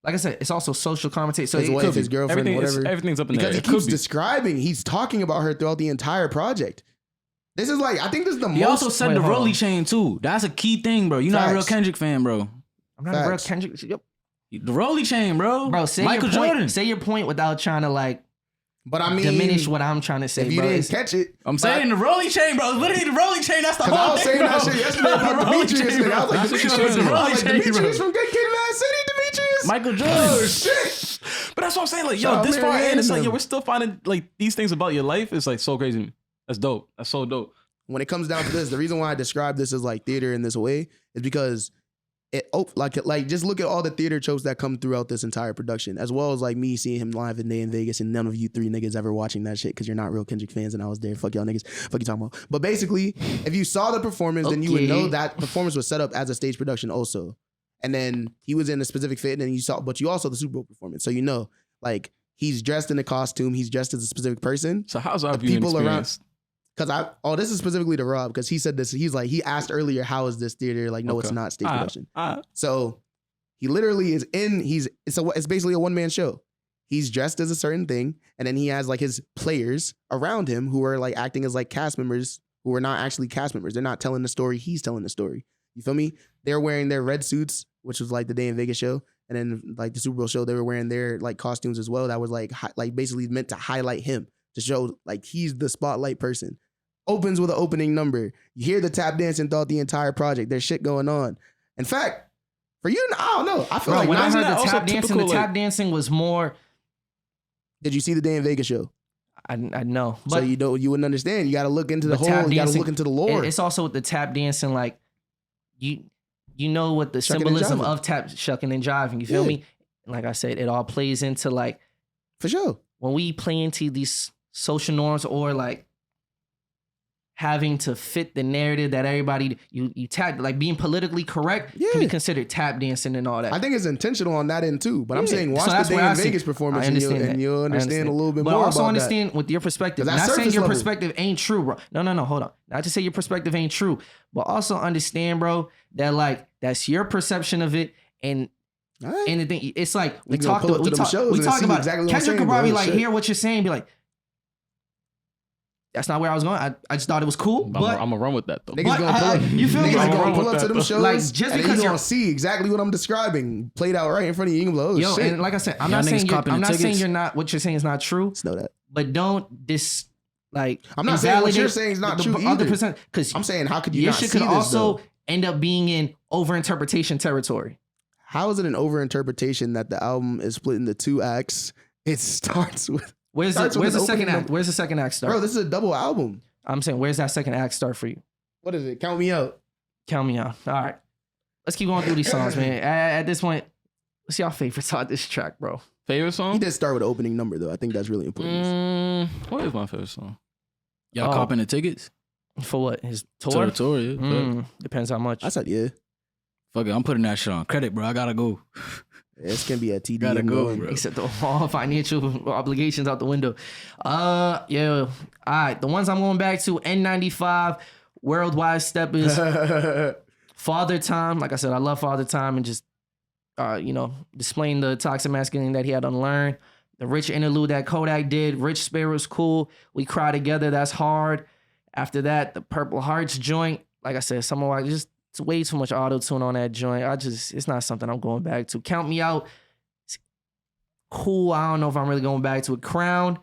I said, it's also social commentary. So His it wife, could his be. girlfriend, whatever. Everything's up in Because there. he It keeps could be. describing, he's talking about her throughout the entire project. This is like, I think this is the He most. also said Wait, the hold on. Rolly chain too. That's a key thing, bro. You're not a real Facts. Kendrick fan, bro. I'm not a real Facts. Kendrick. Yep. The Rolly chain, bro. Bro, say Michael your point. Jordan. Say your point without trying to like But I mean, diminish what I'm trying to say, if you bro. didn't It's- catch it, I'm saying the Rolly chain, bro. It's literally the Rolly chain. That's the because I whole was thing, saying that bro. shit yesterday about The Rolly Demetrius. chain, Nigga. I was like, That's what she Demetrius, said. I was like, Rolly chain, Demetrius bro. from Good Kid, Mad City, Demetrius. Michael Jordan. Oh shit! But that's what I'm saying. Like, Shout yo, out this far Marianne in, it's and like, yo, them. we're still finding like these things about your life. It's like so crazy to me. That's dope. That's so dope. When it comes down to this, the reason why I describe this as like theater in this way is because like just look at all the theater tropes that come throughout this entire production, as well as like me seeing him live in Day in Vegas, and none of you three niggas ever watching that shit because you're not real Kendrick fans, and I was there. Fuck y'all niggas. Fuck you talking about. But basically, if you saw the performance, then you would Okay. know that performance was set up as a stage production also. And then he was in a specific fit, and then you also the Super Bowl performance, so you know. Like he's dressed in a costume. He's dressed as a specific person. So how's our The viewing people around- experience? Because this is specifically to Rob because he said this. He's like, he asked earlier, how is this theater? Like, no, it's Okay. not stage production. All right. So he literally is it's basically a one-man show. He's dressed as a certain thing, and then he has like his players around him who are like acting as like cast members who are not actually cast members. They're not telling the story. He's telling the story. You feel me? They're wearing their red suits, which was like the Day in Vegas show. And then like the Super Bowl show, they were wearing their like costumes as well. That was like basically meant to highlight him, to show like he's the spotlight person. Opens with an opening number. You hear the tap dancing throughout the entire project. There's shit going on. In fact, for you, I don't know. I feel like when I isn't heard that the also tap dancing, typical, the tap dancing was more. Did you see the Day in Vegas show? I know, So but you wouldn't understand. You got to look into the But whole. tap You got to dancing- look into the lore. it's also with the tap dancing, like you know what the Shucking and symbolism jiving. of tap shucking and jiving. You feel Yeah. me? Like I said, it all plays into like For sure. when we play into these social norms or like having to fit the narrative that everybody you tap, like being politically correct can Yeah. be considered tap dancing and all that. I think it's intentional on that end too. But I'm Yeah. saying So watch that's the where Day I in see- Vegas performance I and understand you'll that. understand a little bit but more also about understand with your perspective. 'Cause Not that's saying surface your level. perspective ain't true, bro. No, hold on. Not to say your perspective ain't true, but also understand, bro, that like that's your perception of it, and that. All right. and the thing, it's like we Niggas gonna talked pull up we to them talk, shows we and talked see about exactly what I'm Kendrick saying, could bro. probably like Shit. hear what you're saying, be like, that's not where I was going. I just thought it was cool, I'm but gonna run with that though. Niggas But gonna pull up. you feel me? Niggas Like, gonna I'm pull with up to that, them though. shows. Like, just and then because you you're- gonna see exactly what I'm describing played out right in front of you. You gonna be like, oh yo, shit. and like I said, I'm Y'all not niggas saying copping I'm the not saying tickets? you're not what you're saying is not true, Just know that. but don't like I'm not saying what you're invalidate saying is not the true other either. percent because I'm saying how could you your not see shit this could also though? end up being in overinterpretation territory. How is it an overinterpretation that the album is split into 2 acts? It starts with Where's Starts the with where's the an second opening act? number. Where's the second act start? bro. This is a double album. I'm saying where's that second act start for you? What is it? Count me out. Count me out. All right, let's keep going through these songs, man. At this point, what's y'all favorites on this track, bro? Favorite He song? did start with the opening number though. I think that's really important. What is my favorite song? Y'all Oh. copping the tickets? For what? His To tour? the tour, yeah. Depends how much. I said yeah. Fuck it, I'm putting that shit on credit, bro. I gotta go. It's gonna be a TD. Gotta I'm go, going. bro. Except all financial obligations out the window. Yeah. All right. The ones I'm going back to: N95, Worldwide Steppers, Father Time. Like I said, I love Father Time and just, displaying the toxic masculinity that he had unlearned. The Rich interlude that Kodak did. Rich Spirit was cool. We Cry Together. That's hard. After that, the Purple Hearts joint. Like I said, some of I just. It's way too much auto tune on that joint. It's not something I'm going back to. Count Me Out. It's cool. I don't know if I'm really going back to it. Crown.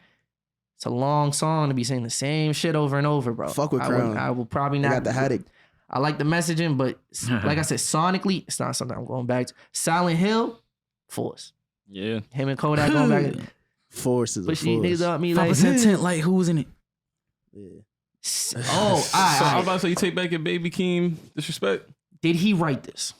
It's a long song to be saying the same shit over and over, bro. Fuck with I Crown. will probably I not. got the headache. I like the messaging, but like I said, sonically, it's not something I'm going back to. Silent Hill, Force. Yeah. Him and Kodak going back. Force is a Push these niggas force. up me like. 5% tent, like who was in it? Yeah. Oh, So I'm I about to say you take back your Baby Keem disrespect. did he write this?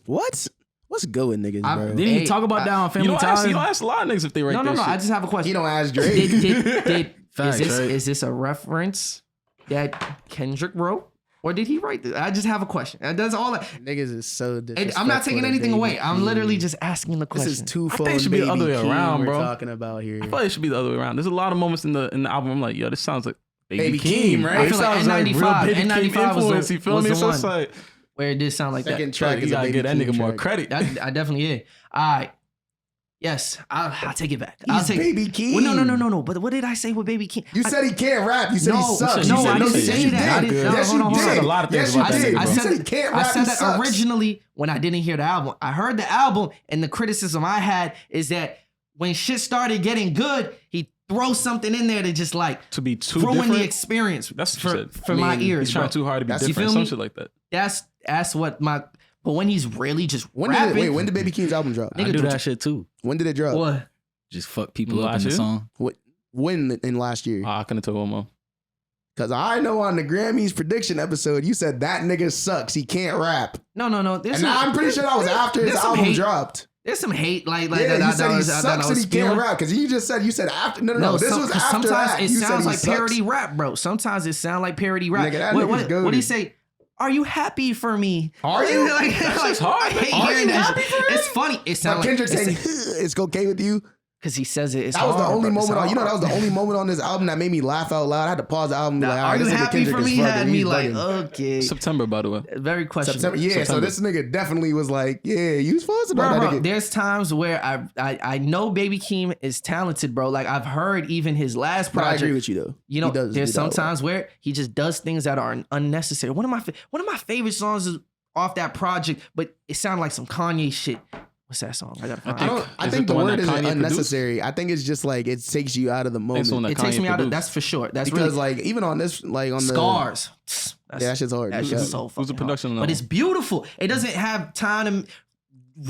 What? What's good with niggas, I- bro? Didn't Hey, he talk about that on You Family don't, ask, Ties? you don't ask a lot of niggas if they write No. that shit. I just have a question. You don't ask Drake. Did Facts, right? is this a reference that Kendrick wrote, or did he write this? I just have a question. That's all. Niggas is so And disrespectful. I'm not taking to anything Baby away. I'm literally Keem. just asking the This question. is two I full. think it should be the other way around, we're bro. talking about here. I feel like it should be the other way around. There's a lot of moments in the album I'm like, yo, this sounds like Baby Keem, right? I It feel like sounds like real N95 Baby Keem N95 was influence. the- You feel was me? the So it's one. like, Where it did sound like Second that. track you is a gotta Baby get that Keem nigga more track. credit. I definitely is. All right. Yes, I'll take it back. I'll He's take Baby Keem. Well, no. But what did I say with Baby Keem? You said he can't rap. You said he No, sucks. no, You said I he didn't sucks. say Yes, you that. I did. didn't- no, Yes, hold you on. did. You said a lot of things Yes, you about that did. nigga, You bro. said he can't I rap. said He that sucks. originally when I didn't hear the album. I heard the album, and the criticism I had is that when shit started getting good, he throws something in there to just like to be too throw in different. the experience That's what you said. for my ears. He's trying bro. too hard to be That's- you different. feel Some me? shit like that. That's what my. But when he's really just When rapping, did when did Baby Keem's album drop? I Nigga, do don't that shit too. When did it drop? what? Just fuck people up Last in the year? song. When in last year? I couldn't tell one more. Because I know on the Grammys prediction episode, you said that nigga sucks. He can't rap. No. There's And some, I'm pretty sure that was after his there's some album hate. dropped. There's some hate like Yeah, that. you said he that sucks I and was he can't spewing. rap. Because you said after. No. This was 'cause after sometimes that. it You said sounds he like sucks. parody rap, bro. Sometimes it sounds like parody rap. Nigga, that what nigga's do you goated. say? Are you happy for me? Are you? Like, That shit's hard, I hate man. Are hearing you that happy shit. for me? It's funny. It But sounds like Kendrick saying it's okay with you. Because he says it. It's That was the hard, only bro. It's moment. On, you know, hard. that was the only moment on this album that made me laugh out loud. I had to pause the album and be like, all right, Are you this nigga happy Kendrick for is me? fucking. Had me He's like, bugging. okay. September, by the way. Very questionable. September. Yeah, so this nigga definitely was like, yeah, you was supposed to know that Bro, nigga. there's times where I know Baby Keem is talented, bro. Like I've heard even his last But I project. agree with you though. You know, He does there's do that a lot. sometimes where he just does things that are unnecessary. One of my favorite songs is off that project, but it sounded like some Kanye shit. What's that song? I gotta find it. I Is think it the the one word that isn't Kanye unnecessary. I think it's just like it takes you out of the It's the one moment. that It takes Kanye me out of produced. that's for sure. That's Because really like even on this, like on the Scars. yeah, that shit's hard. That Yeah. shit's so Who's the fucking production on hard. that But it's beautiful. It doesn't have time to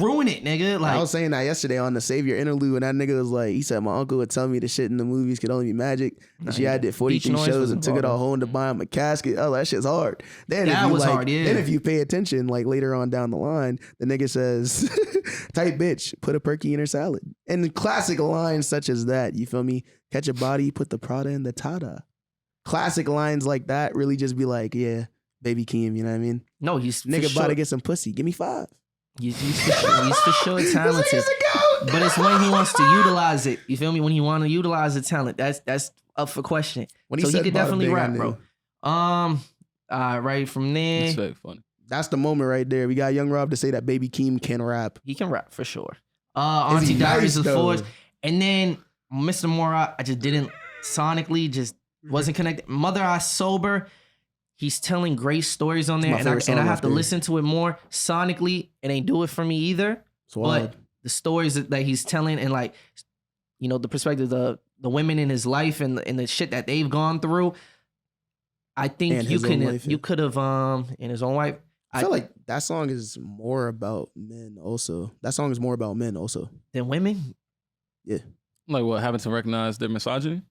ruin it, nigga. I Like was saying that yesterday on the Savior interlude, and that nigga was like, he said my uncle would tell me the shit in the movies could only be magic. And she had did 43 Beach Noise shows was and took it all hard. home to buy him a casket. Oh, that shit's hard. Then That if you was like, hard, yeah. Then if you pay attention, like later on down the line, the nigga says, "Tight bitch, put a perky in her salad." And classic lines such as that, you feel me? Catch a body, put the Prada in the Tada. Classic lines like that really just be like, yeah, Baby Keem, you know what I mean? no, he's for Nigga sure, about to get some pussy. Give me 5. he's for sure talented. This nigga's a goat. But it's when he wants to utilize it. You feel me? When he want to utilize the talent, that's up for question. When So he said could bada definitely bing, I rap, knew. bro. Right from there, It's very funny. That's the moment right there. We got Young Rob to say that Baby Keem can rap. he can rap for sure. Is Auntie he Diaries nice, of though? Force, and then Mr. Mora, I just didn't sonically just wasn't connected. Mother I Sober, he's telling great stories on there, my and I favorite song have off to there. listen to it more sonically. It ain't do it for me either. It's wild. But the stories that he's telling and like, you know, the perspective of the women in his life and the shit that they've gone through, I think And you his own life, yeah. could have in his own wife. I feel like that song is more about men also. That song is more about men also. than women. Like what, having to recognize their misogyny?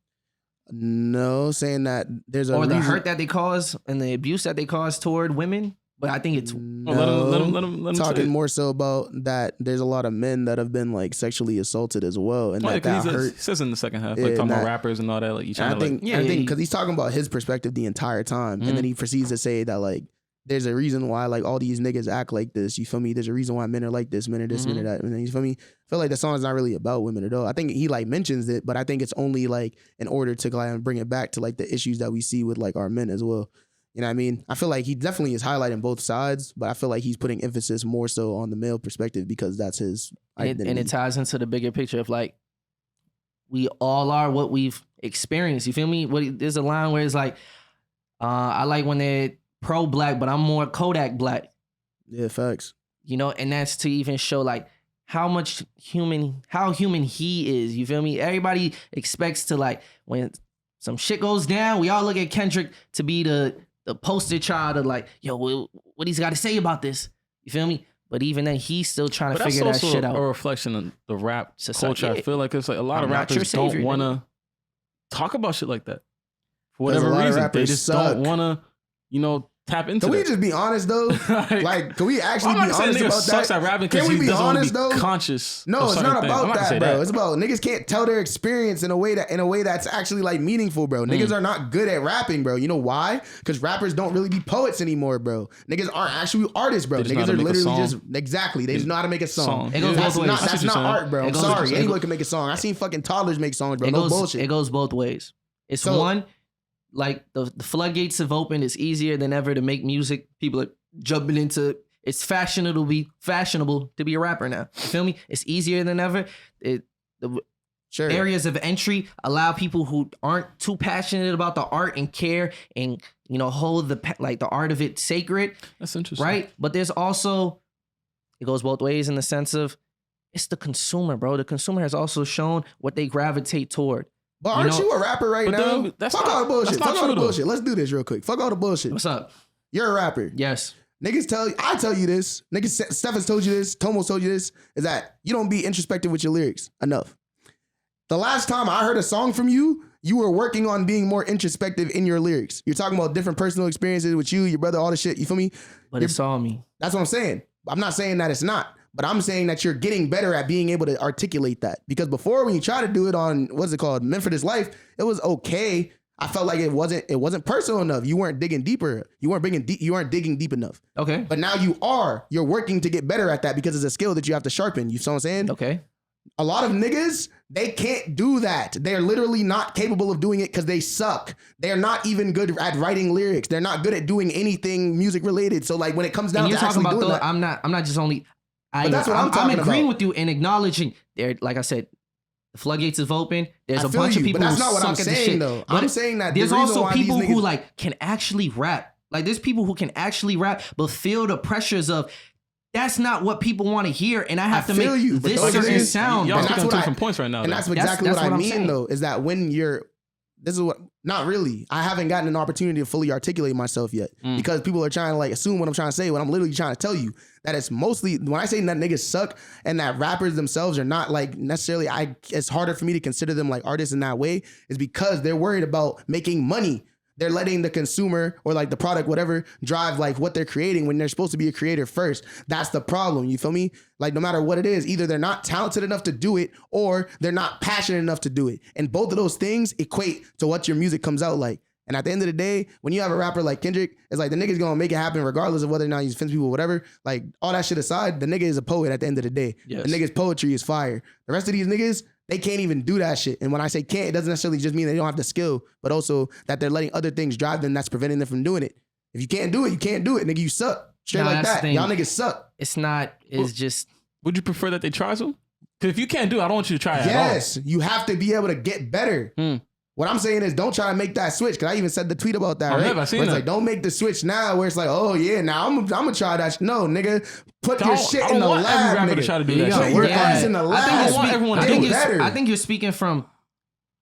No, saying that there's a Or the reason. hurt that they cause and the abuse that they cause toward women. But I think it's No, let him say talking it. more so about that there's a lot of men that have been like sexually assaulted as well. And Oh, yeah, that 'cause he hurt. says in the second half, Yeah, like talking about that- rappers and all that, like you And trying I to think, like, Yeah, I think yeah. because he's talking about his perspective the entire time, and then he proceeds to say that like there's a reason why like all these niggas act like this. You feel me? There's a reason why men are like this, men are this, men are that. And then you feel me? I feel like the song is not really about women at all. I think he like mentions it, but I think it's only like in order to like bring it back to like the issues that we see with like our men as well. You know what I mean? I feel like he definitely is highlighting both sides, but I feel like he's putting emphasis more so on the male perspective because that's his identity. and it ties into the bigger picture of like we all are what we've experienced. You feel me? There's a line where it's like, I like when they're pro black, but I'm more Kodak black. Yeah, facts. You know, and that's to even show like how human he is. You feel me? Everybody expects to like when some shit goes down, we all look at Kendrick to be the poster child of like, yo, what he's got to say about this. You feel me? But even then, he's still trying but to that's figure that also shit a out. reflection of the rap Society, culture. yeah. I feel like it's like a lot I'm of not your rappers savior, don't want nigga. to talk about shit like that for 'Cause a whatever lot of reason. They rappers just suck. don't want to, you know, tap into Can we that. just be honest though? Like, can we actually I'm be not saying honest nigga about sucks that? at rapping Can because we he be doesn't want to honest be though? conscious. No, of it's certain not things. I'm about not gonna that, say bro. It's about niggas can't tell their experience in a way that's actually like meaningful, bro. Niggas are not good at rapping, bro. You know why? Because rappers don't really be poets anymore, bro. Niggas aren't actually artists, bro. They just know Niggas how are to make a literally song. just exactly. They just know how to make a song. It goes That's both ways. not I see that's what not you're saying. art, bro. It I'm goes- sorry. it Anyone goes- can make a song. I seen fucking toddlers make songs, bro. It No goes, bullshit. It goes both ways. It's So- one, like the floodgates have opened. It's easier than ever to make music. People are jumping into. It's fashionable to be a rapper now. You feel me? It's easier than ever. The Sure. areas of entry allow people who aren't too passionate about the art and care and hold the art of it sacred, That's interesting. right? But there's also, it goes both ways in the sense of it's the consumer, bro. The consumer has also shown what they gravitate toward. But aren't you a rapper right but now? then that's Fuck not- all the bullshit. that's not Fuck all the true, though. bullshit. Let's do this real quick. Fuck all the bullshit. What's up? You're a rapper. Yes. Niggas I tell you this. Niggas, Steph has told you this. Tomo's told you this. Is that you don't be introspective with your lyrics enough. The last time I heard a song from you, you were working on being more introspective in your lyrics. You're talking about different personal experiences with you, your brother, all the shit. You feel me? But it's all me. That's what I'm saying. I'm not saying that it's not, but I'm saying that you're getting better at being able to articulate that. Because before, when you try to do it on what's it called, Meant for This Life, it was okay. I felt like it wasn't personal enough. You weren't digging deeper. You weren't digging deep enough. Okay. But now you are. You're working to get better at that because it's a skill that you have to sharpen. You see what I'm saying? Okay. A lot of niggas, they can't do that. They're literally not capable of doing it because they suck. They're not even good at writing lyrics. They're not good at doing anything music related. So like when it comes down And to you're talking actually about doing though, that, I'm not just only. But that's what I'm talking agreeing about. with you and acknowledging there. Like I said, the floodgates have opened. There's I a feel bunch you, of people but that's who not what suck I'm at this saying shit. though. But I'm saying that there's the reason also why people these who niggas- like can actually rap. Like there's people who can actually rap, but feel the pressures of. That's not what people want to hear, and I have to feel make you, but this those certain niggas- sound. Y'all And speaking that's on what two I- different points right now. And though. that's That's exactly what I I'm mean saying. though, is that when you're, this is what, not really, I haven't gotten an opportunity to fully articulate myself yet because people are trying to like assume what I'm trying to say when I'm literally trying to tell you that it's mostly, when I say that niggas suck and that rappers themselves are not like necessarily, it's harder for me to consider them like artists in that way is because they're worried about making money. They're letting the consumer or like the product, whatever, drive like what they're creating when they're supposed to be a creator first. That's the problem. You feel me? Like no matter what it is, either they're not talented enough to do it or they're not passionate enough to do it. And both of those things equate to what your music comes out like. And at the end of the day, when you have a rapper like Kendrick, it's like the nigga's gonna make it happen regardless of whether or not he offends people or whatever. Like all that shit aside, the nigga is a poet at the end of the day. Yes. The nigga's poetry is fire. The rest of these niggas, they can't even do that shit. And when I say can't, it doesn't necessarily just mean they don't have the skill, but also that they're letting other things drive them that's preventing them from doing it. If you can't do it, you can't do it. Nigga, you suck. Straight Nah, like that's the that. thing. Y'all niggas suck. It's not. It's just. Would you prefer that they try some? Because if you can't do it, I don't want you to try it Yes, you have to be able to get better. What I'm saying is don't try to make that switch. Cause I even said the tweet about that, Oh, right? never, I seen Where it's that. like, don't make the switch now where it's like, oh yeah, now I'm gonna try that. No, nigga, put at your all. shit I in don't the want every lab, rapper nigga. to try to do You that gotta shit. Put your work ass on in the it. lab. I want everyone to Do do better. I think you're speaking from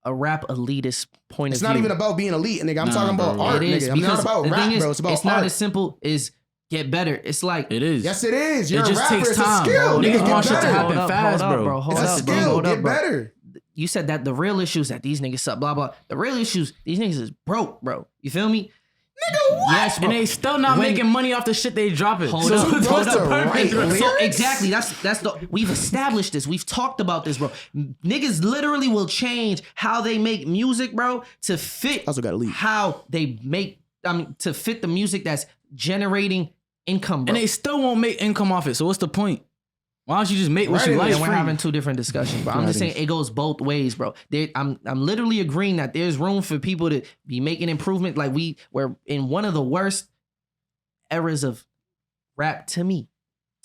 a rap elitist point It's of view. not even about being elite, nigga. I'm Nah, talking about bro. art, It is nigga. I'm not because about the rap, thing is, bro. It's about it's not art. as simple as get better. It's like It is. Yes, it is. You're It a just rapper. takes It's time. a skill. Niggas Nigga, want get shit to better. happen fast, bro. Hold It's a up, skill. hold up, Get bro. better. You said that the real issue is that these niggas suck, blah, blah. The real issues, these niggas is broke, bro. You feel me? Nigga, what? Yes, bro. And they still not When- making money off the shit they dropping. Hold So up, what's hold the up. purpose? Right. So Lyrics? exactly, that's the we've established this. We've talked about this, bro. Niggas literally will change how they make music, bro, to fit Also gotta leave. how they make. I mean, to fit the music that's generating income, bro. And they still won't make income off it. So what's the point? Why don't you just make what Right, you and like? And we're free? having two different discussions, bro. I'm just saying it goes both ways, bro. I'm literally agreeing that there's room for people to be making improvement. Like we're in one of the worst eras of rap to me.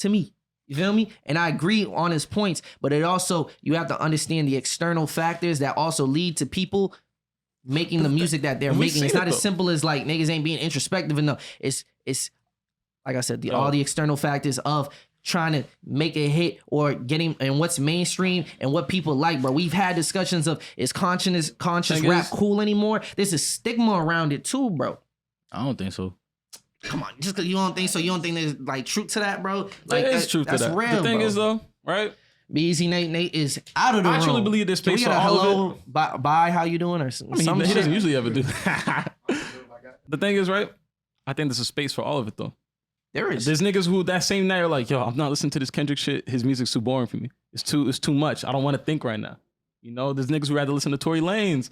You feel me? And I agree on his points, but it also, you have to understand the external factors that also lead to people making the music that they're We've making. It's seen not it, as though. simple as like niggas ain't being introspective enough. It's like I said, all the external factors of trying to make a hit or getting and what's mainstream and what people like, bro. We've had discussions of is conscious Thing rap is- cool anymore? There's a stigma around it too, bro. I don't think so. Come on, just because you don't think so, you don't think there's like truth to that, bro? Like There is truth to that's that. real, The thing bro. is though, right? Beezy Nate is out of the room. I truly believe there's Can we space get for a all of hello, bye, how you doing, or some, I mean, some he shit? doesn't usually ever do that. The thing is, right? I think there's a space for all of it though. There is. There's niggas who that same night are like, yo, I'm not listening to this Kendrick shit. His music's too boring for me. It's too much. I don't want to think right now. You know, there's niggas who rather listen to Tory Lanez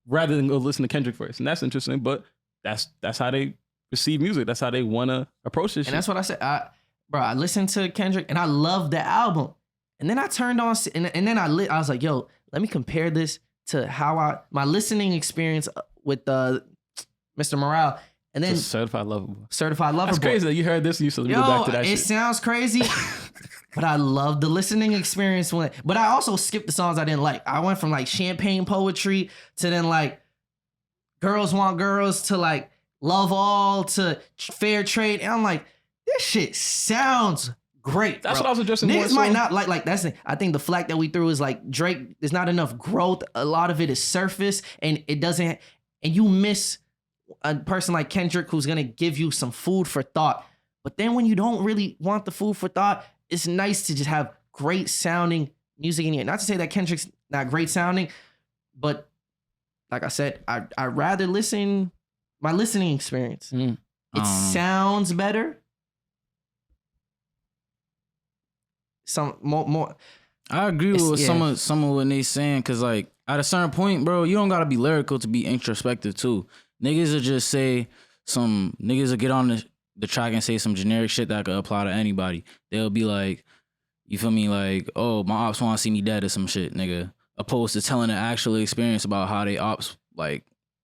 rather than go listen to Kendrick first. And that's interesting, but that's how they receive music. That's how they want to approach this shit. And that's what I said. I listened to Kendrick and I loved the album. And then I turned on and then I was like, yo, let me compare this to how my listening experience with Mr. Morale. And then It's a certified lover. Certified Lover That's Boy. crazy that you heard this and you said, let me Yo, go back to that it shit. sounds crazy, but I love the listening experience. But I also skipped the songs I didn't like. I went from like champagne poetry to then like Girls Want Girls to like Love All to Fair Trade. And I'm like, this shit sounds great. That's bro. what I was addressing more Niggas so. might not like that's the, I think the flack that we threw is like Drake, there's not enough growth. A lot of it is surface and it doesn't, and you miss a person like Kendrick who's gonna give you some food for thought. But then when you don't really want the food for thought, it's nice to just have great sounding music in here. Not to say that Kendrick's not great sounding, but like I said, I rather listen my listening experience. It sounds better. Some more. I agree with some of what they saying, cause like at a certain point, bro, you don't gotta be lyrical to be introspective too. Niggas will just say niggas will get on the track and say some generic shit that could apply to anybody. They'll be like, You feel me? Like, oh, my ops want to see me dead or some shit, nigga. Opposed to telling an actual experience about how they ops like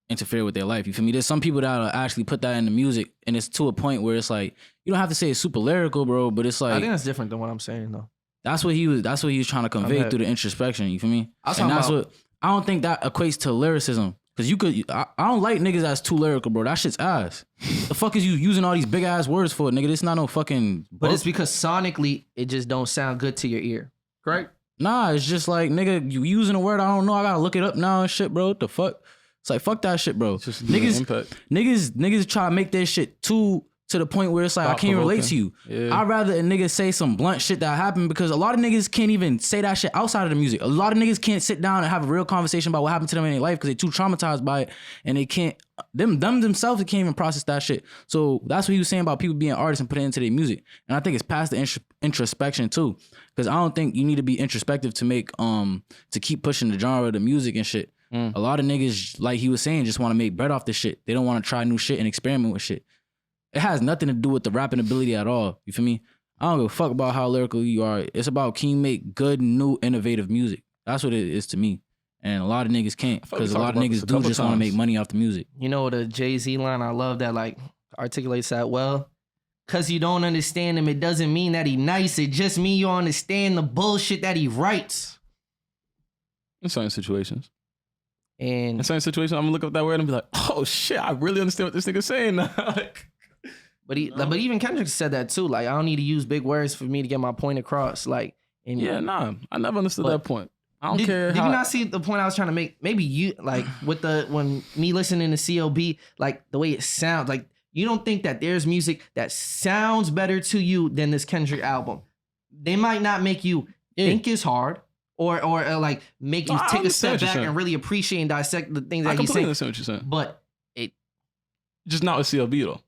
interfere with their life. You feel me? There's some people that'll actually put that in the music, and it's to a point where it's like you don't have to say it's super lyrical, bro. But it's like I think that's different than what I'm saying though. That's what he was trying to convey through the introspection. You feel me? And that's what I don't think that equates to lyricism. Cause I don't like niggas that's too lyrical, bro. That shit's ass. The fuck is you using all these big ass words for, nigga? This not no fucking. But it's because sonically it just don't sound good to your ear, correct? Nah, it's just like, nigga, you using a word I don't know. I gotta look it up now and shit, bro. What the fuck? It's like, fuck that shit, bro. Niggas try to make that shit too to the point where it's like, I can't relate to you. Yeah. I'd rather a nigga say some blunt shit that happened, because a lot of niggas can't even say that shit outside of the music. A lot of niggas can't sit down and have a real conversation about what happened to them in their life because they too traumatized by it, and they can't, themselves, they can't even process that shit. So that's what he was saying about people being artists and putting it into their music. And I think it's past the introspection too, because I don't think you need to be introspective to make, to keep pushing the genre of the music and shit. A lot of niggas, like he was saying, just want to make bread off this shit. They don't want to try new shit and experiment with shit. It has nothing to do with the rapping ability at all. You feel me? I don't give a fuck about how lyrical you are. It's about, can you make good, new, innovative music? That's what it is to me. And a lot of niggas can't, because a lot of niggas do just want to make money off the music. You know the Jay-Z line, I love that, like, articulates that well. Cause you don't understand him, it doesn't mean that he nice. It just mean you understand the bullshit that he writes. In certain situations. And in certain situations, I'm gonna look up that word and be like, oh shit, I really understand what this nigga's saying now. But even Kendrick said that too. Like, I don't need to use big words for me to get my point across. Like, and yeah, nah, I never understood that point. I don't care. Did you not see the point I was trying to make? Maybe you, like, with when me listening to COB, like the way it sounds, like, you don't think that there's music that sounds better to you than this Kendrick album. They might not make you think it's hard, or like make you take a step back and really appreciate and dissect the things that he's saying. I understand what you're saying. But it just not with CLB though.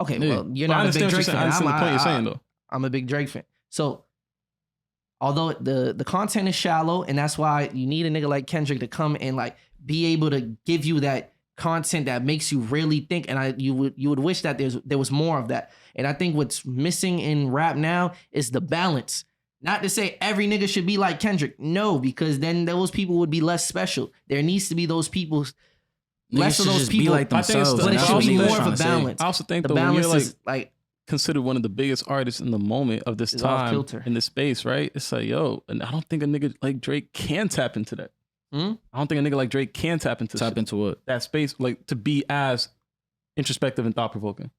Okay, well, you're not a big Drake fan. I understand the point you're saying though. I'm a big Drake fan. So although the content is shallow, and that's why you need a nigga like Kendrick to come and like be able to give you that content that makes you really think, and you would wish that there was more of that. And I think what's missing in rap now is the balance. Not to say every nigga should be like Kendrick, no, because then those people would be less special. There needs to be those people, less of those people, like themselves, but it should be more of a balance. I also think the though, when balance you're is like considered one of the biggest artists in the moment of this time in this space, right? It's like, yo, and I don't think a nigga like Drake can tap into that. I don't think a nigga like Drake can tap into what? That space, like to be as introspective and thought provoking.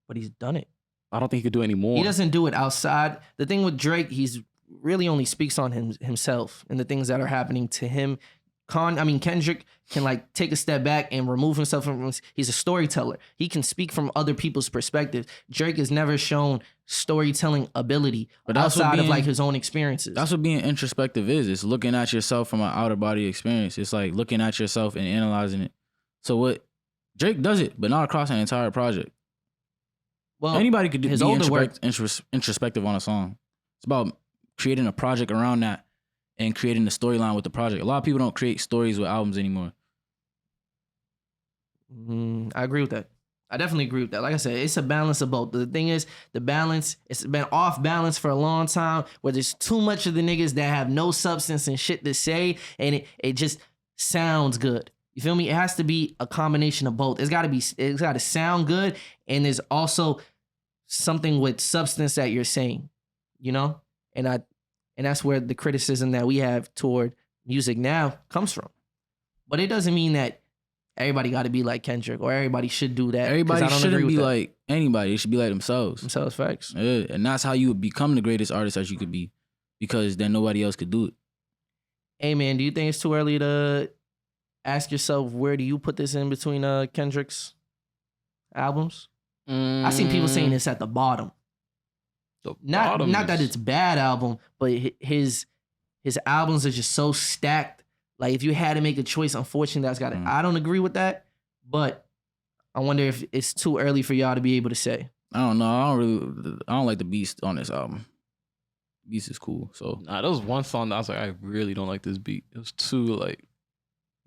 But he's done it. I don't think he could do it anymore. He doesn't do it outside. The thing with Drake, he's really only speaks on himself and the things that are happening to him. Kendrick can like take a step back and remove himself from. He's a storyteller. He can speak from other people's perspectives. Drake has never shown storytelling ability outside of like his own experiences. That's what being introspective is. It's looking at yourself from an outer body experience. It's like looking at yourself and analyzing it. So what Drake does it, but not across an entire project. Well, anybody could be introspective on a song. It's about creating a project around that and creating the storyline with the project. A lot of people don't create stories with albums anymore. I agree with that. I definitely agree with that. Like I said, it's a balance of both. The thing is, the balance, it's been off balance for a long time, where there's too much of the niggas that have no substance and shit to say, and it just sounds good. You feel me? It has to be a combination of both. It's got to sound good, and there's also something with substance that you're saying, you know? And that's where the criticism that we have toward music now comes from. But it doesn't mean that everybody got to be like Kendrick or everybody should do that. Everybody shouldn't be like anybody. They should be like themselves. Themselves, facts. Yeah, and that's how you would become the greatest artist that you could be, because then nobody else could do it. Hey, man, do you think it's too early to ask yourself, where do you put this in between Kendrick's albums? I've seen people saying it's at the bottom. Not that it's bad album, but his albums are just so stacked. Like, if you had to make a choice, unfortunately, that's got it. I don't agree with that, but I wonder if it's too early for y'all to be able to say. I don't know. I don't like the beats on this album. Beats is cool. So there was one song that I was like, I really don't like this beat. It was too like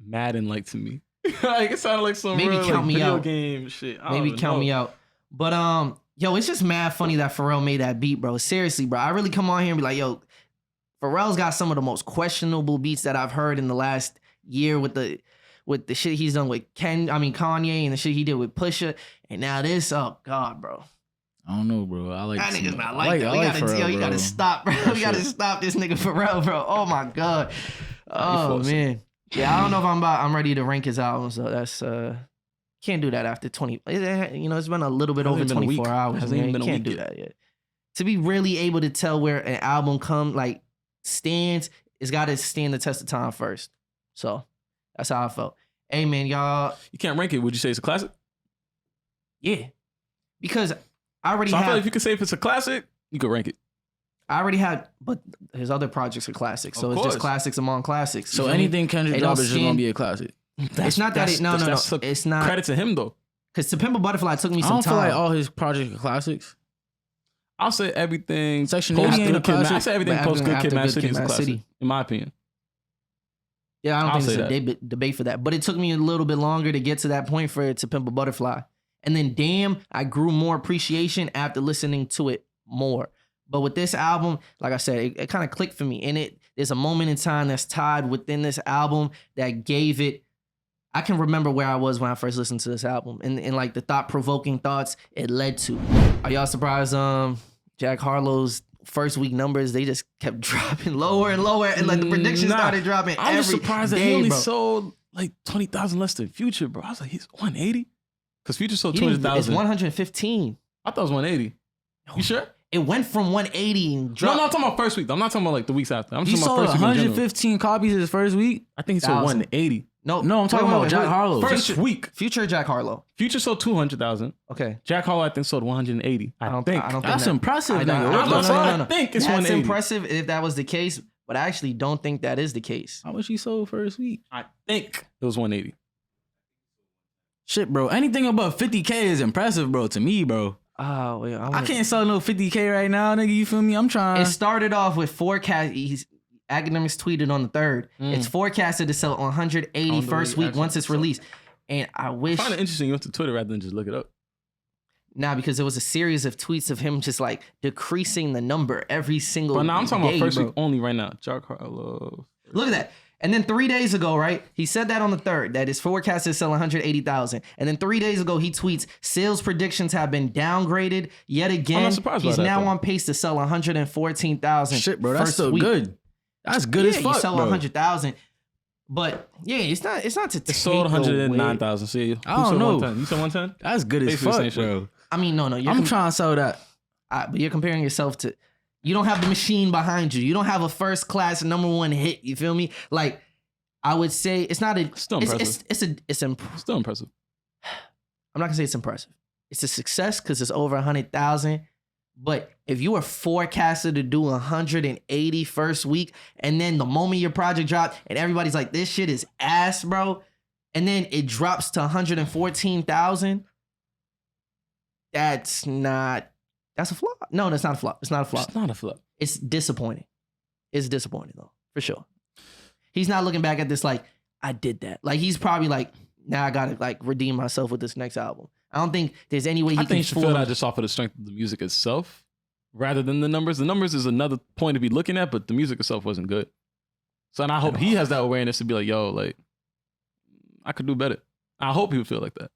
Madden-like to me. Like, it sounded like some maybe real, count like, me video out game shit. Maybe count me out. But Yo, it's just mad funny that Pharrell made that beat, bro. Seriously, bro. I really come on here and be like, yo, Pharrell's got some of the most questionable beats that I've heard in the last year with the shit he's done with Kanye and the shit he did with Pusha. And now this, oh God, bro. I don't know, bro. I like that nigga's not like that. Pharrell, You gotta stop, bro. You gotta stop this nigga Pharrell, bro. Oh my God. Oh man. Yeah, I don't know if I'm ready to rank his albums, so that's can't do that after 20. You know, it's been a little bit over 24 hours. Man. You can't do that yet. To be really able to tell where an album stands, it's got to stand the test of time first. So that's how I felt. Hey man, y'all. You can't rank it. Would you say it's a classic? Yeah, because I already. So I feel like if you can say if it's a classic, you could rank it. I already had, but his other projects are classics, so it's just classics among classics. So anything Kendrick drops is just gonna be a classic. It's not that no. It's not credit to him though. Because To Pimp a Butterfly took me some time. I don't feel like all his projects are classics. I'll say everything. Section 80 ain't a classic. I say everything post Good Kid, Mad City is a classic, in my opinion. Yeah, I don't think there's a debate for that. But it took me a little bit longer to get to that point for it To Pimp a Butterfly. And then, damn, I grew more appreciation after listening to it more. But with this album, like I said, it kind of clicked for me. And there's a moment in time that's tied within this album that gave it. I can remember where I was when I first listened to this album and like the thought-provoking thoughts it led to. Are y'all surprised Jack Harlow's first week numbers, they just kept dropping lower and lower and like the predictions started dropping I'm just surprised that he only bro. sold like 20,000 less than Future, bro. I was like, he's 180? Because Future sold 200,000. It's 115. I thought it was 180. You sure? It went from 180 and dropped. No, I'm talking about first week. I'm not talking about like the weeks after. I'm he talking about sold first week 115 copies his first week. I think he sold 180. No, I'm talking about Jack Harlow. First week. Future Jack Harlow. Future sold 200,000. Okay. Jack Harlow, I think, sold 180. I don't think that's impressive. No. I think it's 180. That's impressive if that was the case, but I actually don't think that is the case. How much he sold first week? I think it was 180. Shit, bro. Anything above 50K is impressive, bro, to me, bro. Oh, wait, I can't sell no 50K right now, nigga. You feel me? I'm trying. It started off with forecast. Academics tweeted on the 3rd. It's forecasted to sell 180 first week once it's released. And I wish. I find it interesting you went to Twitter rather than just look it up. Nah, because there was a series of tweets of him just like decreasing the number every single day. But now I'm talking about first bro. week only right now. Jack Harlow. Look at that. And then 3 days ago, right? He said that on the 3rd, that his forecast is sell 180,000. And then 3 days ago, he tweets, sales predictions have been downgraded yet again. I'm not surprised He's by that, now though. on pace to sell 114,000. Shit, bro. That's so week. good. That's good as fuck, you sell bro. 100,000. But yeah, it's not to It sold 109,000. See, I don't know. You said 110? That's good as Basically fuck, bro. I mean, no. I'm trying to sell that. But you're comparing yourself to, you don't have the machine behind you. You don't have a first class #1 hit. You feel me? Like, I would say it's not a. Still impressive. It's Still impressive. I'm not gonna say it's impressive. It's a success because it's over 100,000. But if you were forecasted to do 180 first week, and then the moment your project dropped, and everybody's like, "This shit is ass, bro," and then it drops to 114,000, that's a flop. No, that's not a flop. It's not a flop. It's not a flop. It's disappointing. It's disappointing though, for sure. He's not looking back at this like, I did that. Like, he's probably like, now I gotta like redeem myself with this next album. I don't think there's any way I think you should feel that just off of the strength of the music itself rather than the numbers. The numbers is another point to be looking at, but the music itself wasn't good. So, and I hope he has that awareness to be like, yo, like, I could do better. I hope he would feel like that.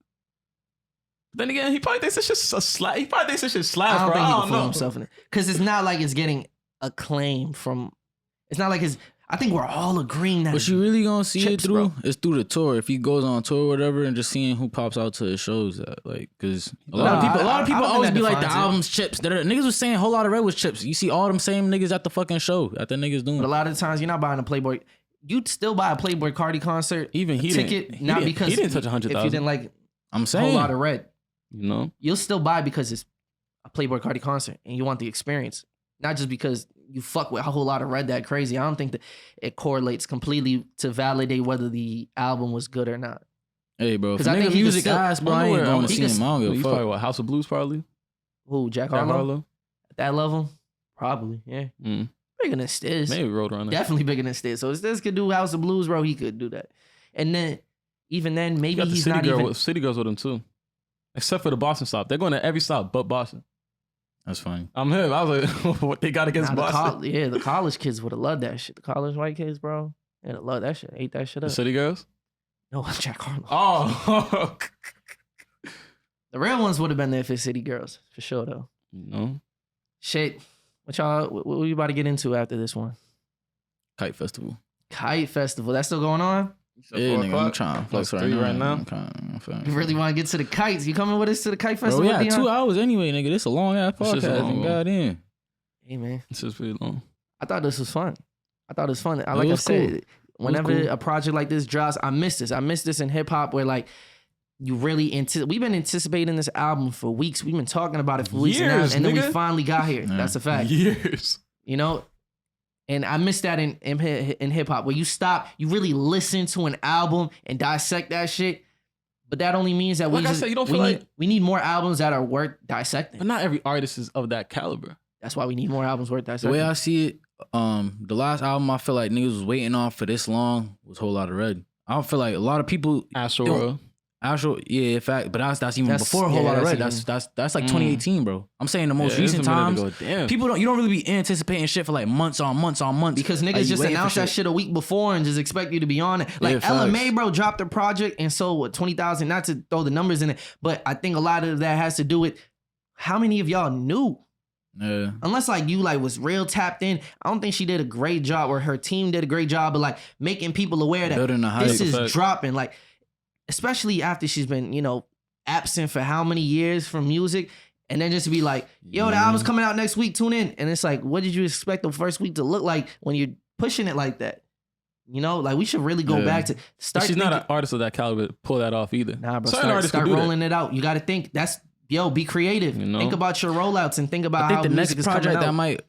But then again, he probably thinks it's just a slap. He probably thinks it's just slaps, I don't bro. think he I can don't fool know. himself in it. Because it's not like it's getting acclaim from, it's not like it's, I think we're all agreeing that. But you really gonna see chips, it through? bro. It's through the tour. If he goes on tour or whatever, and just seeing who pops out to his shows, like, because a lot of people I don't always think be that like the defines it. album's chips. Niggas was saying a whole lot of red was chips. You see all them same niggas at the fucking show that the niggas doing. But a lot of the times you're not buying a Playboy. You'd still buy a Playboy Cardi concert. Even he ticket, didn't. not because he didn't touch if 100,000. you didn't like I'm a saying whole lot of red. You know? You'll still buy because it's a Playboy Cardi concert and you want the experience. Not just because you fuck with a whole lot of red that crazy. I don't think that it correlates completely to validate whether the album was good or not. Hey, bro, if 'Cause I nigga think he music could still- ass, bro, I ain't going to see him. I don't give a He's fuck. probably what, House of Blues, probably? Who, Jack Jack Harlow? Harlow? At that level? Probably, yeah. Mm. Bigger than Stiz. Maybe Roadrunner. Definitely bigger than Stiz. So if Stiz could do House of Blues, bro, he could do that. And then, even then, He maybe got the he's City not Girl even... with City Girls with him, too. Except for the Boston stop. They're going to every stop but Boston. That's funny. I'm him. I was like, what they got against Boston? The college kids would have loved that shit. The college white kids, bro. They'd have loved that shit. Ate that shit The up. City Girls? No, Jack Harlow. Oh. The real ones would have been there for City Girls, for sure, though. No. Shit. What we about to get into after this one? Kite Festival. Kite Festival. That's still going on? Yeah, nigga, I'm trying to flex right now. You really want to get to the kites? You coming with us to the Kite Festival? Bro, we had 2 hours anyway, nigga. This a long ass This is a podcast. long one. Goddamn. Hey, man. This is pretty long. I thought this was fun. Like I was said, cool. whenever cool. a project like this drops, I miss this. I miss this in hip hop where like you really we've been anticipating this album for weeks. We've been talking about it for weeks Years, and then we nigga. finally got here. Yeah. That's a fact. Years. You know? And I miss that in hip hop where you stop, you really listen to an album and dissect that shit. But that only means that Like I said, you don't feel we need more albums that are worth dissecting. But not every artist is of that caliber. That's why we need more albums worth The dissecting. way I see it, the last album I feel like niggas was waiting on for this long was Whole Lotta Red. I don't feel like a lot of people Astro Yo, World. actual but that's even That's- before a Whole yeah, Lotta that's Red. even- That's like 2018, bro. I'm saying the most Yeah, it's recent a minute times. ago. Damn. People you don't really be anticipating shit for like months on months on months Because Like, niggas you just waiting for announced that shit a week before and just expect you to be on it. Like Yeah, Ella facts. May, bro, dropped a project and sold what 20,000. Not to throw the numbers in it, but I think a lot of that has to do with how many of y'all knew. Yeah. Unless like you like was real tapped in, I don't think she did a great job, or her team did a great job of like making people aware that Building the hype. this is Fact. dropping. Like, especially after she's been absent for how many years from music. And then just to be like, yo, the album's coming out next week, tune in. And it's like, what did you expect the first week to look like when you're pushing it like that? Like we should really go Yeah. back to start. She's not thinking, an artist of that caliber to pull that off either. nah, bro. Certain artists Start can do that. rolling it out. You got to think. Be creative. You know? Think about your rollouts and think about I think how the next music is coming project that out. might,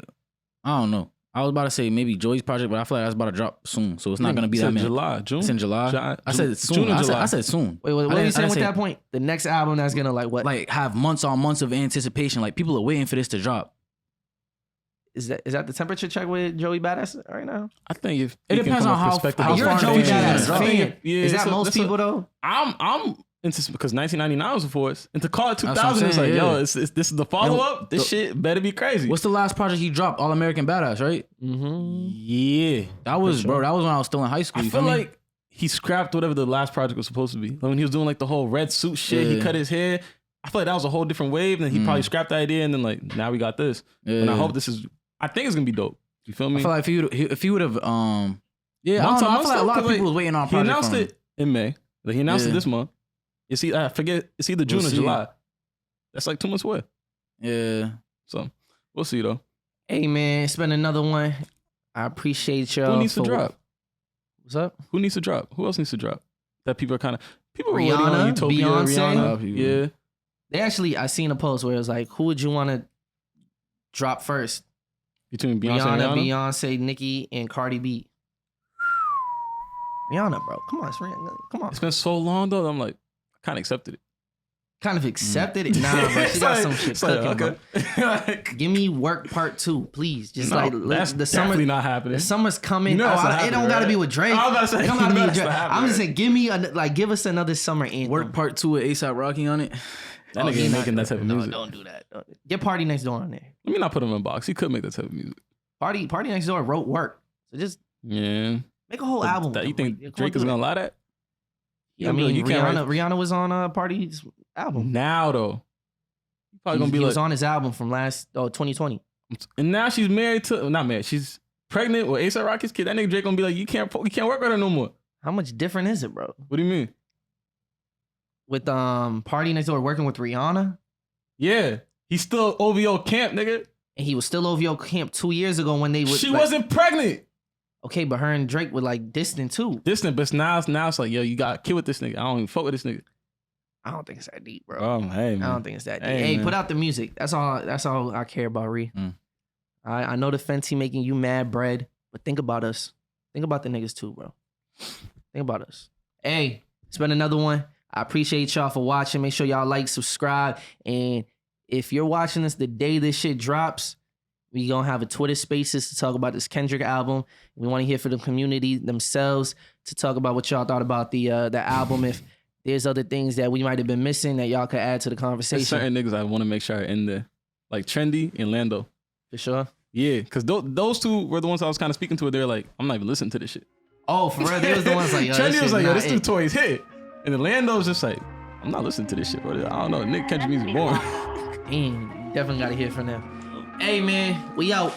I don't know. I was about to say maybe Joey's project, but I feel like that's about to drop soon, so it's not gonna be It's that in many. July, June. It's in July. I said soon. June and I July. said soon. Wait, what I are you didn't- saying I with didn't that point? The next album that's gonna like what? Like have months on months of anticipation. Like people are waiting for this to drop. Is that the temperature check with Joey Badass right now? I think if It you can depends come on up how- perspective how of You're a far Joey advanced Badass it is. I fan. think Is that so most that's a- people though? I'm because 1999 was before us, and to call it what I'm 2000, it's like, saying, yo, yeah. this is the follow up. This shit better be crazy. What's the last project he dropped? All American Badass, right? Mm-hmm. Yeah, That was bro. That was when I was still in high school. I you feel me? like he scrapped whatever the last project was supposed to be. Like when he was doing like the whole red suit shit, he Yeah. cut his hair. I feel like that was a whole different wave, and then he probably scrapped the idea, and then like now we got this. Yeah. And I hope this is. I think it's gonna be dope. You feel me? I feel like if he would have yeah, I Months don't know. on I feel months, like a though, lot of 'cause, people like, was waiting on he project announced from him. it in May. Like he announced it Yeah. this month. I forget. It's either June We'll or see. July. That's like 2 months away. Yeah. So we'll see though. Hey man, it's been another one. I appreciate y'all. Who needs to for- drop? What's up? Who needs to drop? Who else needs to drop? That people are were waiting Rihanna, on Utopia, Beyonce. Rihanna. Yeah. They actually, I seen a post where it was like, who would you want to drop first? Between Beyonce and Rihanna. Beyonce, Nicki, and Cardi B. Rihanna, bro. Come on, it's Rihanna. Come on. It's been so long though. I'm like, I kind of accepted it. Kind of accepted it. Nah, bro. She got some shit It's like, cooking, bro. okay. Give me Work Part 2, please. Just No, like that's the summer. definitely not happening. The summer's coming. You know that's not it happening, don't gotta right? be with Drake. I was about to say, it don't gotta be you know with that's Drake. not happening, I'm just right? saying, give us another summer anthem. Work Part 2 with ASAP Rocky on it. That nigga he ain't not making that type of no, music. Don't do that. Get Party Next Door on there. Let me not put him in a box. He could make that type of music. Party Next Door wrote Work. So just Yeah. make a whole album. That, you think Like, Drake is gonna lie that? I mean, you can't Rihanna was on Party's album. Now though, you probably gonna be he like, was on his album from 2020. and now she's married to not married. She's pregnant with A$AP Rocky's kid. That nigga Drake gonna be like, you can't work with her no more. How much different is it, bro? What do you mean? With Party Next Door working with Rihanna, Yeah, he's still OVO camp, nigga. and he was still OVO camp 2 years ago when they would. She like, wasn't pregnant. okay, but her and Drake were like distant too. Distant, but now it's like, yo, you got a kid with this nigga. I don't even fuck with this nigga. I don't think it's that deep, bro. Hey man. I don't think it's that deep. Hey, Hey, man. put out the music. That's all I care about, Ree. I know the Fenty making you mad, bread, but think about us. Think about the niggas too, bro. Think about us. Hey, it's been another one. I appreciate y'all for watching. Make sure y'all like, subscribe, and if you're watching this the day this shit drops, we gonna have a Twitter Spaces to talk about this Kendrick album. We want to hear from the community themselves to talk about what y'all thought about the album. If there's other things that we might have been missing that y'all could add to the There's conversation. certain niggas I want to make sure are in there. like Trendy and Lando. For sure. Yeah, because those two were the ones I was kind of speaking to. They're like, I'm not even listening to this shit. Oh, for real? They was the ones like, yo, Trendy was like, yo, this dude dude toys hit. And then Lando's just like, I'm not listening to this shit, bro. I don't know. Nick Kendrick music boring. Damn, definitely gotta hear from them. Hey man, we out.